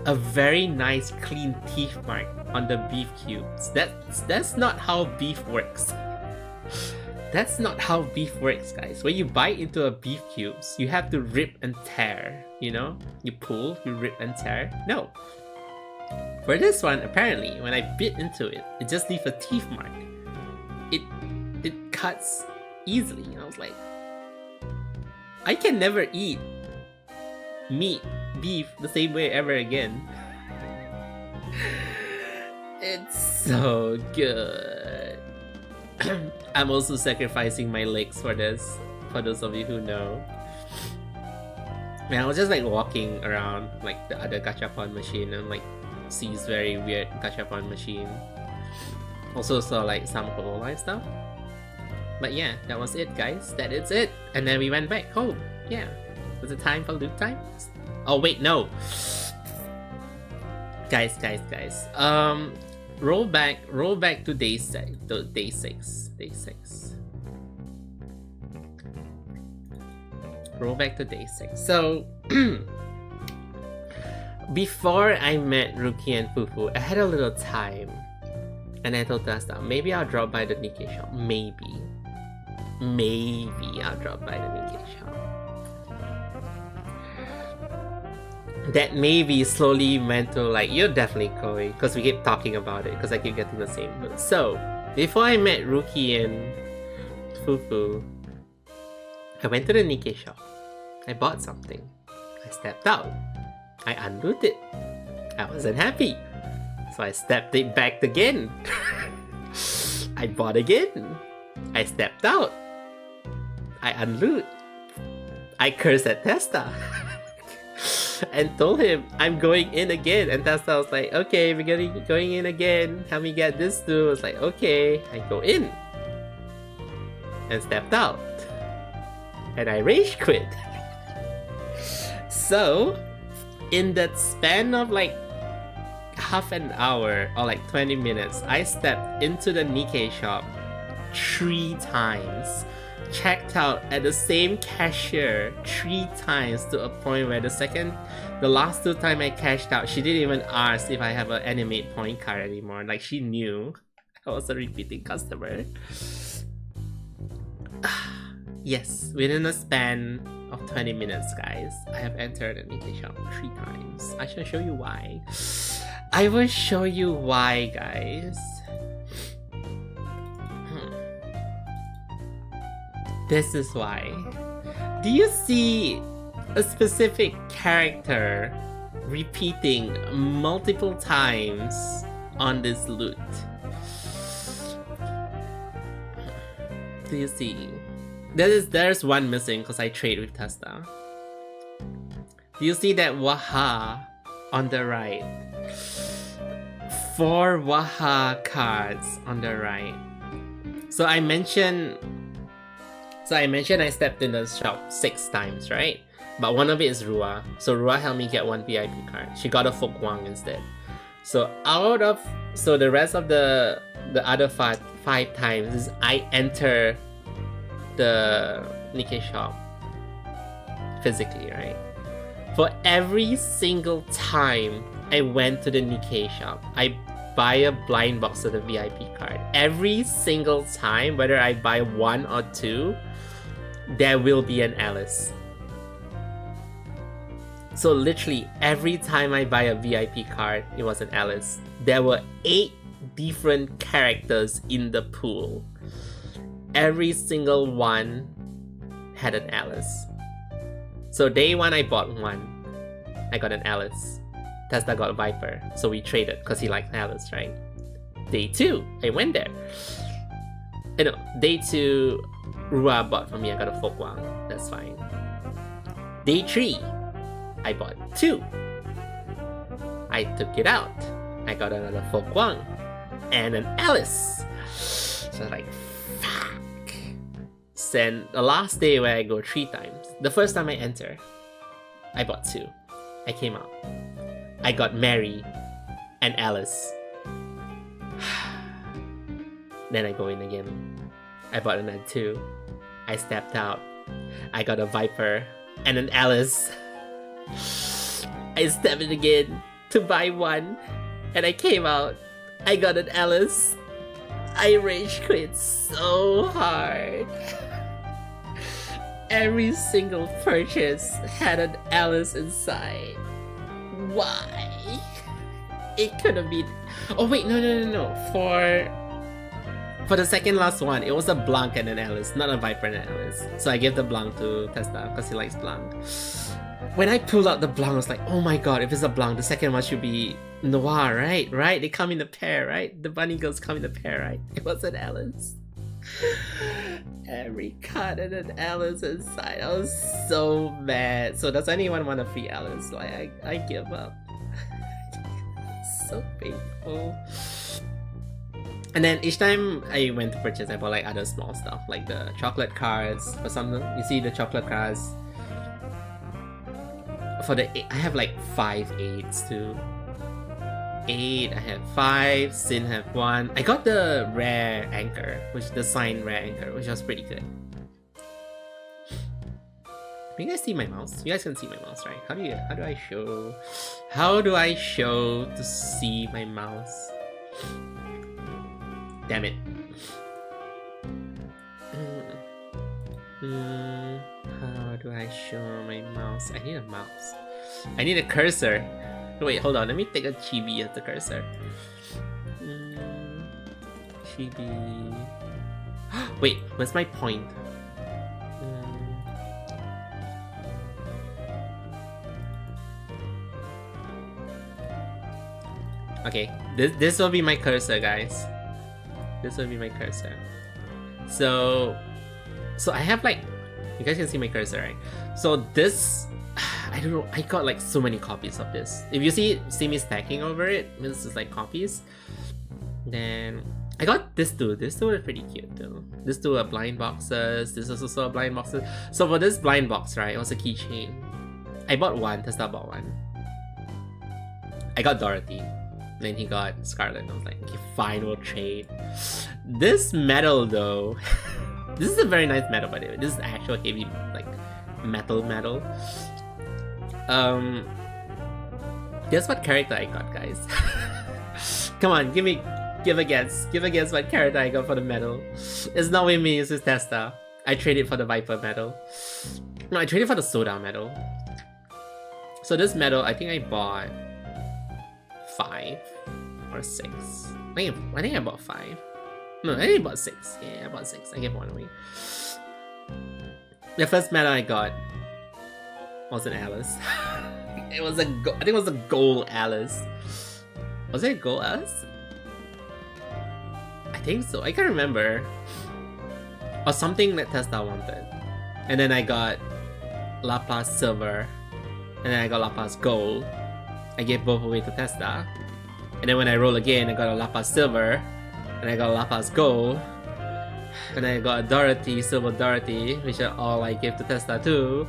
A very nice clean teeth mark on the beef cubes. That's not how beef works. That's not how beef works, guys. When you bite into a beef cubes, you have to rip and tear, you know? You pull, you rip and tear. No. For this one, apparently, when I bit into it, it just leaves a teeth mark. It cuts easily. And I was like, I can never eat beef the same way ever again. It's so good. I'm also sacrificing my legs for this, for those of you who know. And I was just like walking around like the other gachapon machine and like see this very weird gachapon machine. Also saw like some Hololive stuff. But yeah, that was it, guys. That is it. And then we went back home. Yeah. Was it time for loot time? Oh wait, no. Guys. Roll back to day 6. Roll back to day 6. So before I met Ruki and Fufu, I had a little time. And I told Dasta, maybe I'll drop by the Nikkei shop. Maybe I'll drop by the Nikkei shop. That maybe slowly went to like, you're definitely going, because we keep talking about it, because I keep getting the same loot. So, before I met Ruki and Fufu, I went to the Nikkei shop. I bought something. I stepped out. I undid it. I wasn't happy. So I stepped it back again. I bought again. I stepped out. I unloot. I cursed at Testa. And told him I'm going in again, and Testa was like, okay, we're going in again, help me get this too. I was like, okay. I go in and stepped out and I rage quit. So in that span of like half an hour or like 20 minutes, I stepped into the Nikkei shop 3 times, checked out at the same cashier 3 times, to a point where the last 2 times I cashed out, she didn't even ask if I have an animate point card anymore. Like, she knew I was a repeating customer. Yes, within a span of 20 minutes, guys, I have entered the Nikkei shop 3 times. I shall show you why. I will show you why, guys. This is why. Do you see a specific character repeating multiple times on this loot? Do you see? There's one missing because I trade with Testa. Do you see that Waha on the right? 4 Waha cards on the right. So I mentioned I stepped in the shop 6 times, right? But one of it is Rua. So Rua helped me get 1 VIP card. She got a Folk Wang instead. So the rest of the other 5 times is I enter the Nikkei shop physically, right? For every single time I went to the Nikkei shop, I buy a blind box of the VIP card. Every single time, whether I buy 1 or 2, there will be an Alice. So literally every time I buy a VIP card, it was an Alice. There were 8 different characters in the pool. Every single one had an Alice. So day 1 I bought 1. I got an Alice. Testa got a Viper, so we traded because he likes Alice, right? Day 2, I went there. You know, day 2, Rua bought for me, I got a Folkwang, that's fine. Day 3, I bought 2. I took it out. I got another Folkwang and an Alice. So like, fuck. Then the last day where I go 3 times, the first time I enter, I bought 2. I came out. I got Mary and Alice. Then I go in again. I bought another 2. I stepped out. I got a Viper and an Alice. I stepped in again to buy 1, and I came out. I got an Alice. I rage quit so hard. Every single purchase had an Alice inside. Why? It could have been... Oh wait, no. For the second last one, it was a Blanc and an Alice, not a Viper and an Alice. So I gave the Blanc to Testa because he likes Blanc. When I pulled out the Blanc, I was like, oh my god, if it's a Blanc, the second one should be Noir, right? Right? They come in a pair, right? The bunny girls come in a pair, right? It was an Alice. Every card and an Alice inside. I was so mad. So does anyone want a free Alice? So I give up. So painful. And then each time I went to purchase, I bought like other small stuff, like the chocolate cards or something. You see the chocolate cards. For the 8, I have like 5 8s too. 8, I have 5, Sin have 1. I got the rare anchor, which the signed rare anchor, which was pretty good. Can you guys see my mouse? You guys can see my mouse, right? How do I show? How do I show to see my mouse? Damn it. How do I show my mouse? I need a mouse. I need a cursor. Wait, hold on. Let me take a chibi as the cursor. Chibi. Wait, what's my point? Okay, this will be my cursor, guys. This will be my cursor. So I have like, you guys can see my cursor, right? So this, I don't know, I got like so many copies of this. If you see me stacking over it, this is like copies. Then I got this two. This two are pretty cute too. This two are blind boxes. This is also a blind boxes. So for this blind box, right, it was a keychain. I bought 1, Testa bought 1. I got Dorothy. Then he got Scarlet. I was like, okay, fine, we'll trade. This medal though, this is a very nice medal by the way. This is actual heavy like metal. Guess what character I got, guys? Come on, give a guess. Give a guess what character I got for the medal. It's not with me, it's with Testa. I traded for the Viper medal. No, I traded for the Soda medal. So this medal, I think I bought 5 or 6. I think I bought 5. No, I think I bought 6. Yeah, I bought 6. I gave 1 away. The first medal I got was an Alice. I think it was a gold Alice. Was it a gold Alice? I think so. I can't remember. Or something that Testa wanted. And then I got Lapis Silver. And then I got Lapis Gold. I gave both away to Testa. And then when I roll again, I got a Lapis Silver. And I got a Lapis Gold. And I got a Dorothy, Silver Dorothy, which are all I gave to Testa too.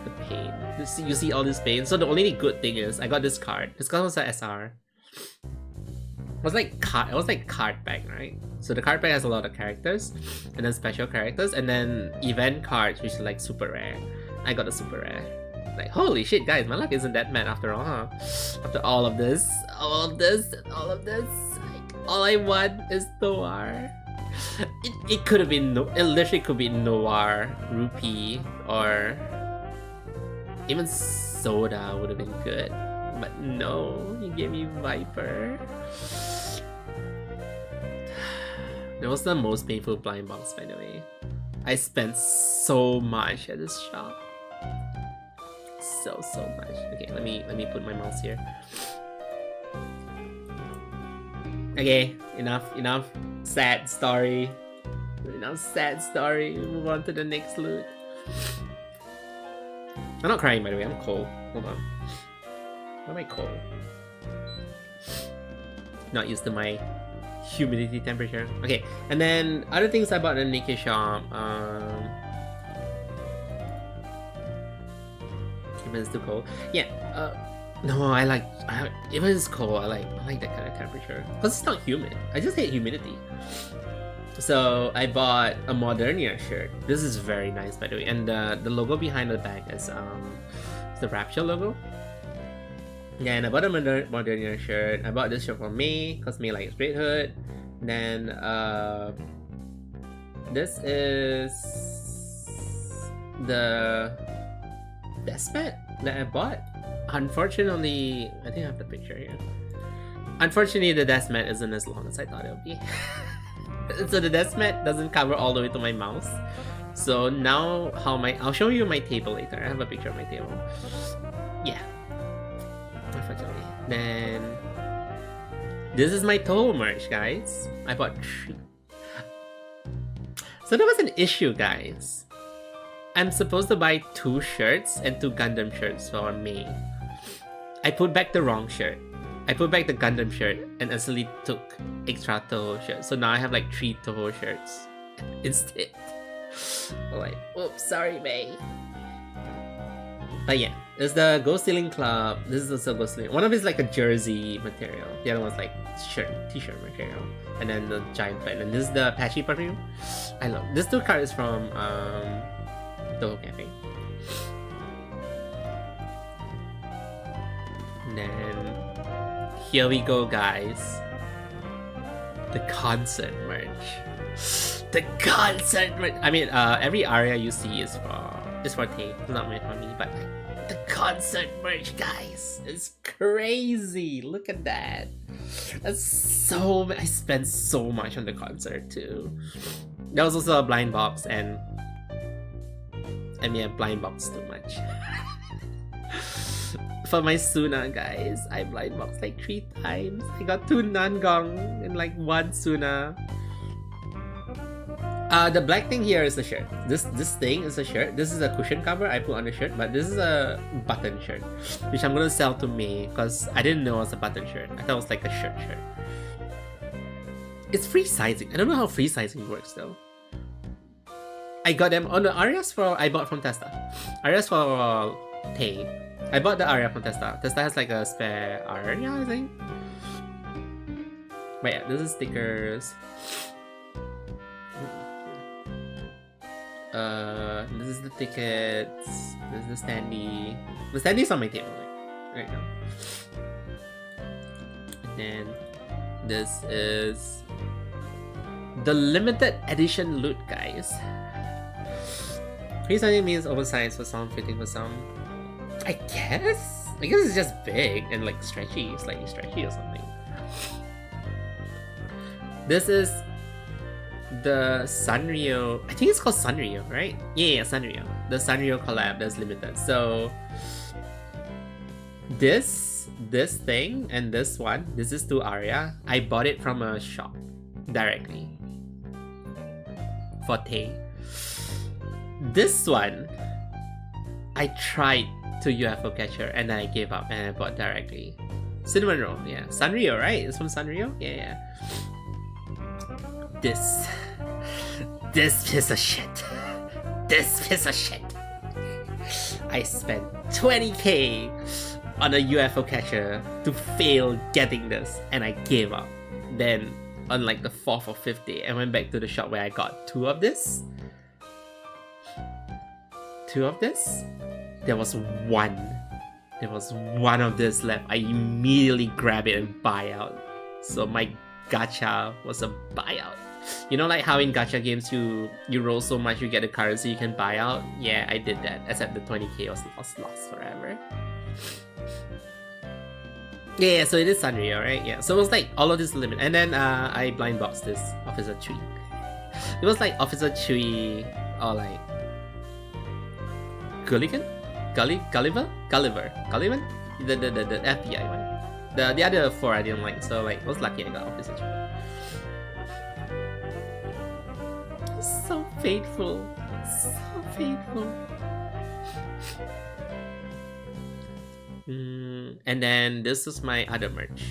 The pain. You see all this pain. So the only good thing is I got this card. This card was an SR. It was like card pack, right? So the card pack has a lot of characters, and then special characters, and then event cards, which is like super rare. I got a super rare. Like, holy shit, guys, my luck isn't that bad after all, huh? After all of this, like, all I want is Noir. It could have been, it literally could be Noir, Rupee, or even Soda would have been good. But no, he gave me Viper. That was the most painful blind box, by the way. I spent so much at this shop. so much. Okay, let me put my mouse here. Okay, enough sad story. Enough sad story. Move on to the next loot. I'm not crying, by the way. I'm cold. Hold on. Why am I cold? Not used to my humidity temperature. Okay, and then other things I bought in the Nikkei shop. Even it's too cold. Yeah. No, even it's cold. I like that kind of temperature because it's not humid. I just hate humidity. So I bought a Modernia shirt. This is very nice, by the way, and the logo behind the back is the Rapture logo. Yeah, and I bought a Modernia shirt. I bought this shirt for May because May likes straight hood. Then this is the desk mat that I bought. Unfortunately, I think I have the picture here. Unfortunately, the desk mat isn't as long as I thought it would be. So the desk mat doesn't cover all the way to my mouse. So now I'll show you my table later. I have a picture of my table. Yeah. Unfortunately. Then this is my Toho merch, guys. I bought 3. So there was an issue, guys. I'm supposed to buy 2 shirts and 2 Gundam shirts for May. I put back the wrong shirt. I put back the Gundam shirt and instantly took extra Toho shirts. So now I have like 3 Toho shirts instead. Like, oops, sorry, May. But yeah, it's the Ghost Stealing Club. This is also Ghost Stealing. One of it is like a jersey material. The other one's like t-shirt material. And then the giant pen. And this is the Patchy perfume. I love this 2 card is from Toho Cafe. And then here we go, guys. The concert merch. The concert merch. I mean, every area you see is for Tay. It's not meant for me, but like the concert merch, guys. It's crazy. Look at that. I spent so much on the concert too. There was also a blind box, and I mean, I blind boxed too much. For my Suna, guys, I blind boxed like 3 times. I got 2 Nangong and like 1 Suna. The black thing here is a shirt. This thing is a shirt. This is a cushion cover I put on the shirt, but this is a button shirt, which I'm gonna sell to May because I didn't know it was a button shirt. I thought it was like a shirt. It's free sizing. I don't know how free sizing works though. I got them on the Arias I bought from Testa. Arias for Tay. I bought the Aria from Testa. Testa has like a spare Aria, I think. But yeah, this is stickers. This is the tickets. This is the standee. The standee's on my table right now. And then this is the limited edition loot, guys. Free sizing means oversized for some, fitting for some. I guess it's just big and like stretchy, slightly stretchy or something. This is the Sanrio. I think it's called Sanrio, right? Yeah, Sanrio. The Sanrio collab that's limited. So this thing and this one, this is 2 Aria. I bought it from a shop directly for Tay. This one, I tried to UFO catcher and then I gave up and I bought directly. Cinnamon roll, yeah. Sanrio, right? It's from Sanrio? Yeah. This piece of shit. This piece of shit. I spent 20k on a UFO catcher to fail getting this and I gave up. Then on like the 4th or 5th day, I went back to the shop where I got 2 of this. 2 of this. There was 1. There was 1 of this left. I immediately grab it and buy out. So my gacha was a buyout. You know, like how in gacha games you roll so much you get a currency you can buy out? Yeah, I did that. Except the 20k was lost forever. Yeah, so it is Sanrio, right? Yeah, so it was like all of this limit. And then I blind boxed this Officer Chui. It was like Officer Chui or like Gulligan? Gulliver? The FBI one. The other 4 I didn't like, so like I was lucky I got opposite. So faithful. So faithful. And then this is my other merch.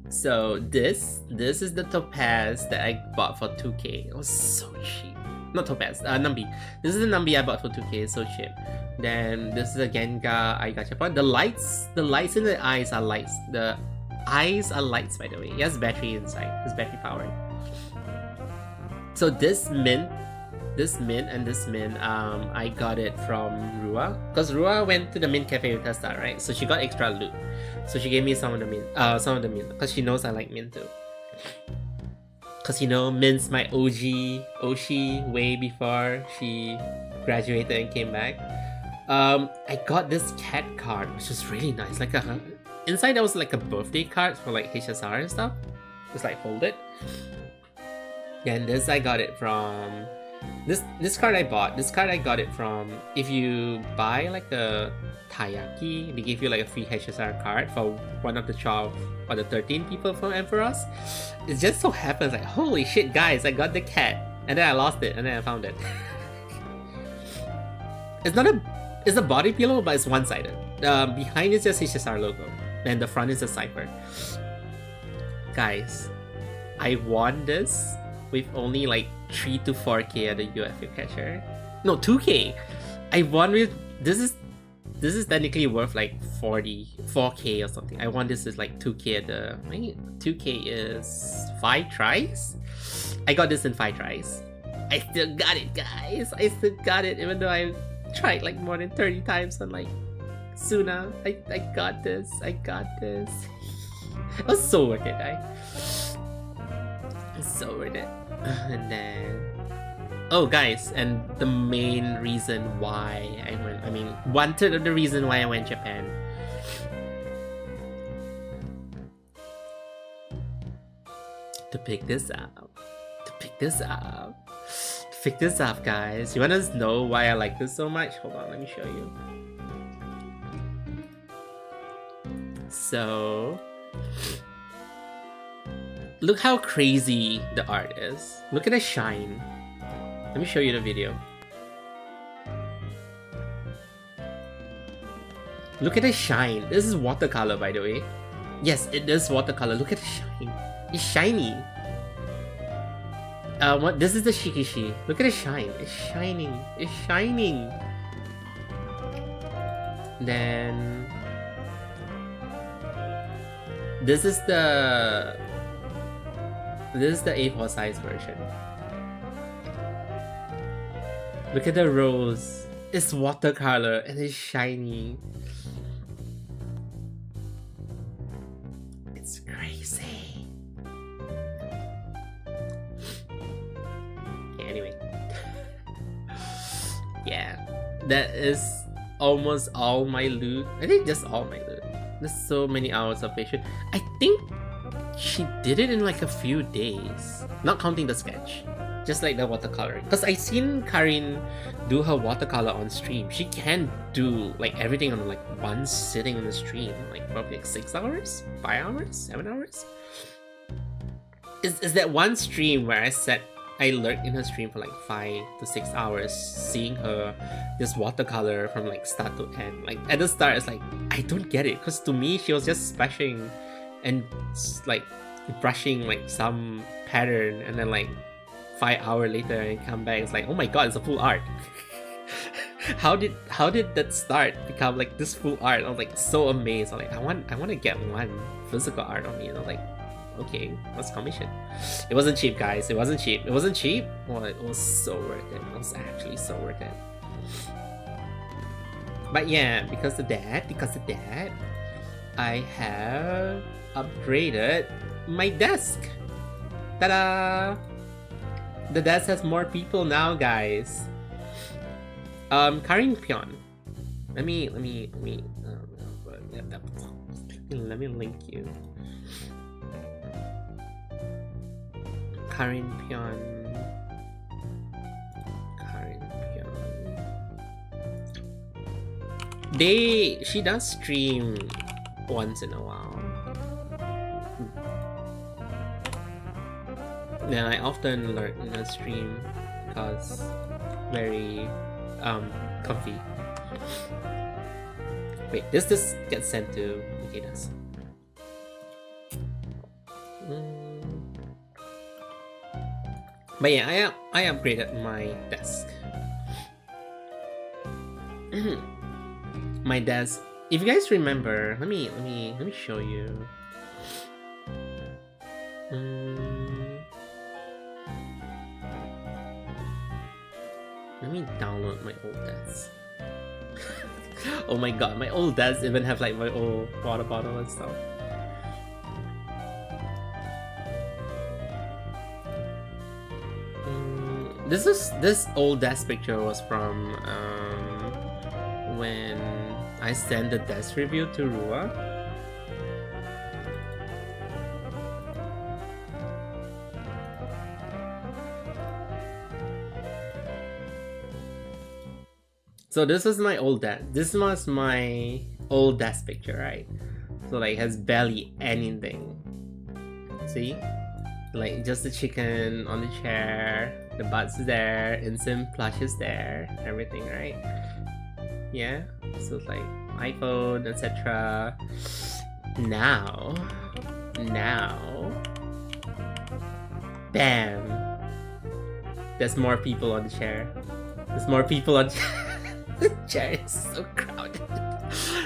So this is the topaz that I bought for 2k. It was so cheap. Not topaz, Nambi. This is the Nambi I bought for 2k, it's so cheap. Then this is a Gengar I gachapon. The lights in the eyes are lights. The eyes are lights, by the way. It has battery inside. It's battery powered. So this mint, I got it from Rua, because Rua went to the mint cafe with her star, right? So she got extra loot. So she gave me some of the mint, because she knows I like mint too. Because you know, mint's my OG Oshi way before she graduated and came back. I got this cat card, which is really nice. Like inside there was like a birthday card for like HSR and stuff. Just like folded. Then this I got it from this card I bought. This card I got it from, if you buy like a Taiyaki, they give you like a free HSR card for one of the 12 or the 13 people from Emperors. It just so happens like, holy shit guys, I got the cat, and then I lost it, and then I found it. It's a body pillow, but it's one-sided. Behind is just HSR logo, and the front is a cipher. Guys, I won this with only like 3 to 4k at the UFO catcher. No, 2k. I won with this is technically worth like 4k or something. I won this is like 2k at the 2k is 5 tries. I got this in 5 tries. I still got it, guys. I still got it, even though I tried like more than 30 times on like Suna. I got this. I got this. It was so worth it, It's so worth it. And then, oh guys, and the main reason why I went, 1/3 of the reason why I went Japan. To pick this up. Pick this up, guys. You wanna know why I like this so much? Hold on, let me show you. So, look how crazy the art is. Look at the shine. Let me show you the video. Look at the shine. This is watercolor, by the way. Yes, it is watercolor. Look at the shine. It's shiny. This is the Shikishi. Look at the shine. It's shining. It's shining. Then this is the A4 size version. Look at the rose. It's watercolor and it's shiny. It's crazy. Anyway. Yeah. That is almost all my loot. I think that's all my loot. There's so many hours of patience. I think she did it in like a few days. Not counting the sketch. Just like the watercoloring. Because I seen Karin do her watercolor on stream. She can do like everything on like one sitting on the stream. Like probably like 6 hours? 5 hours? 7 hours? Is that one stream where I lurked in her stream for like 5 to 6 hours, seeing her just watercolor from like start to end. Like at the start, it's like, I don't get it. Because to me, she was just splashing and like brushing like some pattern, and then like 5 hours later and come back, it's like, oh my god, it's a full art. how did that start become like this full art? I was like so amazed. I'm like, I want to get one physical art on me. And I was like, okay, let's commission. It wasn't cheap, guys. It wasn't cheap. Well, it was so worth it. It was actually so worth it. But yeah, because of that, I have upgraded my desk. Ta-da! The desk has more people now, guys. Karin Pion. Let me link you. Karin Pion. She does stream once in a while. Yeah, I often learn in a stream because very comfy. Wait, this gets sent to Mikadas. But yeah, I upgraded my desk. My desk. If you guys remember, let me show you. Let me download my old desk. Oh my god, my old desk even have like my old water bottle and stuff. This old desk picture was from when I sent the desk review to Rua. So this was my old desk. This was my old desk picture, right? So like has barely anything. See? Like just the chicken on the chair, the butt's there, instant plush is there, everything, right? Yeah, so it's like iPhone, etc. Now, bam! There's more people on the chair. There's more people on the chair is so crowded.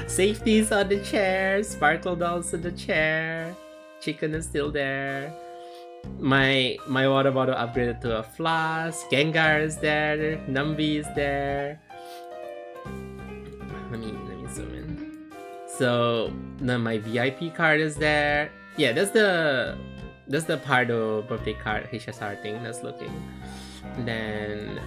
Safety's on the chair, Sparkle Doll's on the chair, chicken is still there. My water bottle upgraded to a flask. Gengar is there. Numbi is there. Let me zoom in. So then my VIP card is there. Yeah, that's the Pardo birthday card HSR thing that's looking. Then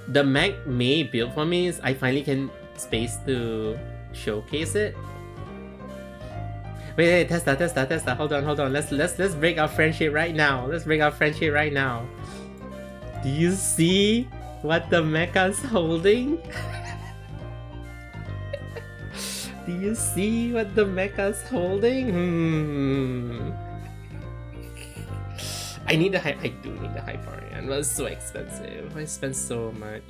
the Mac May build for me is I finally can space to showcase it. Wait, Testa. Hold on. Let's break our friendship right now. Let's break our friendship right now. Do you see what the mecha's holding? Do you see what the mecha's holding? I do need the Hyperion, but it's so expensive. I spent so much.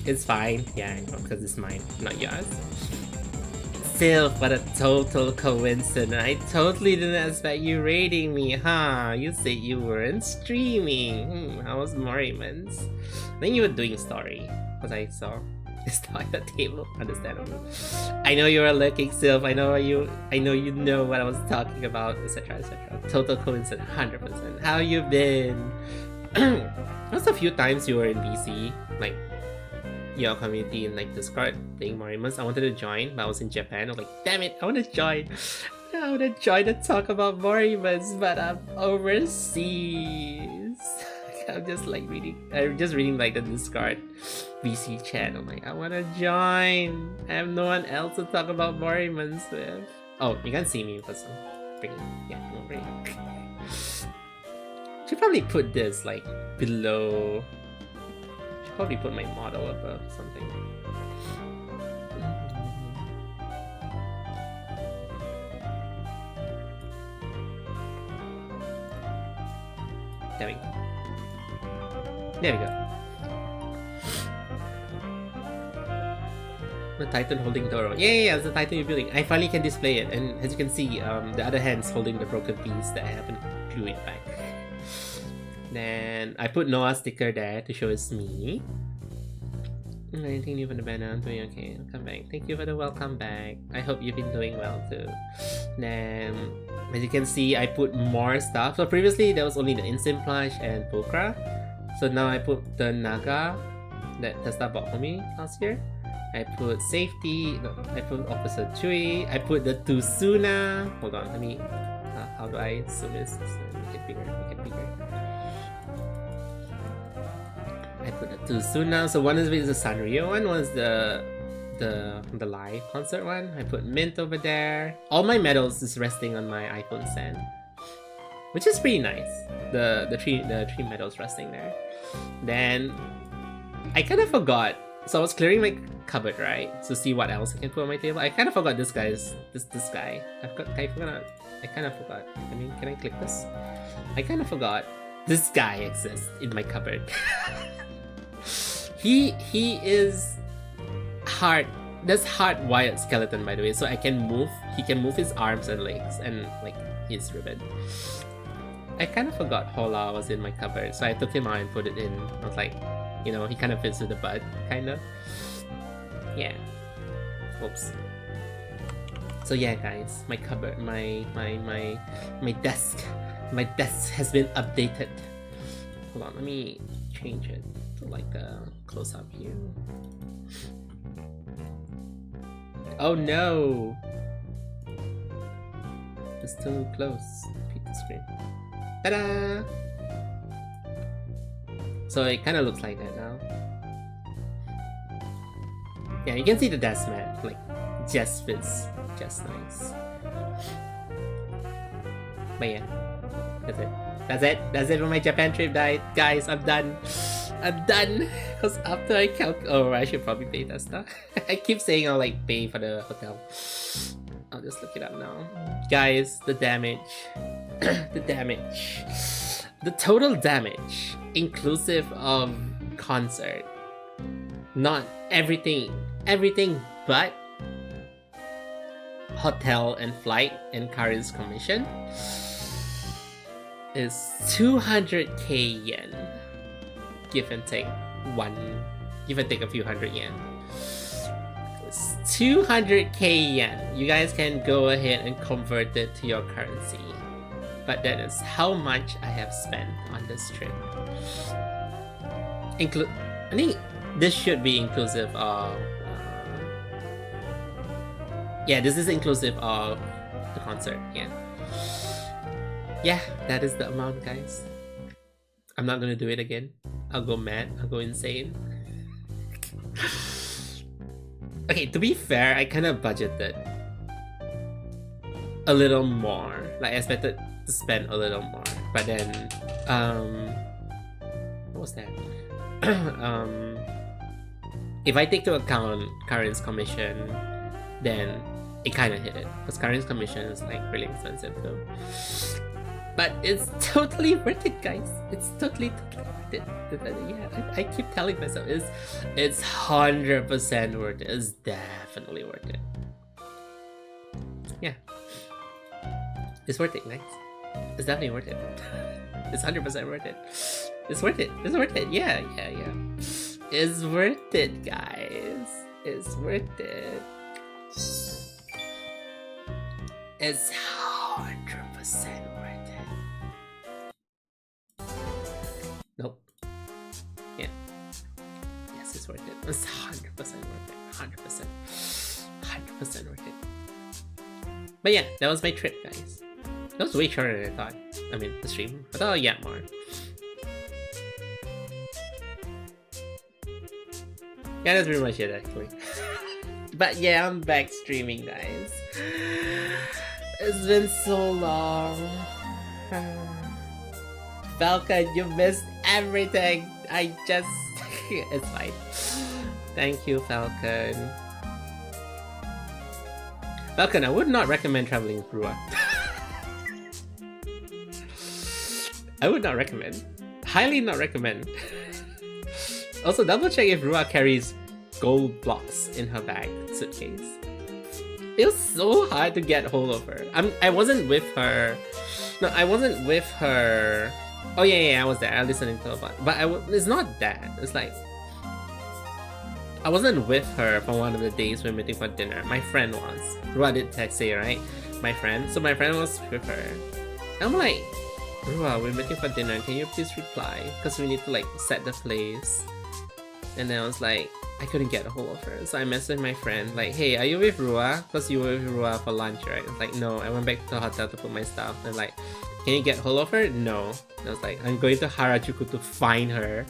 It's fine. Yeah, because it's mine, not yours. Still, what a total coincidence. I totally didn't expect you raiding me, huh? You said you weren't streaming. How was Moriman's? Then you were doing story, because I saw it's at the table. Understandable. I know you were lurking, Sylph. I know you know what I was talking about, etc. Total coincidence, 100%. How you been? There's a few times you were in BC, like your community in like Discord playing Morimus. I wanted to join, but I was in Japan. I was like, damn it, I want to join. I want to join and talk about Morimus, but I'm overseas. I'm just reading like the Discord VC chat. I'm like, I want to join. I have no one else to talk about Morimus with. Oh, you can see me because I'm freaking, yeah, I'm freaking. Should probably put this like below. Probably put my model above something. There we go. The Titan holding Doro. Yeah, it's the Titan you're building. I finally can display it, and as you can see, the other hand's holding the broken piece that I haven't glued it back. Then I put Noah sticker there to show it's me. Anything new from the banner? I'm doing okay. Welcome back. Thank you for the welcome back. I hope you've been doing well too. Then, as you can see, I put more stuff. So previously there was only the instant plush and Pulcra. So now I put the Naga that Testa bought for me last year. I put safety. No, I put Officer Chui. I put the Tusuna. Hold on, let me. How do I zoom this? Make it bigger. I put the Tusuna. So one is the Sanrio one. One is the live concert one. I put Mint over there. All my medals is resting on my iPhone stand, which is pretty nice. The three medals resting there. Then I kind of forgot. So I was clearing my cupboard, right? To see what else I can put on my table. I kind of forgot this guy's this guy. I kind of forgot. I mean, can I click this? I kind of forgot this guy exists in my cupboard. he is hard. That's hardwired skeleton, by the way. So I can move. He can move his arms and legs and like his ribbon. I kind of forgot Hola was in my cupboard, so I took him out and put it in. I was like, you know, he kind of fits with the bud, kind of. Yeah. Oops. So yeah, guys, my cupboard, my desk has been updated. Hold on, let me change it to like a close-up view. Oh no! It's too close. Peek the screen. Ta-da! So it kind of looks like that now. Yeah, you can see the desk mat, like, just fits just nice. But yeah, that's it. That's it for my Japan trip, guys. I'm done. Because after I I should probably pay that stuff. I keep saying I'll like pay for the hotel. I'll just look it up now. Guys, the damage. The total damage, inclusive of concert. Not everything but hotel and flight and Karin's commission is 200k yen. Give and take a few hundred yen. It's 200k yen. You guys can go ahead and convert it to your currency. But that is how much I have spent on this trip. I think this should be inclusive of... yeah, this is inclusive of the concert, yeah. Yeah, that is the amount, guys. I'm not gonna do it again. I'll go mad, I'll go insane. Okay, to be fair, I kind of budgeted a little more. Like, I expected to spend a little more. But then, what was that? If I take into account Karin's commission, then it kind of hit it. Because Karin's commission is like really expensive though. But it's totally worth it, guys. It's totally worth it. Yeah, I keep telling myself it's 100% worth it. It's definitely worth it. Yeah. It's worth it, guys. It's definitely worth it. It's 100% worth it. It's worth it. It's worth it. Yeah. It's worth it, guys. It's worth it. It's 100% worth it. Nope. Yeah. Yes, it's worth it. It's 100% worth it. 100%. 100% worth it. But yeah, that was my trip, guys. That was way shorter than I thought. I mean, the stream. I thought I'd get more. Yeah, that's pretty much it, actually. But yeah, I'm back streaming, guys. It's been so long. Falcon, you missed everything. I just... it's fine. Thank you, Falcon. Falcon, I would not recommend traveling with Rua. I would not recommend. Highly not recommend. Also, double check if Rua carries gold blocks in her bag suitcase. It was so hard to get hold of her. I wasn't with her. No, I wasn't with her. Oh yeah, I was there. I was listening to her, but it's not that. It's like I wasn't with her for one of the days we were meeting for dinner. My friend was. Rua did text say, right? My friend. So my friend was with her. I'm like, Rua, we're meeting for dinner. Can you please reply? Because we need to like set the place. And then I was like, I couldn't get a hold of her. So I messaged my friend like, hey, are you with Rua? Because you were with Rua for lunch, right? It's like, no, I went back to the hotel to put my stuff. And like, can you get hold of her? No. And I was like, I'm going to Harajuku to find her.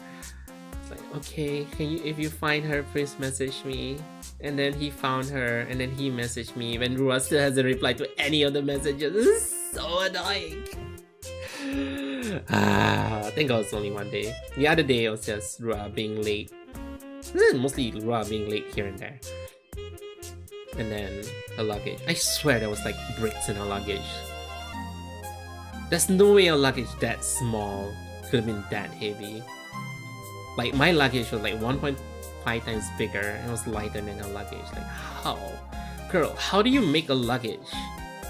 It's like, okay, can you, if you find her, please message me. And then he found her, and then he messaged me when Rua still hasn't replied to any of the messages. This is so annoying. I think it was only one day. The other day it was just Rua being late This is mostly Ra being late here and there. And then her luggage. I swear there was like bricks in her luggage. There's no way a luggage that small could have been that heavy. Like my luggage was like 1.5 times bigger and it was lighter than her luggage. Like how? Girl, how do you make a luggage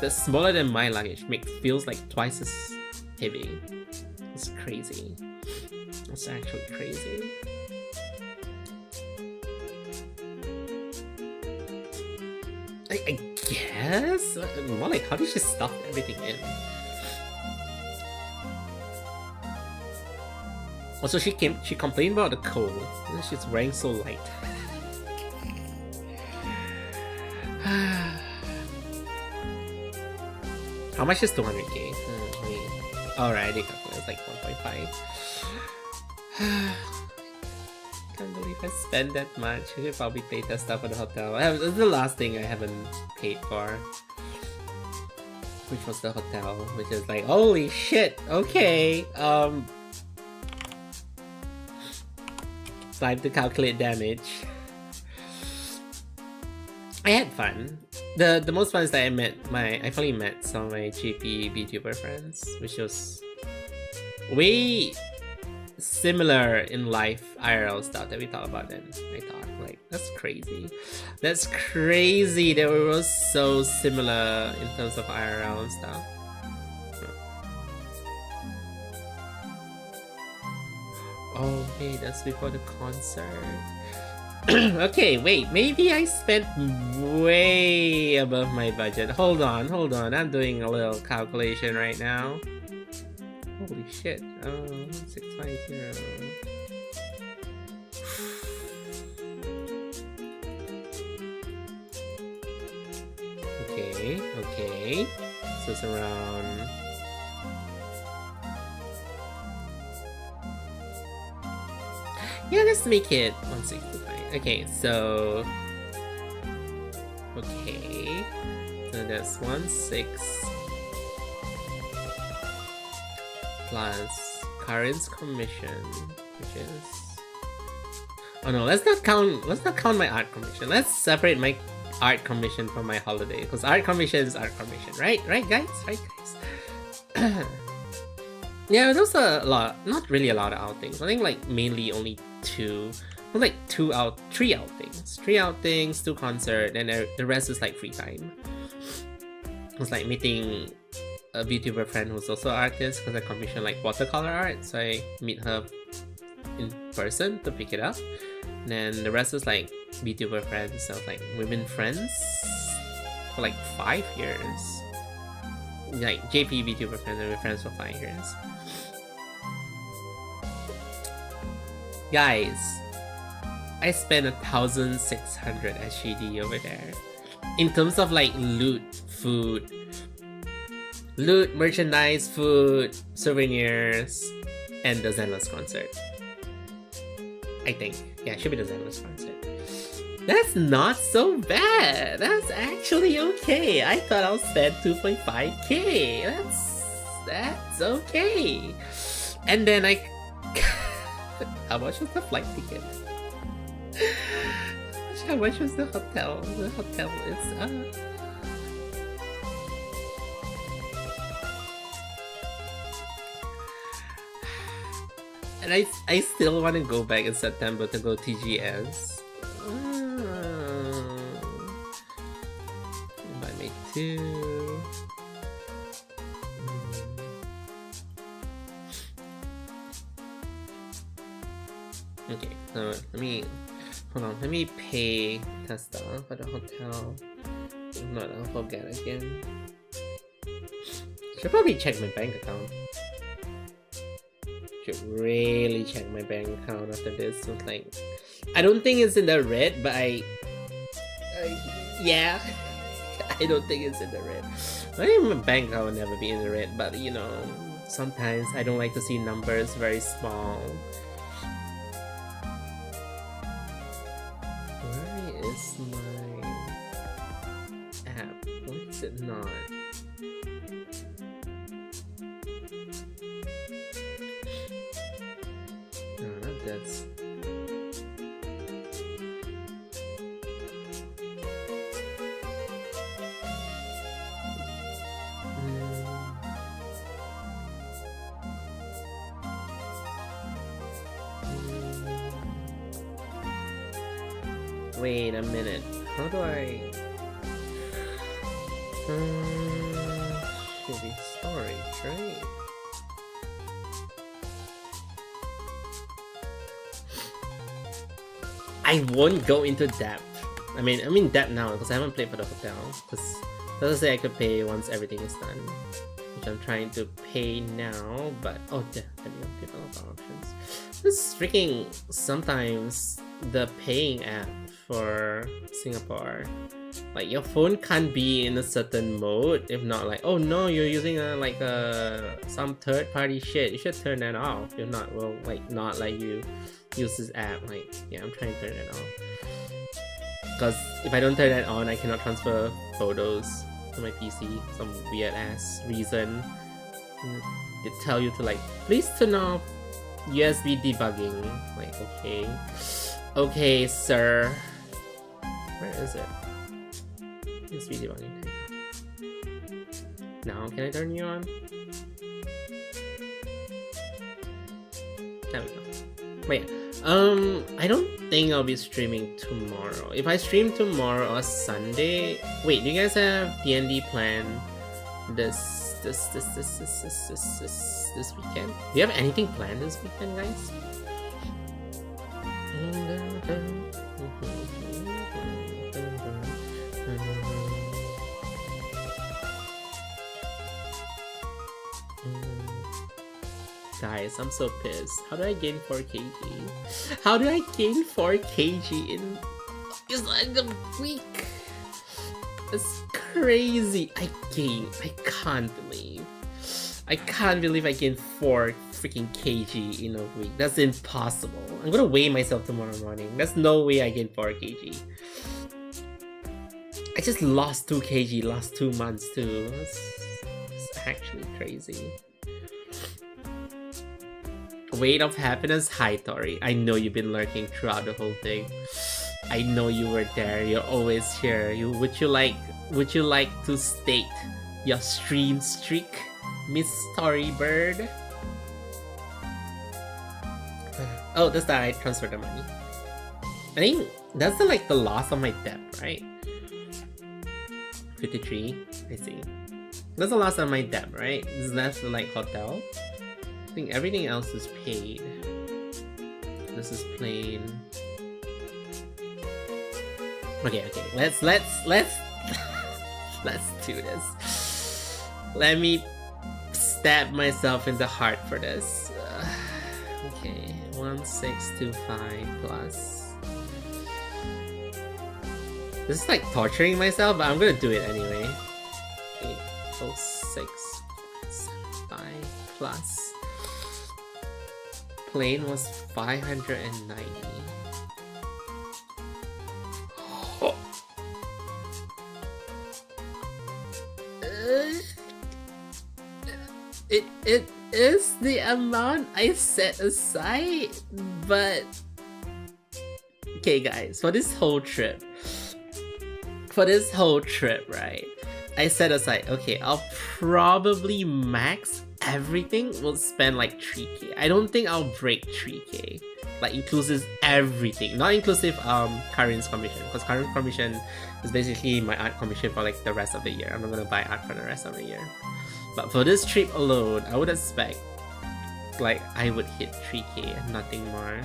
that's smaller than my luggage feels like twice as heavy? It's crazy. It's actually crazy. I guess? More like, how did she stuff everything in? Also, she complained about the cold. She's wearing so light. How much is 200k? Alright, it's like 1.5. Can't believe I spent that much. I should probably pay that stuff at the hotel. It's the last thing I haven't paid for. Which was the hotel, which is like, holy shit, okay. Time to calculate damage. I had fun. The most fun is that I finally met some of my JP Vtuber friends, which was way similar in life IRL stuff that we talked about then. I thought, like, that's crazy. That's crazy that we were so similar in terms of IRL and stuff. Oh, wait, that's before the concert. Okay, wait, maybe I spent way above my budget. Hold on, I'm doing a little calculation right now. Holy shit. 650. Okay. So it's around... Yeah, let's make it 165. Okay, so... Okay. So that's 16 plus Karen's commission, which is... Oh no, let's not count my art commission. Let's separate my art commission from my holiday, because art commission is art commission, right? Right guys? Yeah, there's a lot, not really a lot of outings. I think like mainly only three outings. 3 outings, 2 concerts, and the rest is like free time. It was like meeting a VTuber friend who's also an artist, because I commission like watercolor art, so I meet her in person to pick it up. And then the rest is like VTuber friends, so like we've been friends for like 5 years. Like JP VTuber friends, and we're friends for 5 years. Guys, I spent 1,600 SGD over there. In terms of like loot, merchandise, food, souvenirs, and the Zenless concert. I think. Yeah, it should be the Zenless concert. That's not so bad. That's actually okay. I thought I'll spend 2.5k. That's okay. And then how much was the flight ticket? How much was the hotel? The hotel is and I still want to go back in September to go TGS. Buy me 2. Okay, so let me pay Testa for the hotel. If not, I'll forget again. Should probably check my bank account. Should really check my bank account after this. So like, I don't think it's in the red, but yeah, I don't think it's in the red. I think my bank account will never be in the red, but you know, sometimes I don't like to see numbers very small. Where is my app? Why is it not? No, not this. Wait a minute. How do I... should be storage, right? I won't go into depth. I'm in depth now because I haven't played for the hotel. Because let's say I could pay once everything is done, which I'm trying to pay now. But oh, yeah, developer options. This freaking sometimes the paying app for Singapore, like your phone can't be in a certain mode. If not, like, oh no, you're using some third-party shit. You should turn that off. If not, will like not let you use this app. Like, yeah, I'm trying to turn it off. Because if I don't turn that on, I cannot transfer photos to my PC. Some weird ass reason. They tell you to like, please turn off USB debugging. Like, okay. Okay, sir. Where is it? USB debugging. Now, can I turn you on? There we go. Wait, I don't think I'll be streaming tomorrow. If I stream tomorrow or Sunday... Wait, do you guys have D&D planned this weekend? Do you have anything planned this weekend, guys? Guys, I'm so pissed. How do I gain 4 kg? How do I gain 4 kg in just like a week? It's crazy. I can't believe I gained 4 freaking kg in a week. That's impossible. I'm gonna weigh myself tomorrow morning. There's no way I gained 4 kg. I just lost 2 kg last 2 months too. It's actually crazy. Weight of happiness, hi Tori. I know you've been lurking throughout the whole thing. I know you were there. You're always here. Would you like to state your stream streak, Miss Storybird? Oh, that's that I transferred the money. I think that's the loss of my debt, right? 53. I see. That's the loss of my debt, right? Is that the like hotel? I think everything else is paid. This is plain. Okay. Let's do this. Let me stab myself in the heart for this. Okay, 1625 plus. This is like torturing myself, but I'm gonna do it anyway. 80675 plus. Plane was 590. Oh. It is the amount I set aside, but okay guys, for this whole trip, right, I set aside, okay, I'll probably max everything will spend like 3k. I don't think I'll break 3k. Like inclusive everything. Not inclusive Karin's commission. Because Karin's commission is basically my art commission for like the rest of the year. I'm not gonna buy art for the rest of the year. But for this trip alone, I would expect like I would hit 3k and nothing more.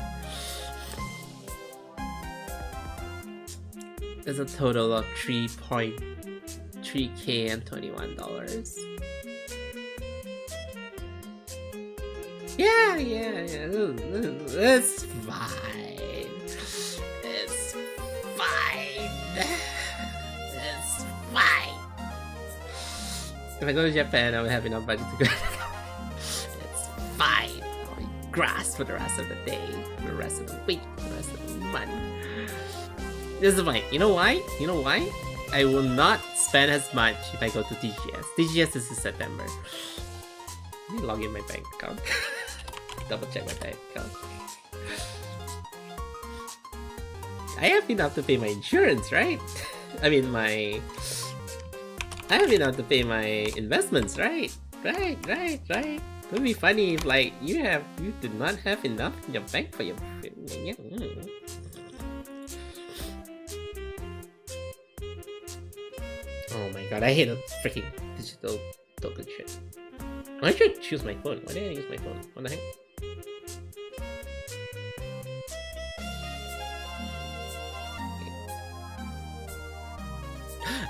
There's a total of 3.3k and $21. Yeah. It's fine. It's fine. It's fine. If I go to Japan, I will have enough budget to go. It's fine. I'll eat grass for the rest of the day, for the rest of the week, for the rest of the month. This is fine. You know why? I will not spend as much if I go to TGS. TGS is in September. Let me log in my bank account. Double check my bank account. I have enough to pay my insurance, right? I have enough to pay my investments, right? Right. It would be funny if like you did not have enough in your bank for your god, I hate a freaking digital token shit. I should choose my phone. Why did I use my phone? What the heck?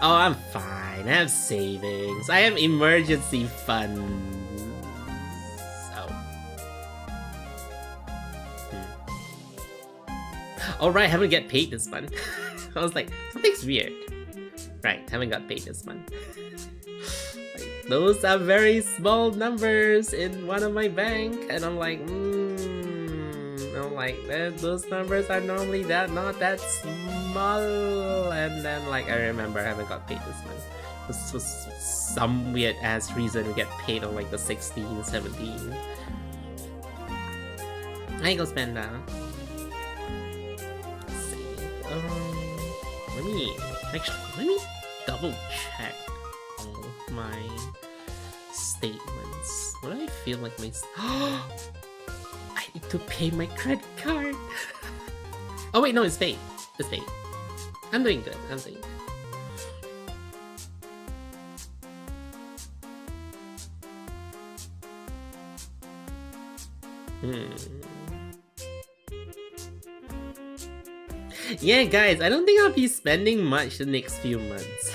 Oh, I'm fine. I have savings. I have emergency funds. Oh. Alright, haven't get paid this month. I was like, something's weird. Right, haven't got paid this month. Like, those are very small numbers in one of my bank, and I'm like, I'm like, those numbers are normally not that small. And then like I remember I haven't got paid this month. This was some weird ass reason to get paid on like the 16, 17. I ain't gonna spend that. Let me double check all of my statements. What do I feel like my I need to pay my credit card. Oh wait, no, it's paid. It's paid. I'm doing good. I'm doing good. Yeah, guys, I don't think I'll be spending much the next few months.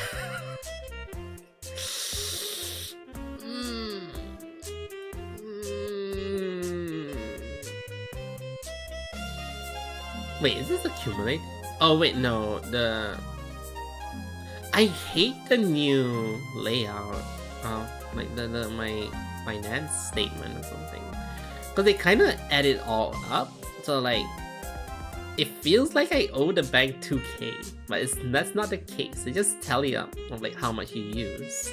Wait, is this accumulate? Oh wait, no, I hate the new layout of like my finance statement or something, because they kind of add it all up, so like it feels like I owe the bank 2k, but that's not the case. They just tally up of like how much you use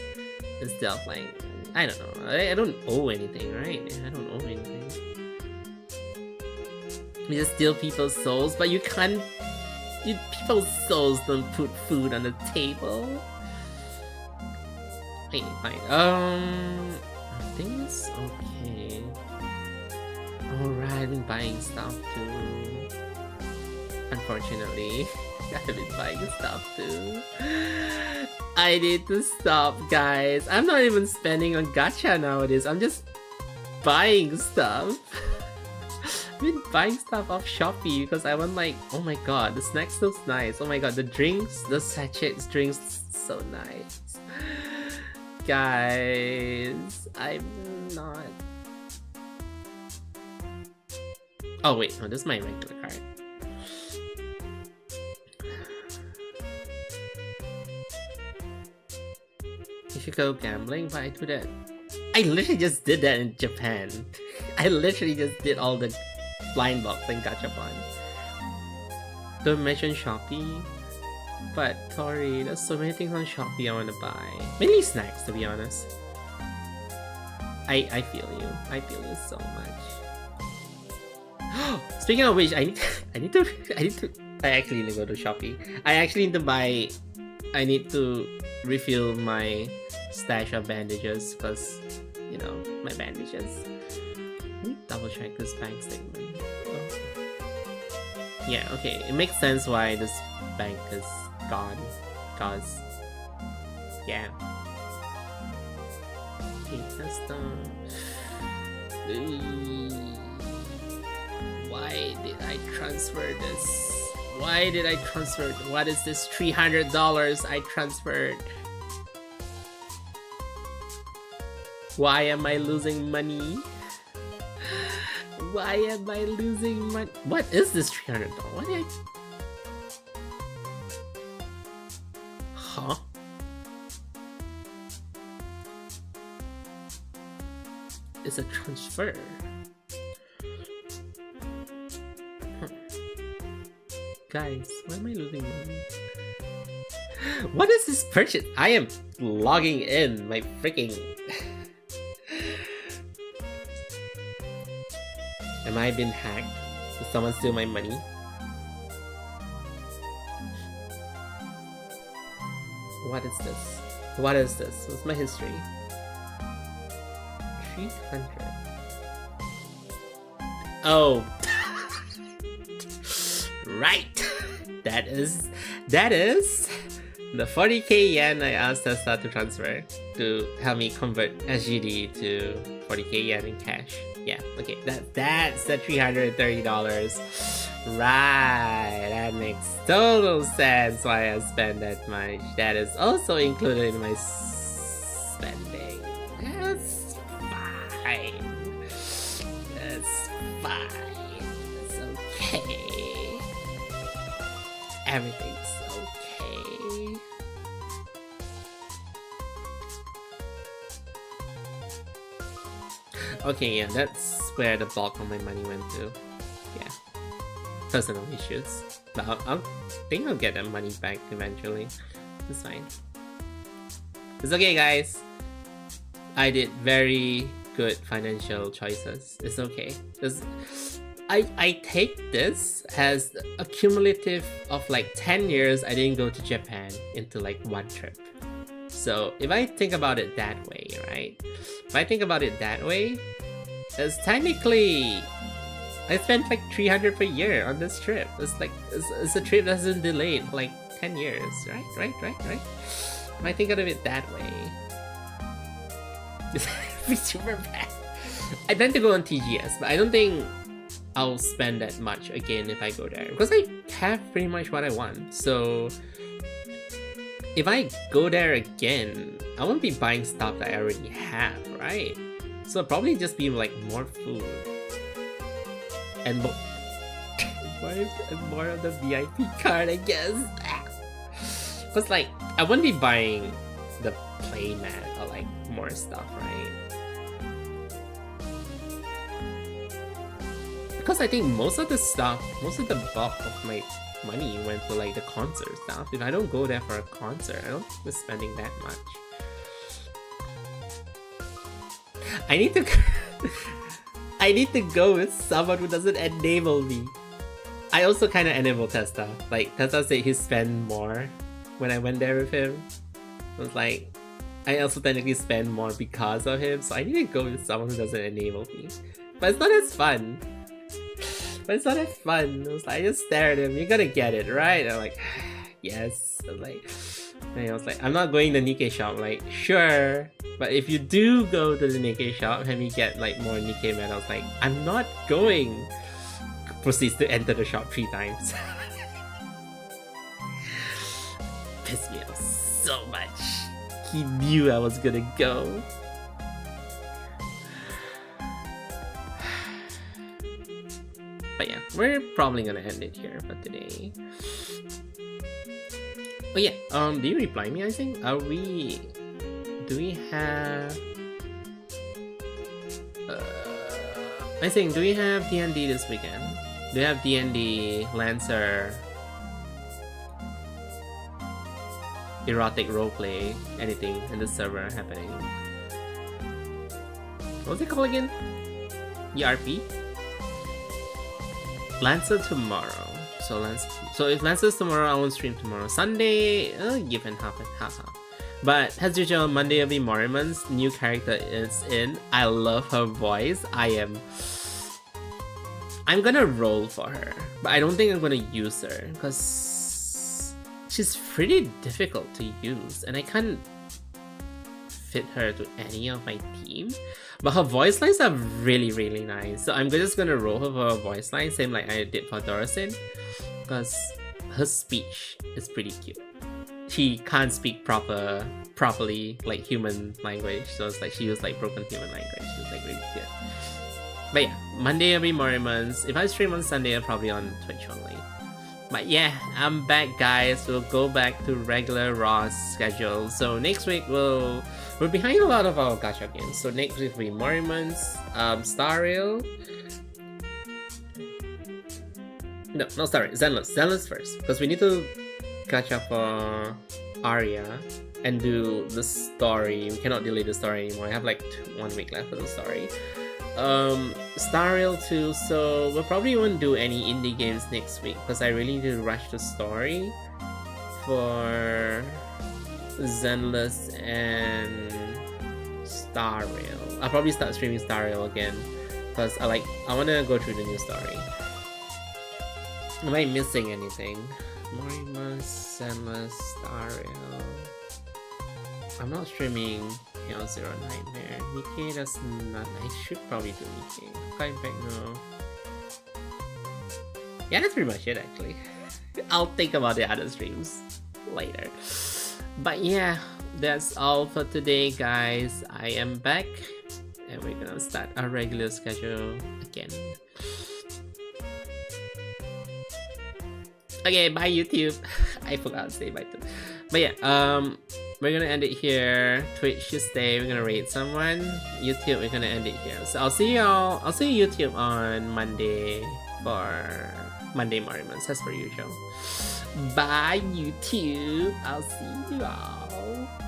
instead of like, I don't know, I don't owe anything, right? I don't owe anything. You just steal people's souls, but you can't. People's souls don't put food on the table. Wait, fine. I think it's okay. Alright, I've been buying stuff too. Unfortunately, I've been buying stuff too. I need to stop, guys. I'm not even spending on gacha nowadays. I'm just buying stuff. I've been buying stuff off Shopee because I want like, oh my god, the snacks looks nice. Oh my god, the drinks, the sachet drinks, so nice. Guys, I'm not... Oh wait, no, this is my regular card. You should go gambling, but I do that. I literally just did that in Japan. I literally just did all the blind box and gachapon. Don't mention Shopee, but Tori, there's so many things on Shopee I want to buy. Mainly snacks, to be honest. I feel you. I feel you so much. Speaking of which, I actually need to go to Shopee. I need to refill my stash of bandages because, you know, my bandages. Let me double check this bank statement. Oh. Yeah, okay, it makes sense why this bank is gone. Cause, yeah. Okay, that's the... Why did I transfer this? Why did I transfer? What is this $300 I transferred? Why am I losing money? Why am I losing money? What is this $300? What did I... Huh? It's a transfer. Guys, why am I losing money? What is this purchase? I am logging in my freaking... Am I been hacked? Did someone steal my money? What is this? What is this? What's my history? 300. Oh. Right. That is The 40k yen I asked Tesla to transfer to help me convert SGD to 40k yen in cash. Yeah, okay, that's the $330. Right, that makes total sense why I spend that much. That is also included in my spending. That's fine. That's fine. It's okay. Everything's okay. Okay, yeah, that's where the bulk of my money went to. Yeah, personal issues. But I'll think I'll get that money back eventually. It's fine. It's okay, guys. I did very good financial choices. It's okay. I take this as a cumulative of like 10 years I didn't go to Japan into like one trip. So if I think about it that way, right? If I think about it that way, it's technically I spent like 300 per year on this trip. It's like it's a trip that's been delayed for like 10 years, right? If I think of it that way, it's super bad. I tend to go on TGS, but I don't think I'll spend that much again if I go there because I have pretty much what I want. So if I go there again, I won't be buying stuff that I already have, right? So it'll probably just be like more food and more of the VIP card, I guess. Because like I wouldn't be buying the playmat or like more stuff, right? Because I think most of the bulk of my money went to like the concert stuff. If I don't go there for a concert, I don't think we're spending that much. I need to go with someone who doesn't enable me. I also kind of enable Testa. Like Testa said he spent more when I went there with him. I was like, I also technically spend more because of him, so I need to go with someone who doesn't enable me. But it's not as fun. I was like, I just stare at him. You're gonna get it, right? I'm like, yes. I was like, I'm not going to Nikkei shop. I'm like, sure. But if you do go to the Nikkei shop and we get like more Nikkei medals, like, I'm not going. Proceeds to enter the shop 3 times. Pissed me off so much. He knew I was gonna go. But yeah, we're probably gonna end it here for today. Oh yeah, do you reply me, I think? Do we have... do we have D&D this weekend? Do we have D&D, Lancer, erotic roleplay, anything in the server happening? What's it called again? ERP? Lancer tomorrow. So if Lancer's tomorrow, I won't stream tomorrow. Sunday, give and half and half. But as usual, Monday will be Moriman's new character is in. I love her voice. I'm gonna roll for her, but I don't think I'm gonna use her because she's pretty difficult to use and I can't fit her to any of my team. But her voice lines are really, really nice. So I'm just gonna roll her for her voice line, same like I did for Dorosin, because her speech is pretty cute. She can't speak properly like human language, so it's like she used like broken human language. It's like really cute. But yeah, Monday will be Moriman's. If I stream on Sunday, I'll probably on Twitch only. But yeah, I'm back, guys. We'll go back to regular Raw schedule. So next week we're behind a lot of our gacha games. So next week will be Moriman's, Star Rail. No, sorry, Zenless first, because we need to catch up for Arya and do the story. We cannot delay the story anymore. I have like 1 week left for the story. Star Rail 2, so we probably won't do any indie games next week because I really need to rush the story for Zenless and Star Rail. I'll probably start streaming Star Rail again because I want to go through the new story. Am I missing anything? Morimus, Samus, Dario. I'm not streaming Hell Zero Nightmare. Nikkei, that's not. I should probably do Nikkei. Climb back now. Yeah, that's pretty much it actually. I'll think about the other streams later. But yeah, that's all for today, guys. I am back and we're gonna start our regular schedule again. Okay, bye YouTube. I forgot to say bye too. But yeah, we're gonna end it here. Twitch Tuesday, we're gonna raid someone. YouTube, we're gonna end it here. So I'll see y'all. I'll see you YouTube on Monday for Monday Mormons, as per usual. Bye YouTube. I'll see you all.